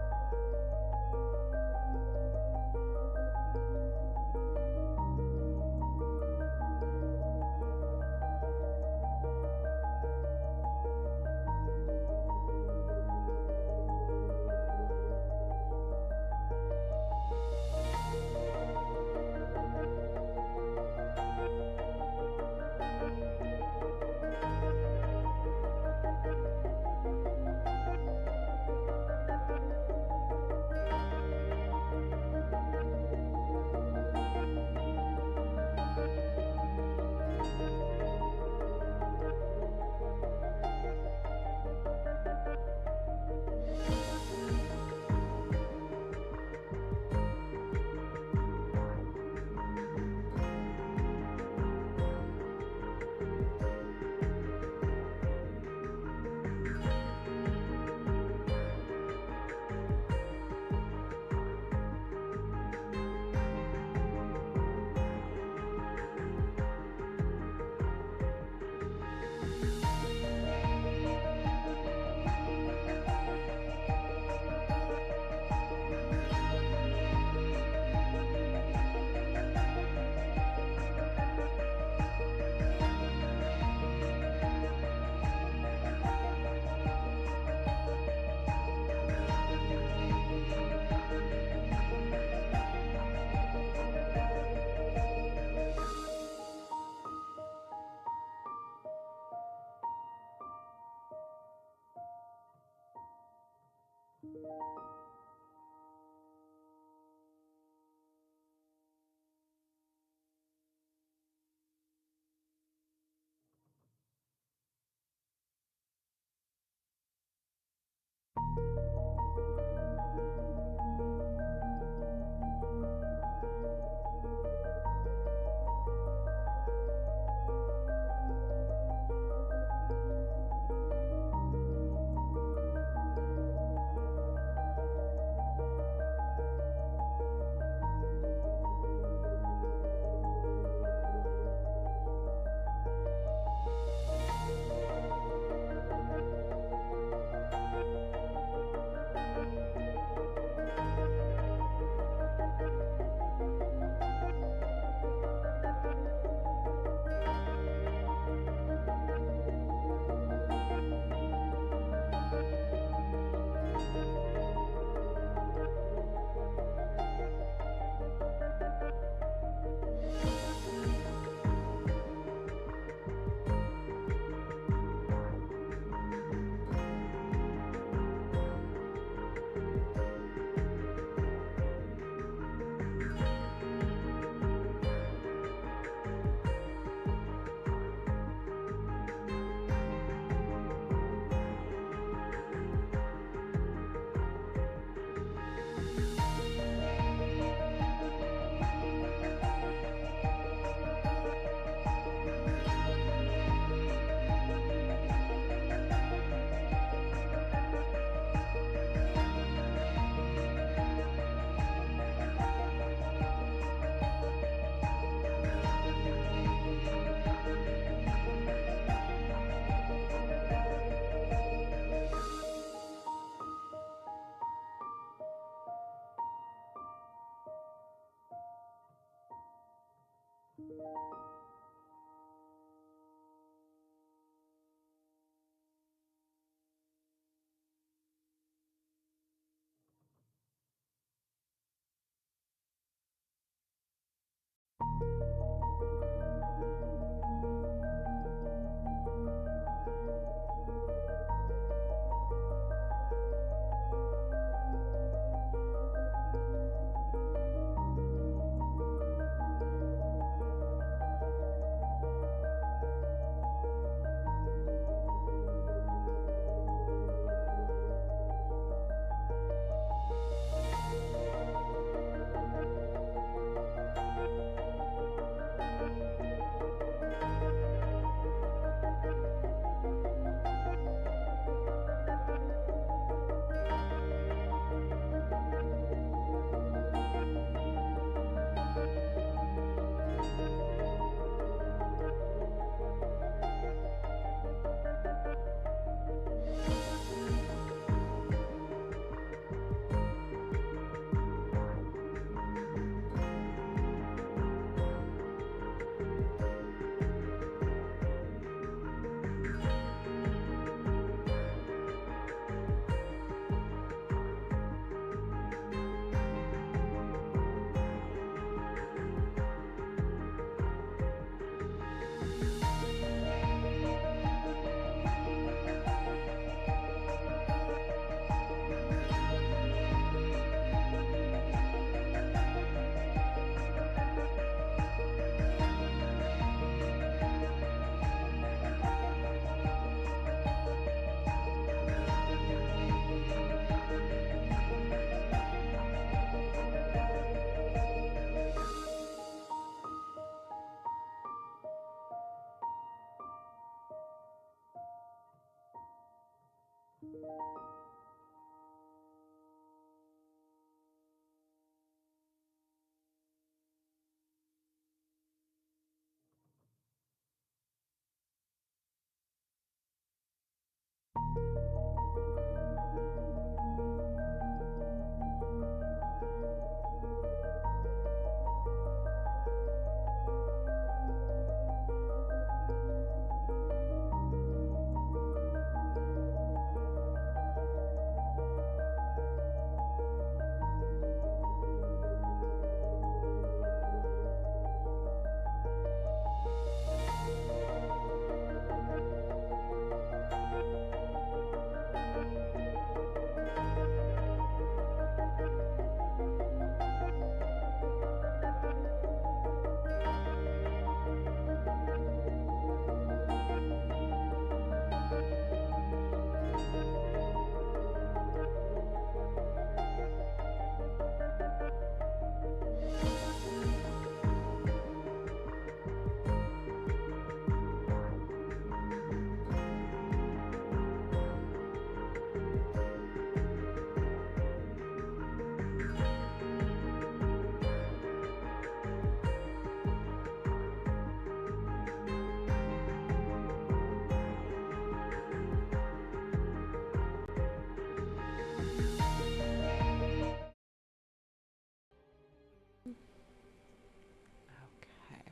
Okay.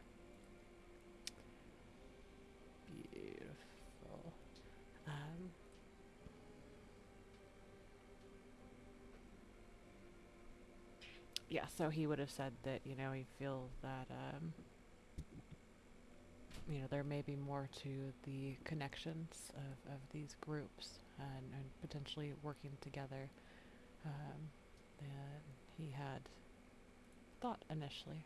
Beautiful. Yeah, so he would have said that, he feels that, there may be more to the connections of these groups and potentially working together than he had thought initially.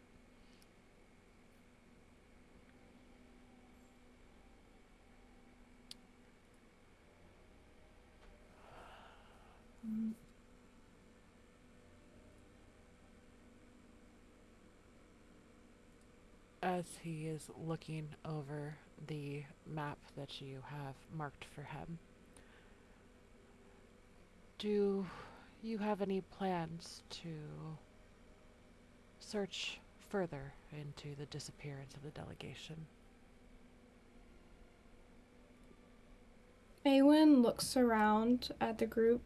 As he is looking over the map that you have marked for him, do you have any plans to search further into the disappearance of the delegation? Awen looks around at the group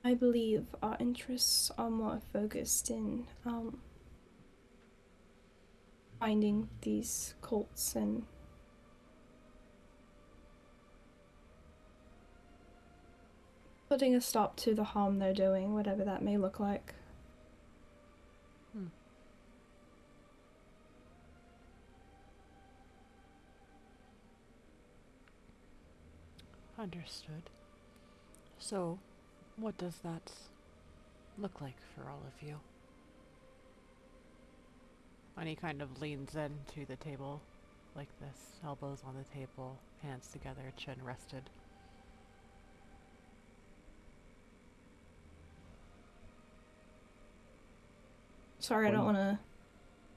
I believe our interests are more focused in finding these cults and putting a stop to the harm they're doing, whatever that may look like. Understood. So, what does that look like for all of you? And he kind of leans in to the table like this, elbows on the table, hands together, chin rested. Sorry, I don't want to...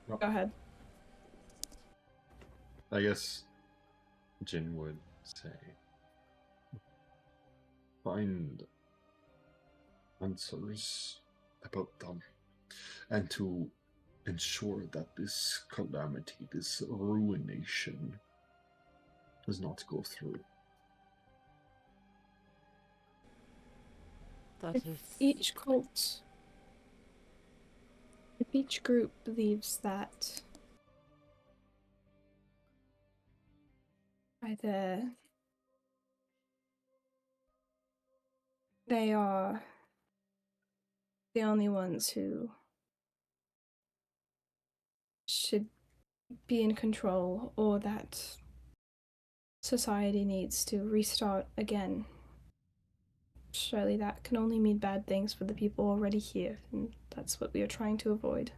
No. Go ahead. I guess Jin would say, find answers about them, and to ensure that this calamity, this ruination, does not go through. That If is each cult... If each group believes that either they are the only ones who should be in control, or that society needs to restart again, surely that can only mean bad things for the people already here, and that's what we are trying to avoid.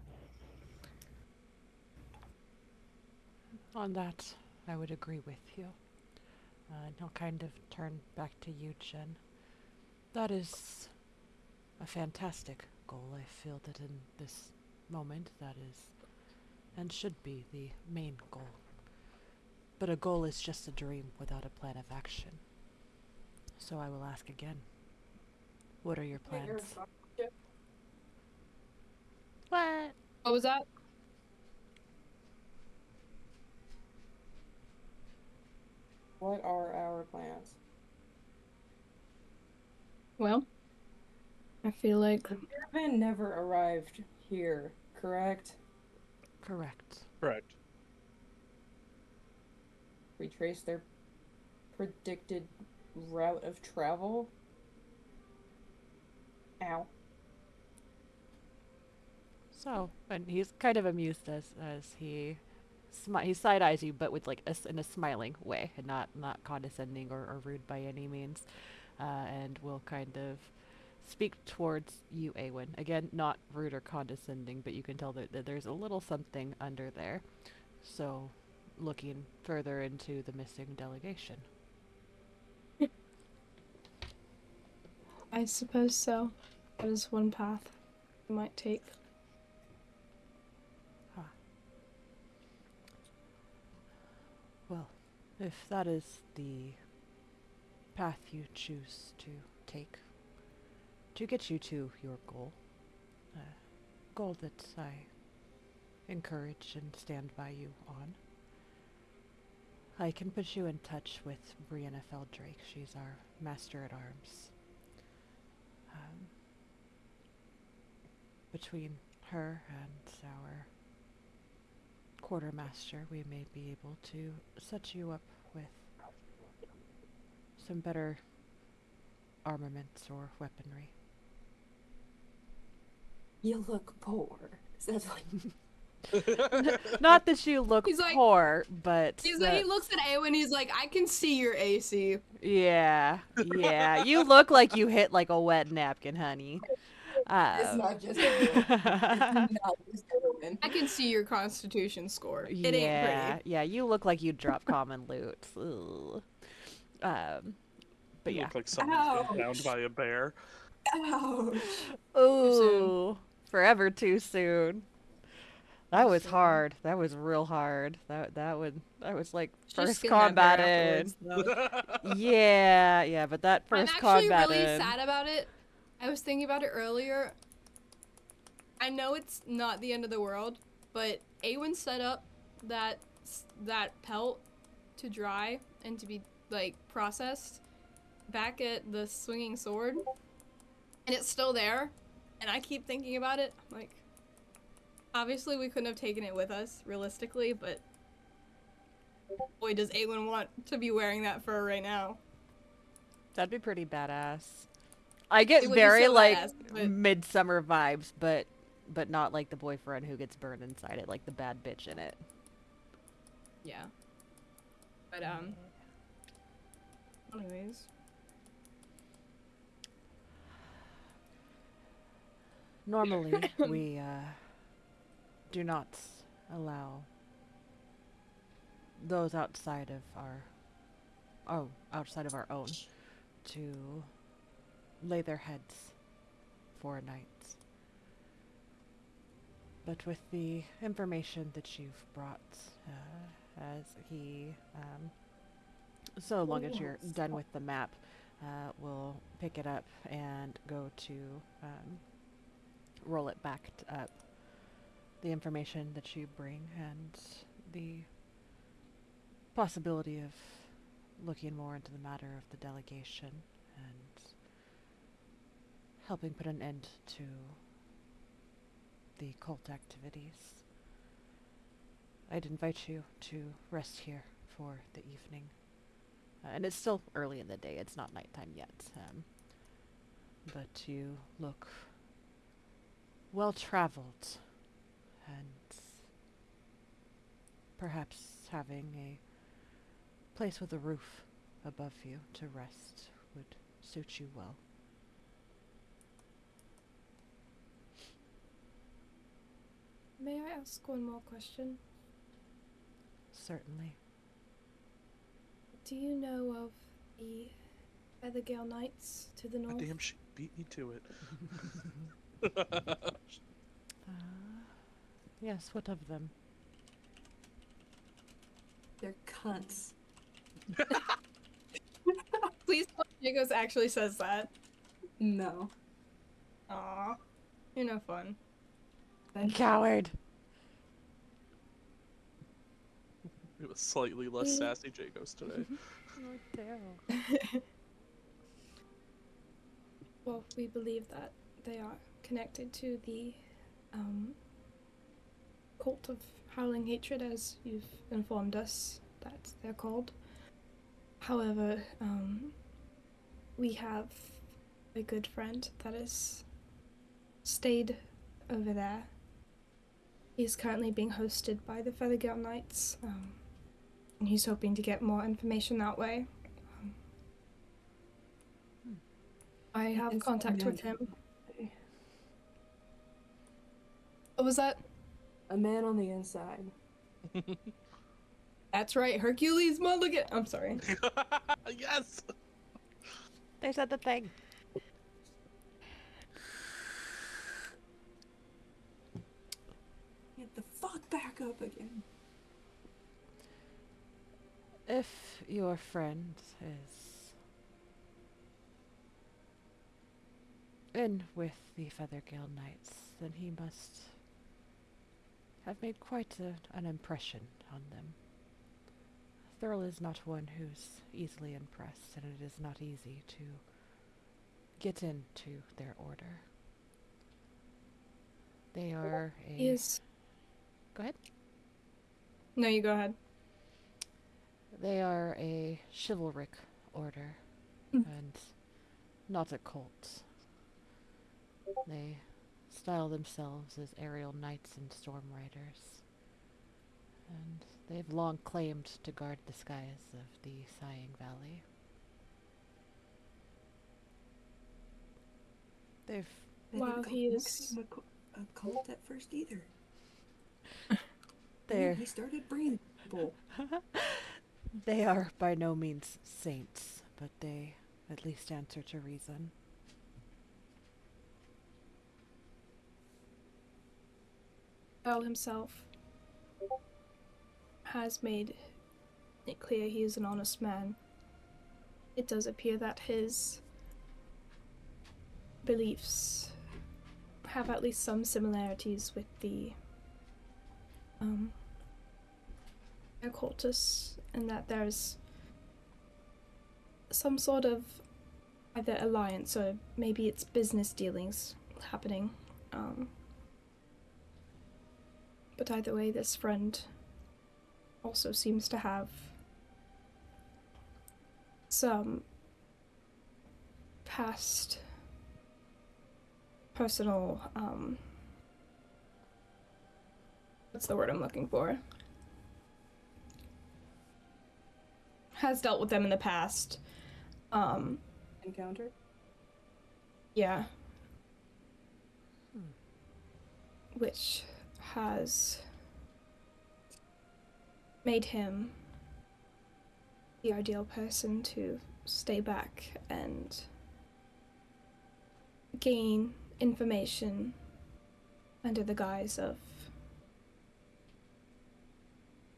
on that, I would agree with you. And he'll kind of turn back to you, Jen. That is a fantastic goal. I feel that in this moment that is and should be the main goal. But a goal is just a dream without a plan of action. So I will ask again. What are your plans? What? What was that? What are our plans? Well, I feel like The caravan never arrived here, correct? Correct. Correct. We traced their predicted route of travel. Ow. So, and he's kind of amused as he he side eyes you, but with like in a smiling way, and not condescending or rude by any means, and will kind of speak towards you, Awen. Again, not rude or condescending, but you can tell that there's a little something under there. So, looking further into the missing delegation. I suppose so. That is one path we might take. Well, if that is the path you choose to take to get you to your goal, a goal that I encourage and stand by you on, I can put you in touch with Brianna Feldrake. She's our master at arms. Between her and our quartermaster, we may be able to set you up with some better armaments or weaponry. You look poor. Is that like... Not that you look He's like- poor, but He's like, he looks at Awen, he's like, I can see your AC. yeah, you look like you hit like a wet napkin, honey. It's not just a woman. It's not just a woman. I can see your constitution score. It ain't pretty. Yeah, you look like you drop common loot. Ugh. But You yeah. look like someone's been downed by a bear. Ouch. Ooh, forever too soon. That was soon. hard. That was real hard. That was like Just first skin that bear combat in. afterwards, though. Yeah, but that I'm first actually combat really in. sad about it. I was thinking about it earlier. I know it's not the end of the world, but Awen set up that pelt to dry and to be like processed back at the swinging sword, and it's still there, and I keep thinking about it. Like, obviously we couldn't have taken it with us, realistically, but boy, does Aelin want to be wearing that fur right now. That'd be pretty badass. I get It would be very so like badass, but- midsummer vibes, but not like the boyfriend who gets burned inside it, like the bad bitch in it. Yeah. But, anyways. Normally, we do not allow those outside of our own to lay their heads for a night. But with the information that you've brought, as he, so long as you're done with the map, we'll pick it up and go to roll it back up. The information that you bring and the possibility of looking more into the matter of the delegation and helping put an end to the cult activities. I'd invite you to rest here for the evening. And it's still early in the day, it's not nighttime yet. But you look well-traveled, and perhaps having a place with a roof above you to rest would suit you well. May I ask one more question? Certainly. Do you know of the Feathergale Knights to the north? Damn, she beat me to it. Yes, what of them? They're cunts. Please tell me Jagos actually says that. No. Aw. You're no fun. Coward! It was slightly less sassy Jagos today. Well, we believe that they are connected to the cult of Howling Hatred, as you've informed us that they're called. However, we have a good friend that has stayed over there. He's currently being hosted by the Feathergale Knights, and he's hoping to get more information that way. I have contact with him. What was that? A man on the inside. That's right, Hercules Mulligan. I'm sorry. Yes! They said the thing. Get the fuck back up again. If your friend is in with the Feathergale Knights, then he must have made quite an impression on them. Thurl is not one who's easily impressed, and it is not easy to get into their order. They are a... Is Go ahead. No, you go ahead. They are a chivalric order, and not a cult. They style themselves as aerial knights and storm riders, and they've long claimed to guard the skies of the Sighing Valley. They've... While he is... a cult at first either. They're... He started bringing people. They are by no means saints, but they at least answer to reason. Earl himself has made it clear he is an honest man. It does appear that his beliefs have at least some similarities with the occultists, and that there's some sort of either alliance or maybe it's business dealings happening. But either way, this friend also seems to have some past personal, what's the word I'm looking for? Has dealt with them in the past. Encounter? Yeah. Which has made him the ideal person to stay back and gain information under the guise of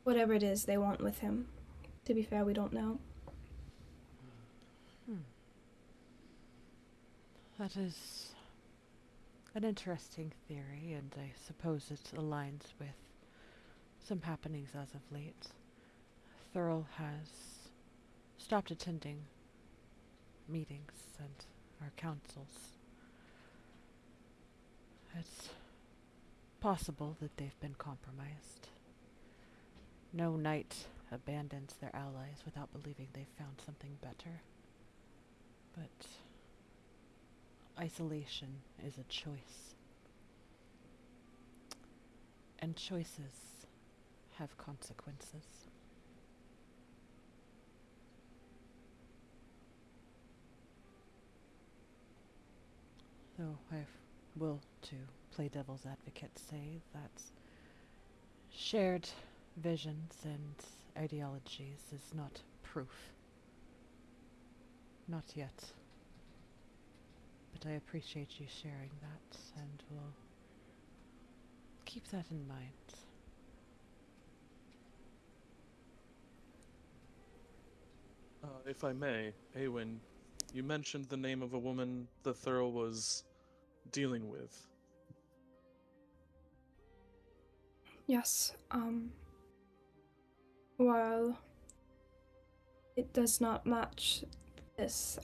whatever it is they want with him. To be fair, we don't know. That is an interesting theory, and I suppose it aligns with some happenings as of late. Thurl has stopped attending meetings and our councils. It's possible that they've been compromised. No knight abandons their allies without believing they've found something better. But isolation is a choice. And choices have consequences. Though I will, to play devil's advocate, say that shared visions and ideologies is not proof. Not yet. But I appreciate you sharing that, and will keep that in mind. If I may, Awen, you mentioned the name of a woman that Thurl was dealing with. Yes, while it does not match this,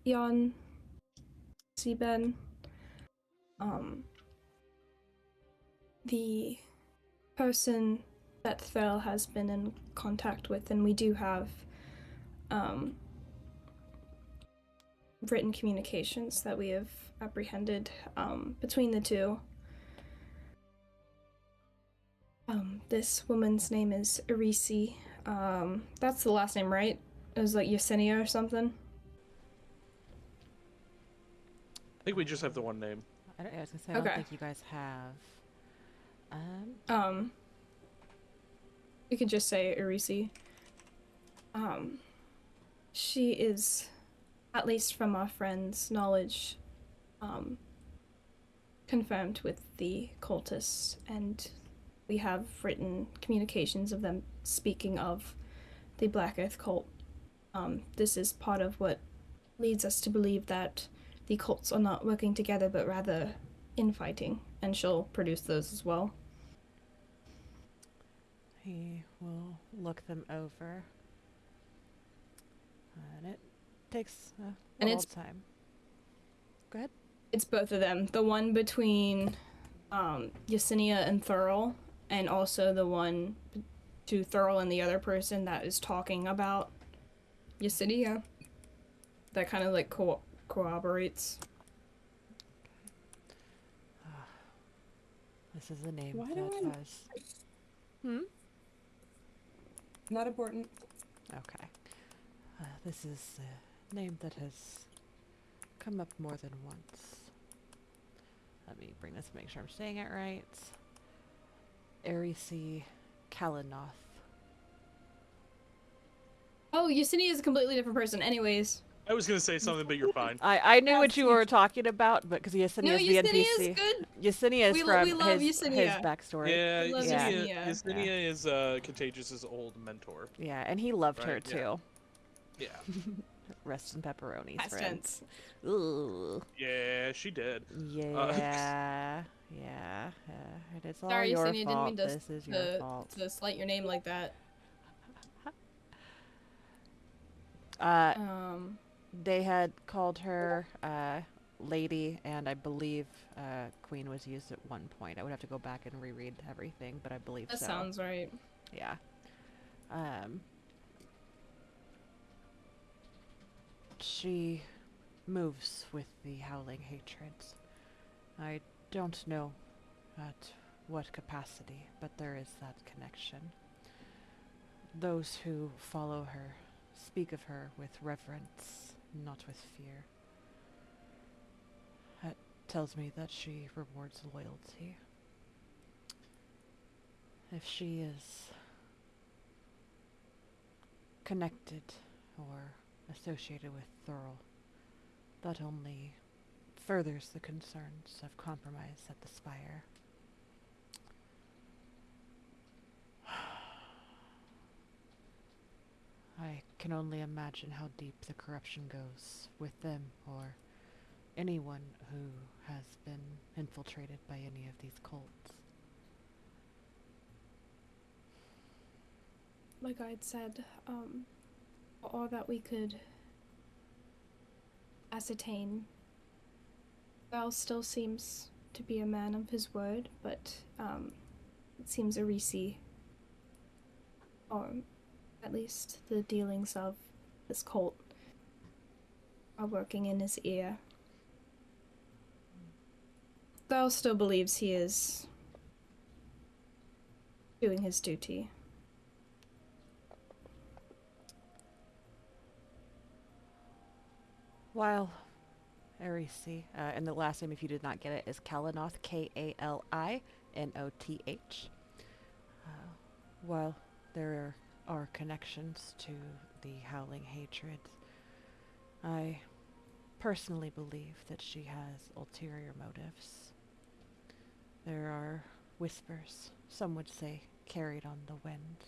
Jan Sieben, the person that Thurl has been in contact with, and we do have, written communications that we have apprehended, between the two. This woman's name is Irisi. That's the last name, right? It was like Yesenia or something. I think we just have the one name. I was gonna say, I don't think you guys have. You could just say Irisi. She is, at least from our friends' knowledge, confirmed with the cultists, and we have written communications of them speaking of the Black Earth cult. This is part of what leads us to believe that the cults are not working together, but rather infighting, and she'll produce those as well. He will look them over. And it takes a little time. Go ahead. It's both of them. The one between Yesenia and Thurl, and also the one to Thurl and the other person that is talking about Yesenia. That kind of like corroborates. This is a name Why that do has... Not important. Okay. This is a name that has come up more than once. Let me bring this, make sure I'm saying it right. Arisi Kalinoth. Oh, Yesenia is a completely different person. Anyways. I was gonna say something, but you're fine. I knew what you were talking about, but because Yesenia is the NPC. Yesenia is good. Yesenia is We from love his Yesenia. backstory. Yeah, We love Yesenia, Yesenia. Yesenia is Contagious's old mentor. Yeah, and he loved her Right, yeah. too. Yeah. Rest in pepperonis, Past friends. tense. Ooh. Yeah, she did. Yeah. Yeah. And it's all Sorry, your Yesenia, didn't fault. mean to, This is your fault. to slight your name like that. Uh, Um, they had called her lady, and I believe queen was used at one point. I would have to go back and reread everything, but I believe that so. sounds right. Yeah. She moves with the howling hatreds. I don't know at what capacity, but there is that connection. Those who follow her speak of her with reverence, not with fear. That tells me that she rewards loyalty. If she is connected or associated with Thurl, that only furthers the concerns of compromise at the Spire. I can only imagine how deep the corruption goes with them or anyone who has been infiltrated by any of these cults. Like I had said, all that we could ascertain, Val still seems to be a man of his word, but it seems Arisi, or at least the dealings of this cult, are working in his ear. Val still believes he is doing his duty. While Arisi, and the last name, if you did not get it, is Kalinoth, Kalinoth. While there are connections to the Howling Hatred, I personally believe that she has ulterior motives. There are whispers, some would say carried on the wind,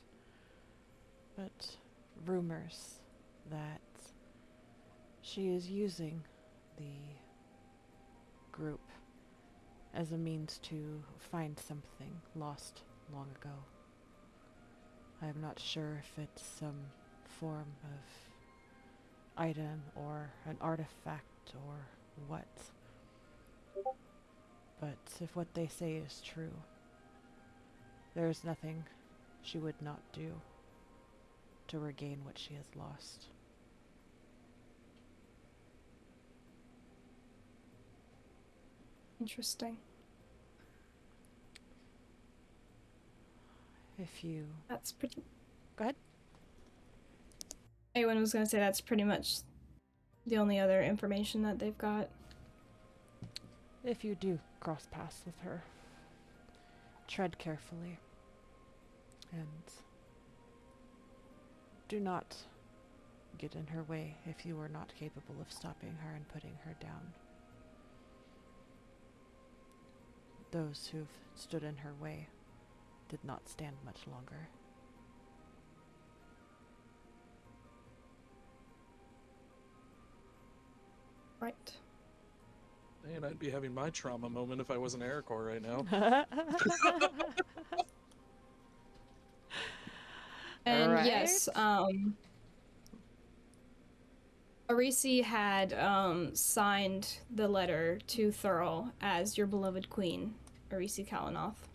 but rumors that she is using the group as a means to find something lost long ago. I'm not sure if it's some form of item or an artifact or what. But if what they say is true, there's nothing she would not do to regain what she has lost. Interesting. If you... That's pretty... Go ahead. Anyone was gonna say that's pretty much the only other information that they've got. If you do cross paths with her, tread carefully and do not get in her way if you are not capable of stopping her and putting her down. Those who've stood in her way did not stand much longer. Right. Man, I'd be having my trauma moment if I wasn't Aracor right now. And Right? yes, Arisi had signed the letter to Thurl as your beloved queen, Arisi Kalinoth.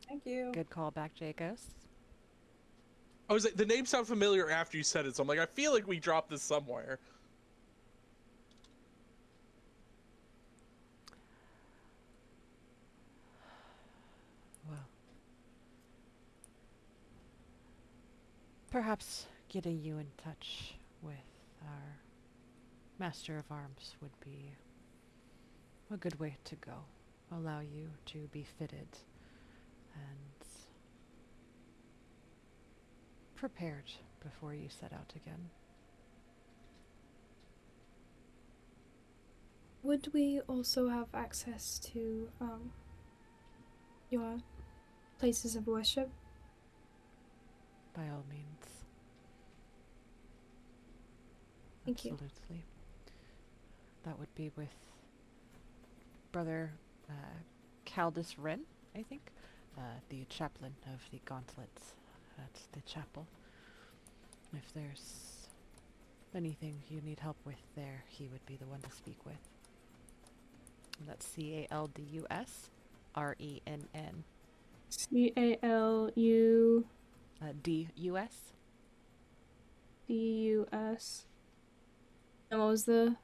Thank you. Good call back, Jacobs. I was like, the name sounded familiar after you said it, so I'm like, I feel like we dropped this somewhere. Well, perhaps getting you in touch with our Master of Arms would be a good way to go. Allow you to be fitted and prepared before you set out again. Would we also have access to your places of worship? By all means. Thank you. Absolutely. That would be with Brother Caldus Wren, I think, the chaplain of the Gauntlets at the chapel. If there's anything you need help with there, he would be the one to speak with. And that's CALDUSRENN. CALUDUS. DUS. And what was the?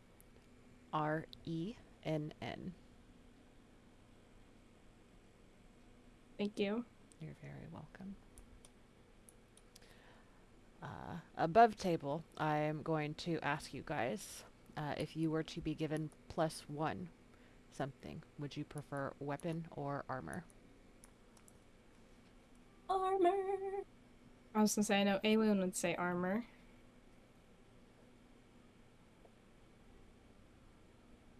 RENN. Thank you. You're very welcome. Above table, I am going to ask you guys if you were to be given +1 something, would you prefer weapon or armor? Armor. I was gonna say, I know Alien would say armor.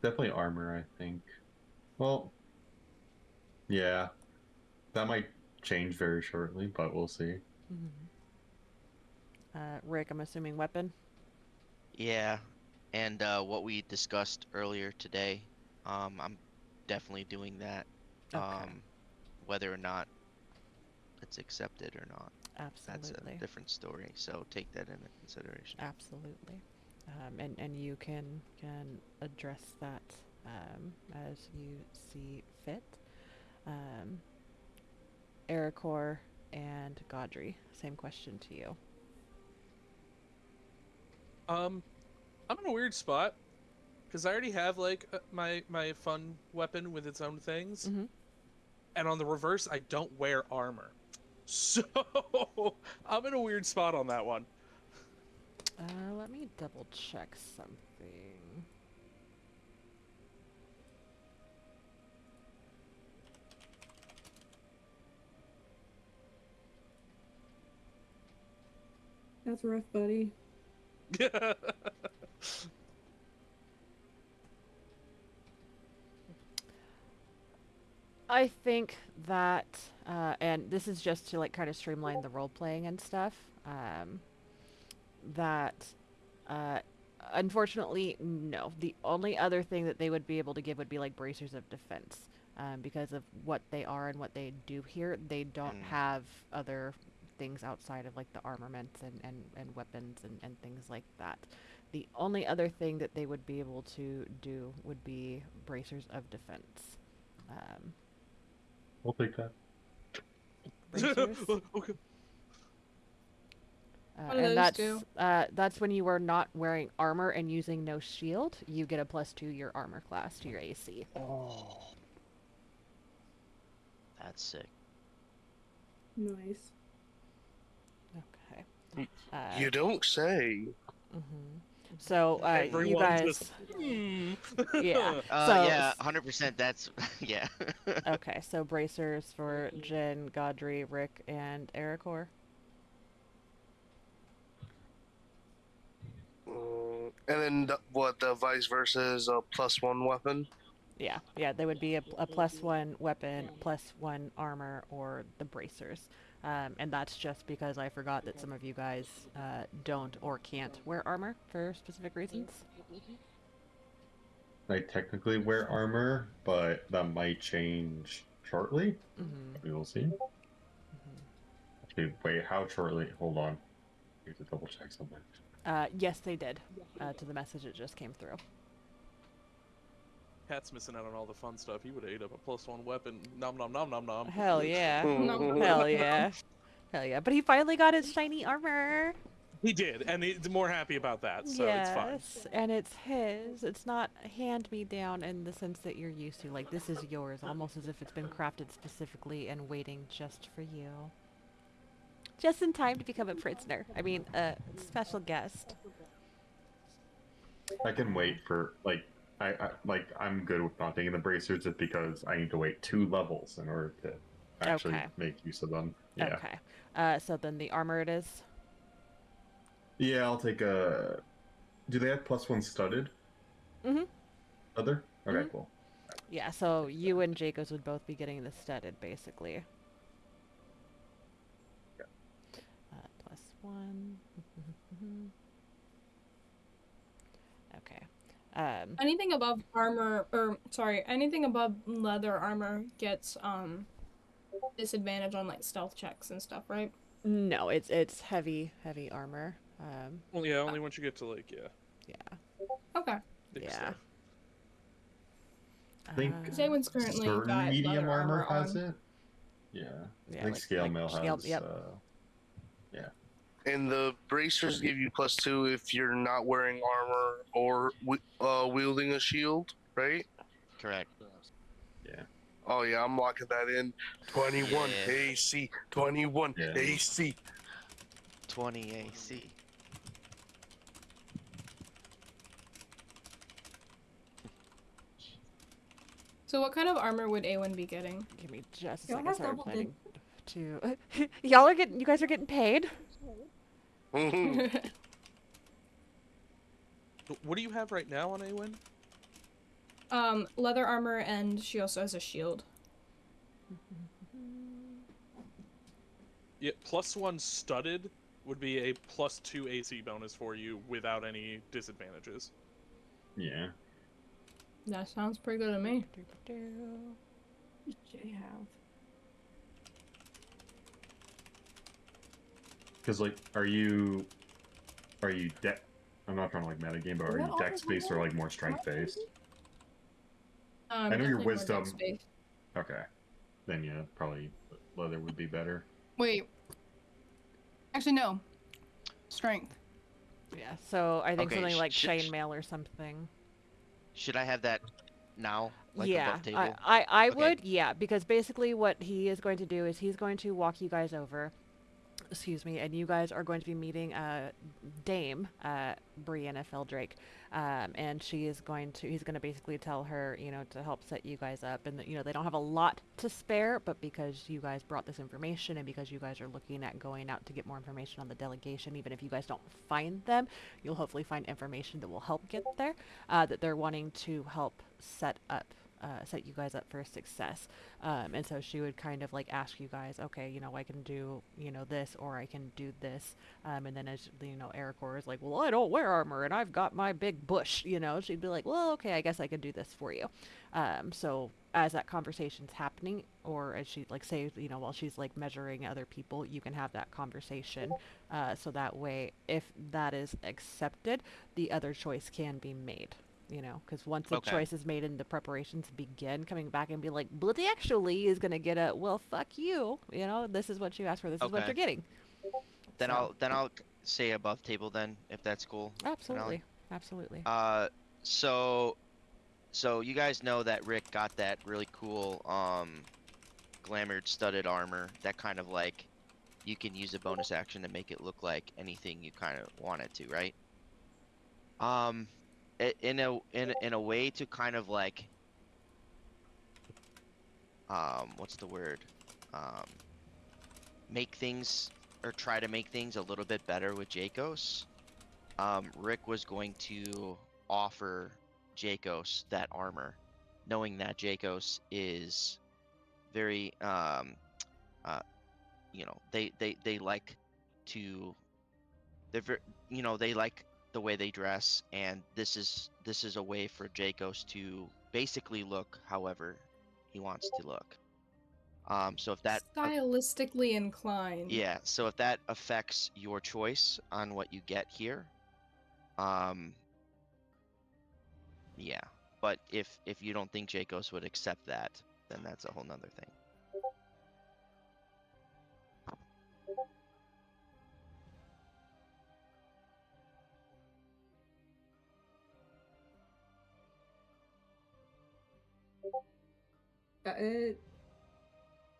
Definitely armor, I think. Well, yeah. That might change very shortly, but we'll see. Rick, I'm assuming weapon? Yeah, and what we discussed earlier today, I'm definitely doing that. Okay. Whether or not it's accepted or not, Absolutely. that's a different story. So take that into consideration. Absolutely. And you can address that as you see fit. Ericor and Godry, same question to you. I'm in a weird spot because I already have like my fun weapon with its own things, and on the reverse, I don't wear armor, so I'm in a weird spot on that one. Let me double check something. That's rough, buddy. I think that, and this is just to like kind of streamline the role playing and stuff, that unfortunately, no. The only other thing that they would be able to give would be like bracers of defense. Because of what they are and what they do here, they don't have other things outside of like the armaments and weapons and things like that. The only other thing that they would be able to do would be bracers of defense. We'll take that. Bracers. Okay. What do And those that's when you are not wearing armor and using no shield. You get a +2 your armor class to your AC. Oh, that's sick. Nice. Okay. You don't say. So you Everyone guys, just, yeah. Yeah, 100%. That's yeah. Okay, so bracers for Jin, Godry, Rick, and Ericor. And then the vice versa is a +1 weapon. Yeah, they would be a +1 weapon, +1 armor, or the bracers. And that's just because I forgot that some of you guys don't or can't wear armor for specific reasons. I technically wear armor, but that might change shortly. We will see. Actually, wait, how shortly? Hold on. I need to double check something. Yes, they did. To the message that just came through. Cat's missing out on all the fun stuff. He would have ate up a +1 weapon. Nom nom nom nom nom. Hell yeah. Hell yeah. Hell yeah. But he finally got his shiny armor. He did, and he's more happy about that, so it's fine. Yes, and it's his. It's not hand-me-down in the sense that you're used to. Like, this is yours, almost as if it's been crafted specifically and waiting just for you. Just in time to become a prisoner. I mean, a special guest. I can wait for I'm good with not taking the bracers just because I need to wait 2 levels in order to actually make use of them. Yeah. Okay. So then the armor it is. Yeah, I'll take a. Do they have +1 studded? Other? Okay, cool. Yeah, so you and Jacobs would both be getting the studded, basically. +1. Okay. Anything above armor, or sorry, anything above leather armor gets disadvantage on like stealth checks and stuff, right? No, it's heavy armor. Well, yeah, only once you get to like Yeah. Okay. big Yeah. stuff. I think Zaywin's currently certain got medium leather armor armor has on. it. Yeah. Yeah, I think like- scale like mail scale- has. yep. Yeah. And the bracers give you +2 if you're not wearing armor or wielding a shield, right? Correct. Yeah. Oh yeah, I'm locking that in. 21 Yeah. AC. 21 Yeah. AC. 20 AC. So what kind of armor would Awen be getting? Give me just a Y'all second. have Sorry, I'm double planning to. Y'all are getting. You guys are getting paid. Mhm. What do you have right now on Awen? Leather armor, and she also has a shield. Yeah, +1 studded would be a +2 AC bonus for you without any disadvantages. Yeah. That sounds pretty good to me. What does Jay have? Because like, are you deck? I'm not trying to like metagame, but Is are that you all dex that we based or have? like more strength based? I know your wisdom- Okay. Then yeah, probably leather would be better. Wait. Actually, no. Strength. Yeah. So I think Okay, something like sh- chainmail or something. Should I have that now? Like yeah, above table? I Okay. would, yeah, because basically what he is going to do is he's going to walk you guys over, excuse me, and you guys are going to be meeting Dame, Brianna Feldrake, and he's going to basically tell her, you know, to help set you guys up, and that, you know, they don't have a lot to spare, but because you guys brought this information and because you guys are looking at going out to get more information on the delegation, even if you guys don't find them, you'll hopefully find information that will help get there, that they're wanting to help set you guys up for success. And so she would kind of like ask you guys, okay, you know, I can do, you know, this, or I can do this. And then as, you know, Ericor is like, well, I don't wear armor and I've got my big bush, you know, she'd be like, well, okay, I guess I can do this for you. So as that conversation's happening, or as she like say, you know, while she's like measuring other people, you can have that conversation. So that way, if that is accepted, the other choice can be made. You know, because once the Okay. choice is made and the preparations begin, coming back and be like, but actually is going to get a, well, fuck you. You know, this is what you asked for. This is what Okay. you're getting. Then So- I'll say above table then, if that's cool. Absolutely. Absolutely. So you guys know that Rick got that really cool glamored studded armor that kind of like you can use a bonus action to make it look like anything you kind of want it to, right? In a way to kind of like what's the word? Make things or try to make things a little bit better with Jakos. Rick was going to offer Jakos that armor, knowing that Jakos is very you know, they like to they like the way they dress, and this is a way for Jakos to basically look however he wants to look. So if that Stylistically inclined. yeah, so if that affects your choice on what you get here, yeah. But if you don't think Jakos would accept that, then that's a whole nother thing.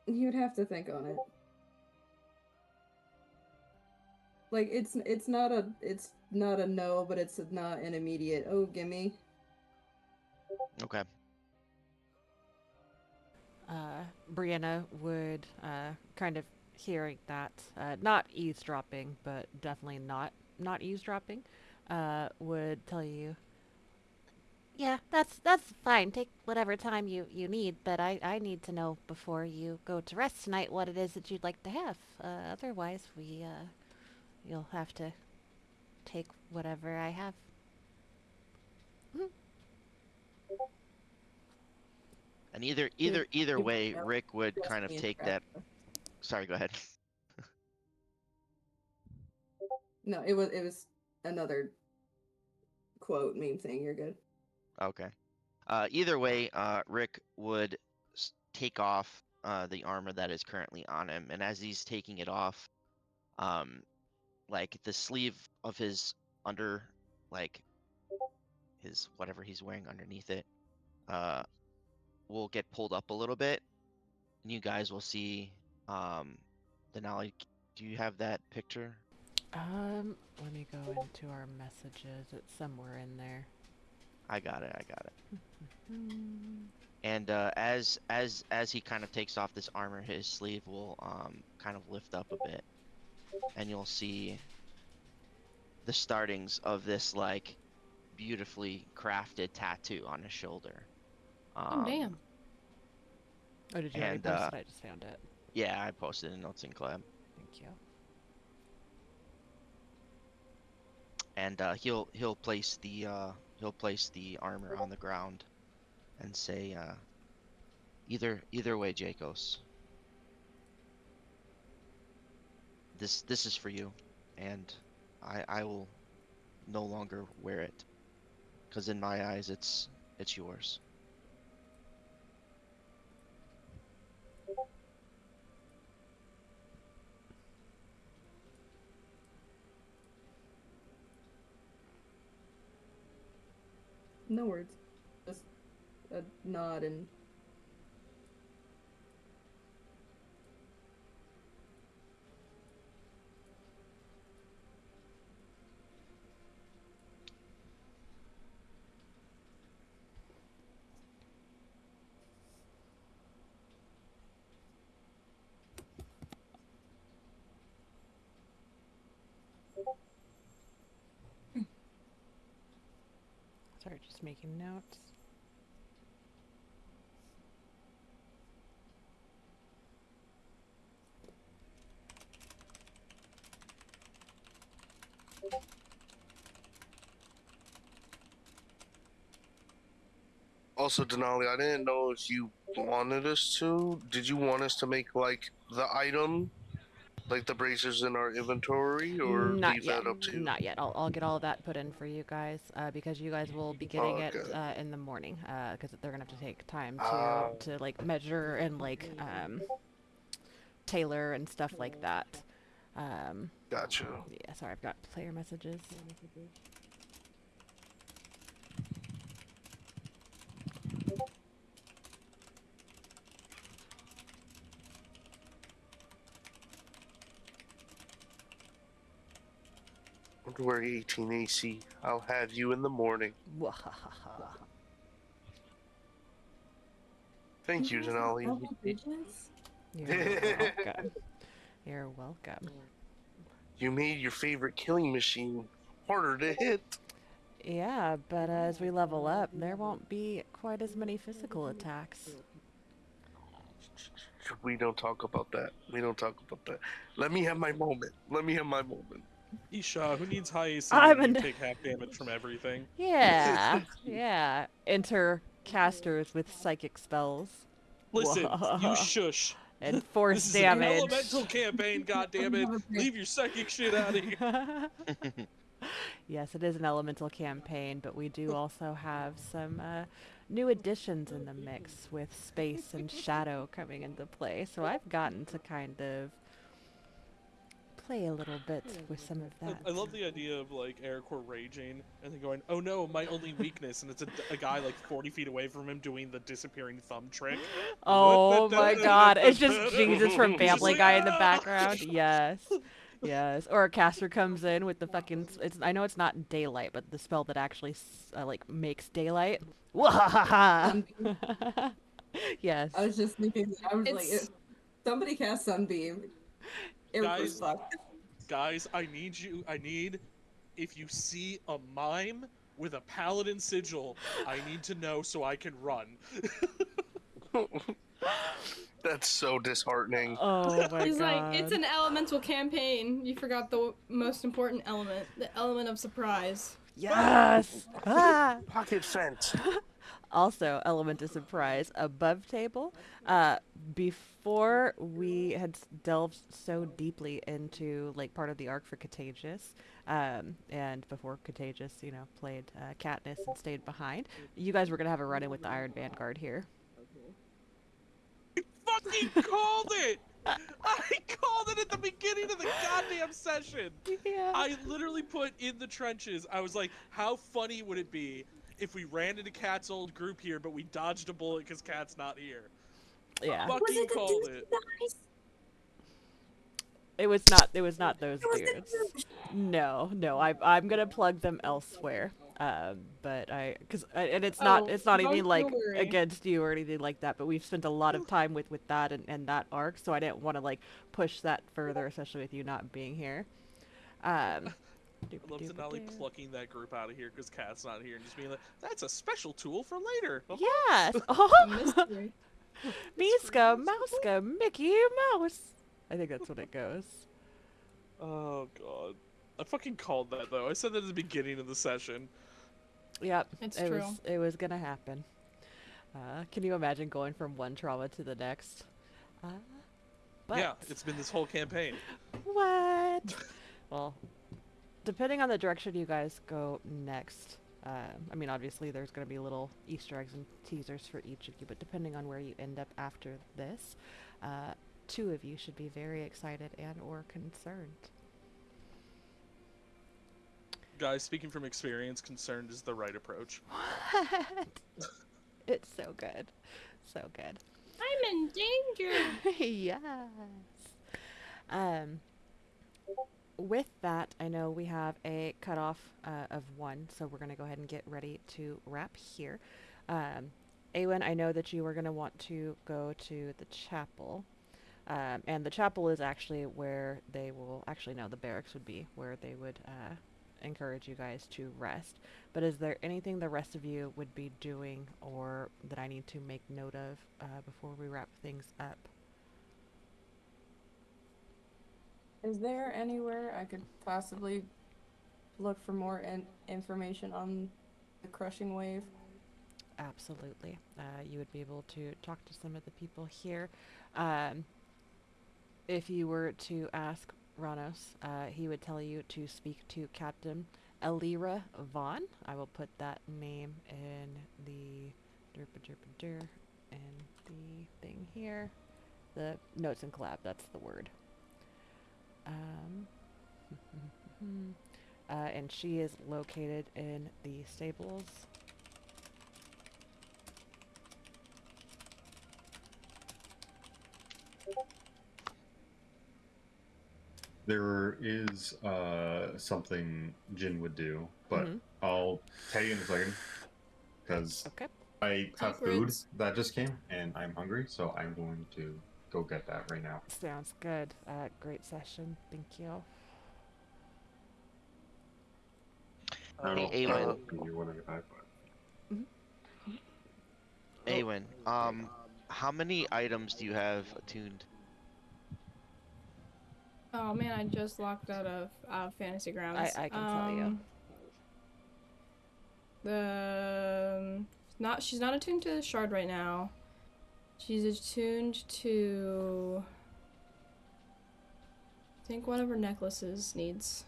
You'd have to think on it. Like it's not a no, but it's not an immediate gimme. Okay. Brianna would kind of hearing that, not eavesdropping, but definitely not eavesdropping, would tell you, yeah, that's fine. Take whatever time you need, but I need to know before you go to rest tonight what it is that you'd like to have. Otherwise, you'll have to take whatever I have. And either way, Rick would kind of take that. Sorry, go ahead. No, it was another quote meme thing. You're good. Okay. Either way, Rick would take off the armor that is currently on him, and as he's taking it off, like the sleeve of his like his whatever he's wearing underneath it, will get pulled up a little bit, and you guys will see, Denali, do you have that picture? Let me go into our messages. It's somewhere in there. I got it. And as he kind of takes off this armor, his sleeve will kind of lift up a bit, and you'll see the startings of this like beautifully crafted tattoo on his shoulder. Oh, damn. Oh, did you already post it? I just found it. Yeah, I posted in Notes and Collab. Thank you. And he'll place the armor on the ground and say, either way, Jacos. This is for you, and I will no longer wear it, because in my eyes it's yours. No words. Just a nod and Sorry, just making notes. Also, Denali, I didn't know if you wanted us to. Did you want us to make like the item, like the bracers in our inventory, or Not leave yet. that up to you? Not yet. I'll get all that put in for you guys, because you guys will be getting it in the morning, because they're gonna have to take time to like measure and like tailor and stuff like that. Gotcha. Yeah, sorry, I've got player messages. Don't worry, 18 AC. I'll have you in the morning. Thank you, Denali. You're welcome. You're welcome. You made your favorite killing machine harder to hit. Yeah, but as we level up, there won't be quite as many physical attacks. We don't talk about that. We don't talk about that. Let me have my moment. Let me have my moment. Isha, who needs high AC I'm when you an- take half damage from everything? Yeah, yeah. Enter casters with psychic spells. Listen, you shush. And force This is damage. an elemental campaign, goddammit. Leave your psychic shit out of here. Yes, it is an elemental campaign, but we do also have some new additions in the mix with space and shadow coming into play. So I've gotten to kind of play a little bit with some of that. I love the idea of like Ericor raging and then going, "Oh no, my only weakness," and it's a guy like 40 feet away from him doing the disappearing thumb trick. Oh my God! It's just Jesus from It's just Family like, Guy in the "Ah!" background. Yes, yes. Or a caster comes in with the fucking. I know it's not daylight, but the spell that actually like makes daylight. Wahahaha! Yes. I was just thinking. I was like, somebody cast Sunbeam. It was Guys, I need, if you see a mime with a paladin sigil, I need to know so I can run. That's so disheartening. Oh my He's God. like, it's an elemental campaign. You forgot the most important element, the element of surprise. Yes. Ah. Pocket fence. Also, element of surprise above table. Before we had delved so deeply into like part of the arc for Contagious, and before Contagious, played Katniss and stayed behind, you guys were gonna have a run-in with the Iron Vanguard here. Fucking called it! I called it at the beginning of the goddamn session! Yeah. I literally put in the trenches, I was like, how funny would it be if we ran into Kat's old group here, but we dodged a bullet because Kat's not here? Yeah. Fucking called it. It was not those dudes. No, I'm gonna plug them elsewhere. But and it's not don't even you like worry. against you or anything like that. But we've spent a lot of time with that and that arc, so I didn't want to like push that further, especially with you not being here. I love Denali plucking that group out of here because Kat's not here and just being like, that's a special tool for later. Yes. Oh, Mystery. Miska, Mouska, Mickey Mouse. I think that's what it goes. Oh god. I fucking called that though. I said that at the beginning of the session. Yep, It's it true. was gonna happen. Can you imagine going from one trauma to the next? But Yeah, it's been this whole campaign. what? Well, depending on the direction you guys go next, I mean, obviously there's gonna be little Easter eggs and teasers for each of you, but depending on where you end up after this, two of you should be very excited and or concerned. Guys, speaking from experience, concerned is the right approach. What? It's so good. So good. I'm in danger. Yes. With that, I know we have a cutoff of 1, so we're going to go ahead and get ready to wrap here. Awen, I know that you were going to want to go to the chapel. And the chapel is actually where they will, actually no, the barracks would be where they would encourage you guys to rest. But is there anything the rest of you would be doing or that I need to make note of before we wrap things up? Is there anywhere I could possibly look for more information on the crushing wave? Absolutely. You would be able to talk to some of the people here. If you were to ask Ranos, he would tell you to speak to Captain Elira Vaughn. I will put that name in the in the thing here. The notes and collab, that's the word. And she is located in the stables. There is something Jin would do, but Mhm. I'll tell you in a second because Okay. I have food Secrets. that just came and I'm hungry, so I'm going to go get that right now. Sounds good. Great session. Thank you. Hey, Awen. You when I get back, but Awen, how many items do you have attuned? Oh man, I just locked out of Fantasy Grounds. I can tell you. She's not attuned to the shard right now. She's attuned to, I think, one of her necklaces needs.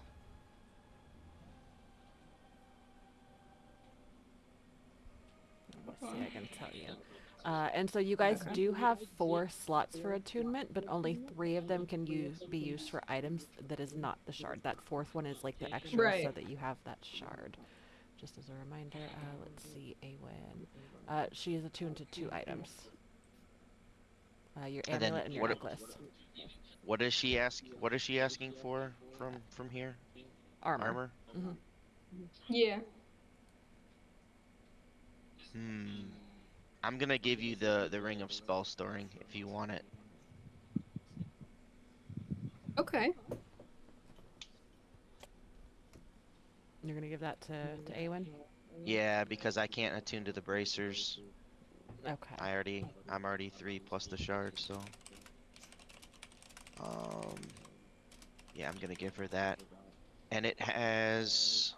Let's see, I can tell you. And so you guys do have 4 slots for attunement, but only 3 of them can be used for items that is not the shard. That 4th one is like the extra so Right. that you have that shard. Just as a reminder, let's see, Awen. She is attuned to 2 items. Your And then amulet and your what- necklace. What is she asking for from here? Armor. Yeah. I'm gonna give you the ring of spell storing if you want it. Okay. You're gonna give that to Awen? Yeah, because I can't attune to the bracers. Okay. I'm already 3 plus the shard, so yeah, I'm gonna give her that. And it has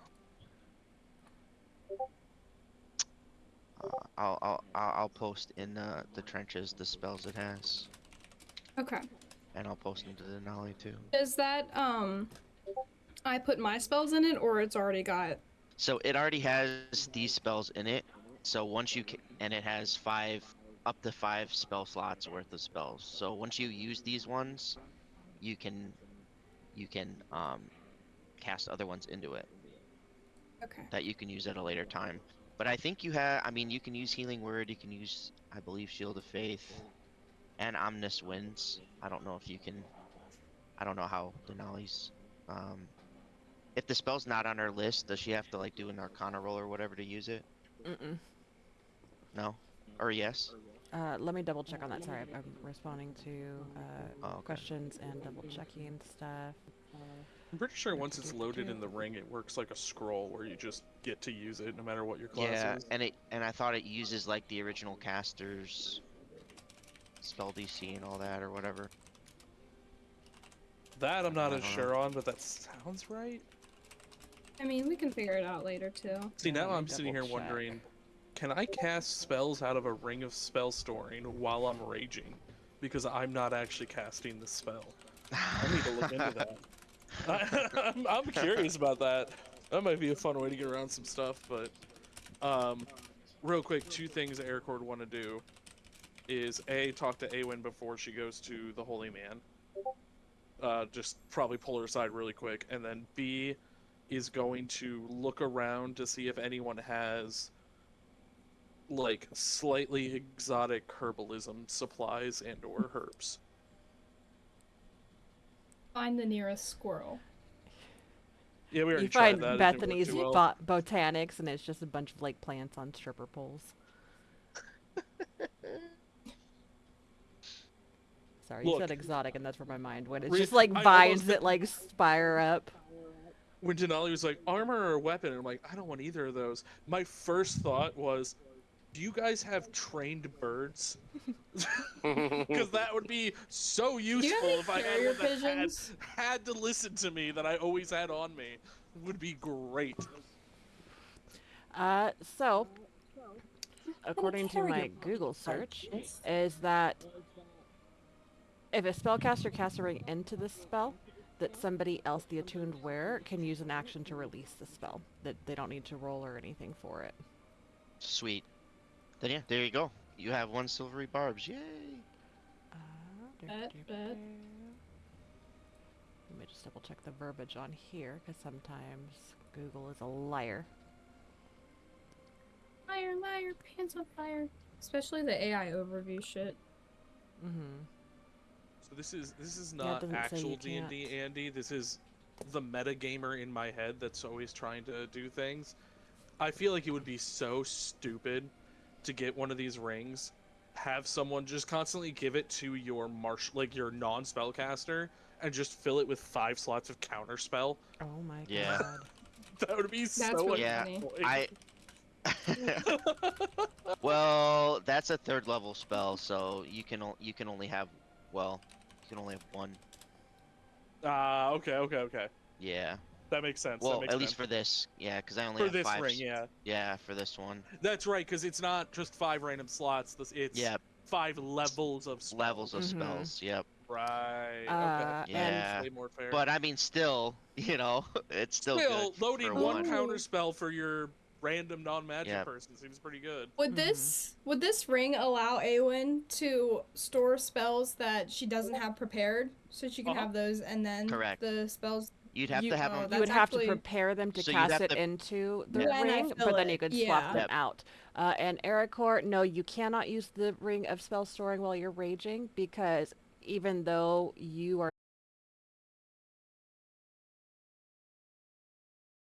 I'll post in the trenches the spells it has, Okay. and I'll post them to Denali too. Is that I put my spells in it, or it's already got? So it already has these spells in it. So once and it has up to 5 spell slots worth of spells. So once you use these ones, you can cast other ones into it Okay. that you can use at a later time. But I think you have. I mean, you can use Healing Word. You can use, I believe, Shield of Faith, and Omnis Winds. I don't know if you can. I don't know how Denali's. If the spell's not on her list, does she have to like do an Arcana roll or whatever to use it? Mm-mm. No, or yes? Let me double check on that. Sorry, I'm responding to Okay. questions and double checking stuff. I'm pretty sure once it's loaded in the ring, it works like a scroll where you just get to use it no matter what your class Yeah, is. and I thought it uses like the original caster's spell DC and all that or whatever. That I'm not I as don't know. sure on, but that sounds right. I mean, we can figure it out later too. See, now Let me I'm sitting here double check. wondering, can I cast spells out of a ring of spell storing while I'm raging? Because I'm not actually casting the spell. I need to look into that. I'm curious about that. That might be a fun way to get around some stuff, but real quick, 2 things Eric would want to do is A, talk to Awen before she goes to the Holy Man. Just probably pull her aside really quick, and then B is going to look around to see if anyone has like slightly exotic herbalism supplies and or herbs. Find the nearest squirrel. Yeah, we already You tried find that. It didn't work Bethany's too well. botanics, and it's just a bunch of like plants on stripper poles. Sorry, you Look. said exotic, and that's where my mind went. It's Re- just like I vines almost- that like spire up. When Denali was like, armor or weapon, and I'm like, I don't want either of those. My first thought was, do you guys have trained birds? Because that would be so useful any if I had carrier one that pigeons? had to listen to me that I always had on me. It would be great. So, according to my Google search, is that if a spellcaster casts a ring into the spell, that somebody else, the attuned wearer, can use an action to release the spell. That they don't need to roll or anything for it. Sweet. Then yeah, there you go. You have 1 silvery barbs. Yay! Bet. Let me just double check the verbiage on here, because sometimes Google is a liar. Liar, liar, pants on fire. Especially the AI overview shit. Mm-hmm. So this is Yeah, it not doesn't say actual you D&D, can't. Andy. This is the metagamer in my head that's always trying to do things. I feel like it would be so stupid to get one of these rings, have someone just constantly give it to your your non-spellcaster, and just fill it with 5 slots of counterspell. Oh my Yeah. god. That would be That's so really Yeah, funny. Well, that's a 3rd level spell, so you can only have, well, you can only have 1. Okay. Yeah. That makes sense. Well, that makes at least sense. for this. Yeah, because I only For have this 5. ring, yeah. Yeah, for this one. That's right, because it's not just 5 random slots. It's Yeah, 5 levels of spells. levels of Mhm. spells. Yep. Right. Okay. Yeah. That's way more fair. But I mean, still, it's still Still, good loading for 1 one. counter spell for your random non-magic Yep. person seems pretty good. Would this ring allow Awen to store spells that she doesn't have prepared, so she can Uh-huh. have those, and then Correct. the spells? You'd have You- to have oh, them. You That's would have to actually- prepare them to So you'd cast have it to- into the When I ring, fill but then it, you could yeah. swap them Yep. out. And Ericor, no, you cannot use the ring of spell storing while you're raging, because even though you are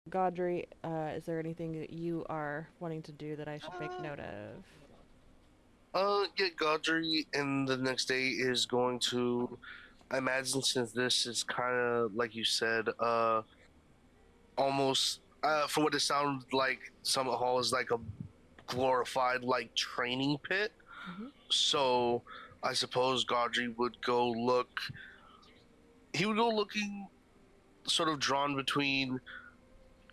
Godry, is there anything that you are wanting to do that I should make note of? Yeah, Godry in the next day is going to, I imagine, since this is kind of like you said, almost for what it sounds like, Summit Hall is like a glorified like training pit. Mhm. So I suppose Godry would go look. He would go looking, sort of drawn between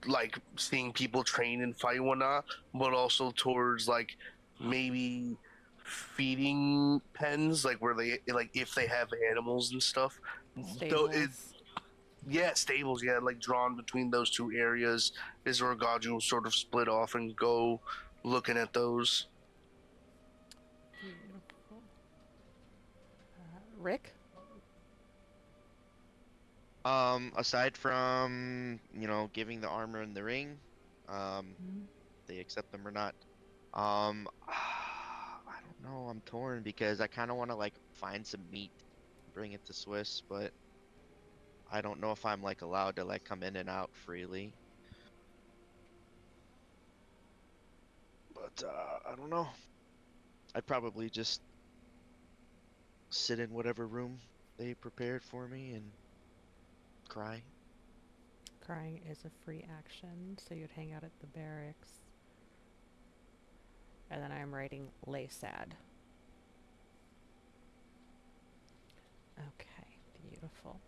like seeing people train and fight and whatnot, but also towards like maybe feeding pens, like where they like if they have animals and stuff. Though it, Stables. yeah, stables, yeah, like drawn between those two areas is where Gaju will sort of split off and go looking at those. Beautiful. Rick? Aside from, giving the armor and the ring, Mhm. they accept them or not. I don't know. I'm torn because I kind of want to like find some meat, bring it to Swiss, but I don't know if I'm like allowed to like come in and out freely. But I don't know. I'd probably just sit in whatever room they prepared for me and cry. Crying is a free action, so you'd hang out at the barracks. And then I'm writing lay sad. Okay, beautiful.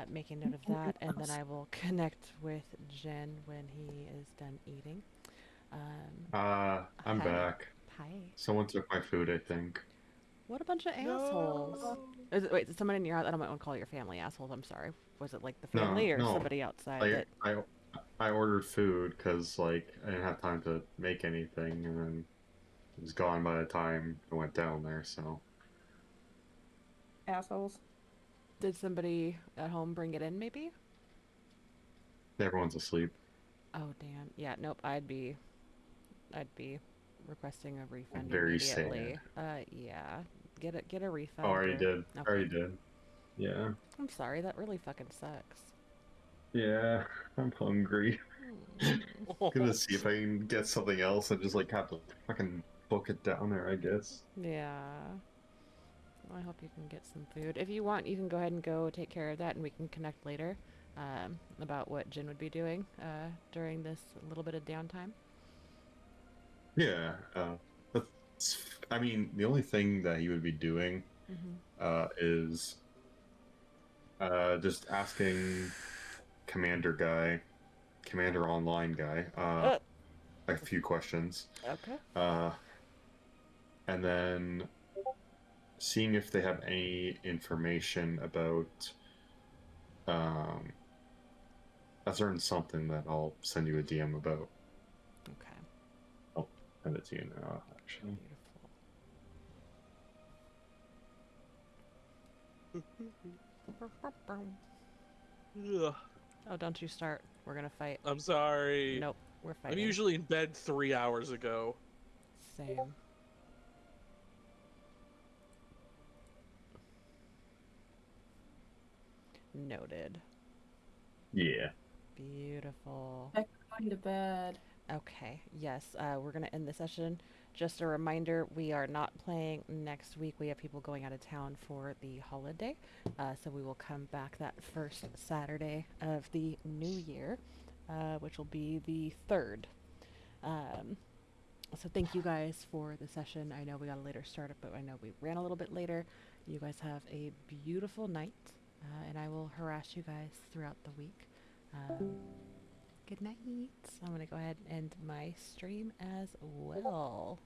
Making note of that, and then I will connect with Jen when he is done eating. I'm Hi. back. Hi. Someone took my food, I think. What a bunch of assholes. Wait, is someone in your house? I don't want to call your family assholes. I'm sorry. Was it like the No, family or no. somebody outside Like, that? I ordered food because like I didn't have time to make anything, and then it was gone by the time I went down there. So Assholes. Did somebody at home bring it in? Maybe. everyone's asleep. Oh damn. Yeah. Nope. I'd be requesting a refund Very immediately. Yeah. Get a refund. Already or- did. Okay. Already did. Yeah. I'm sorry. That really fucking sucks. Yeah. I'm hungry. Hmm. Gonna see if I can get something else and just like have to fucking book it down there, I guess. Yeah. Well, I hope you can get some food. If you want, you can go ahead and go take care of that, and we can connect later about what Jin would be doing during this little bit of downtime. Yeah. I mean, the only thing that he would be doing is just asking Commander Online guy, a few questions. Okay. And then seeing if they have any information about a certain something that I'll send you a DM about. Okay. I'll send it to you now, actually. Beautiful. Ugh, Oh, don't you start. We're gonna fight. I'm sorry. Nope, we're I'm fighting. usually in bed 3 hours ago. Same. Noted. Yeah. Beautiful. Going to bed. Okay, yes, we're going to end the session. Just a reminder, we are not playing next week. We have people going out of town for the holiday. So we will come back that first Saturday of the new year, which will be the 3rd. So thank you guys for the session. I know we got a later start, but I know we ran a little bit later. You guys have a beautiful night, and I will harass you guys throughout the week. Good night. I'm going to go ahead and end my stream as well.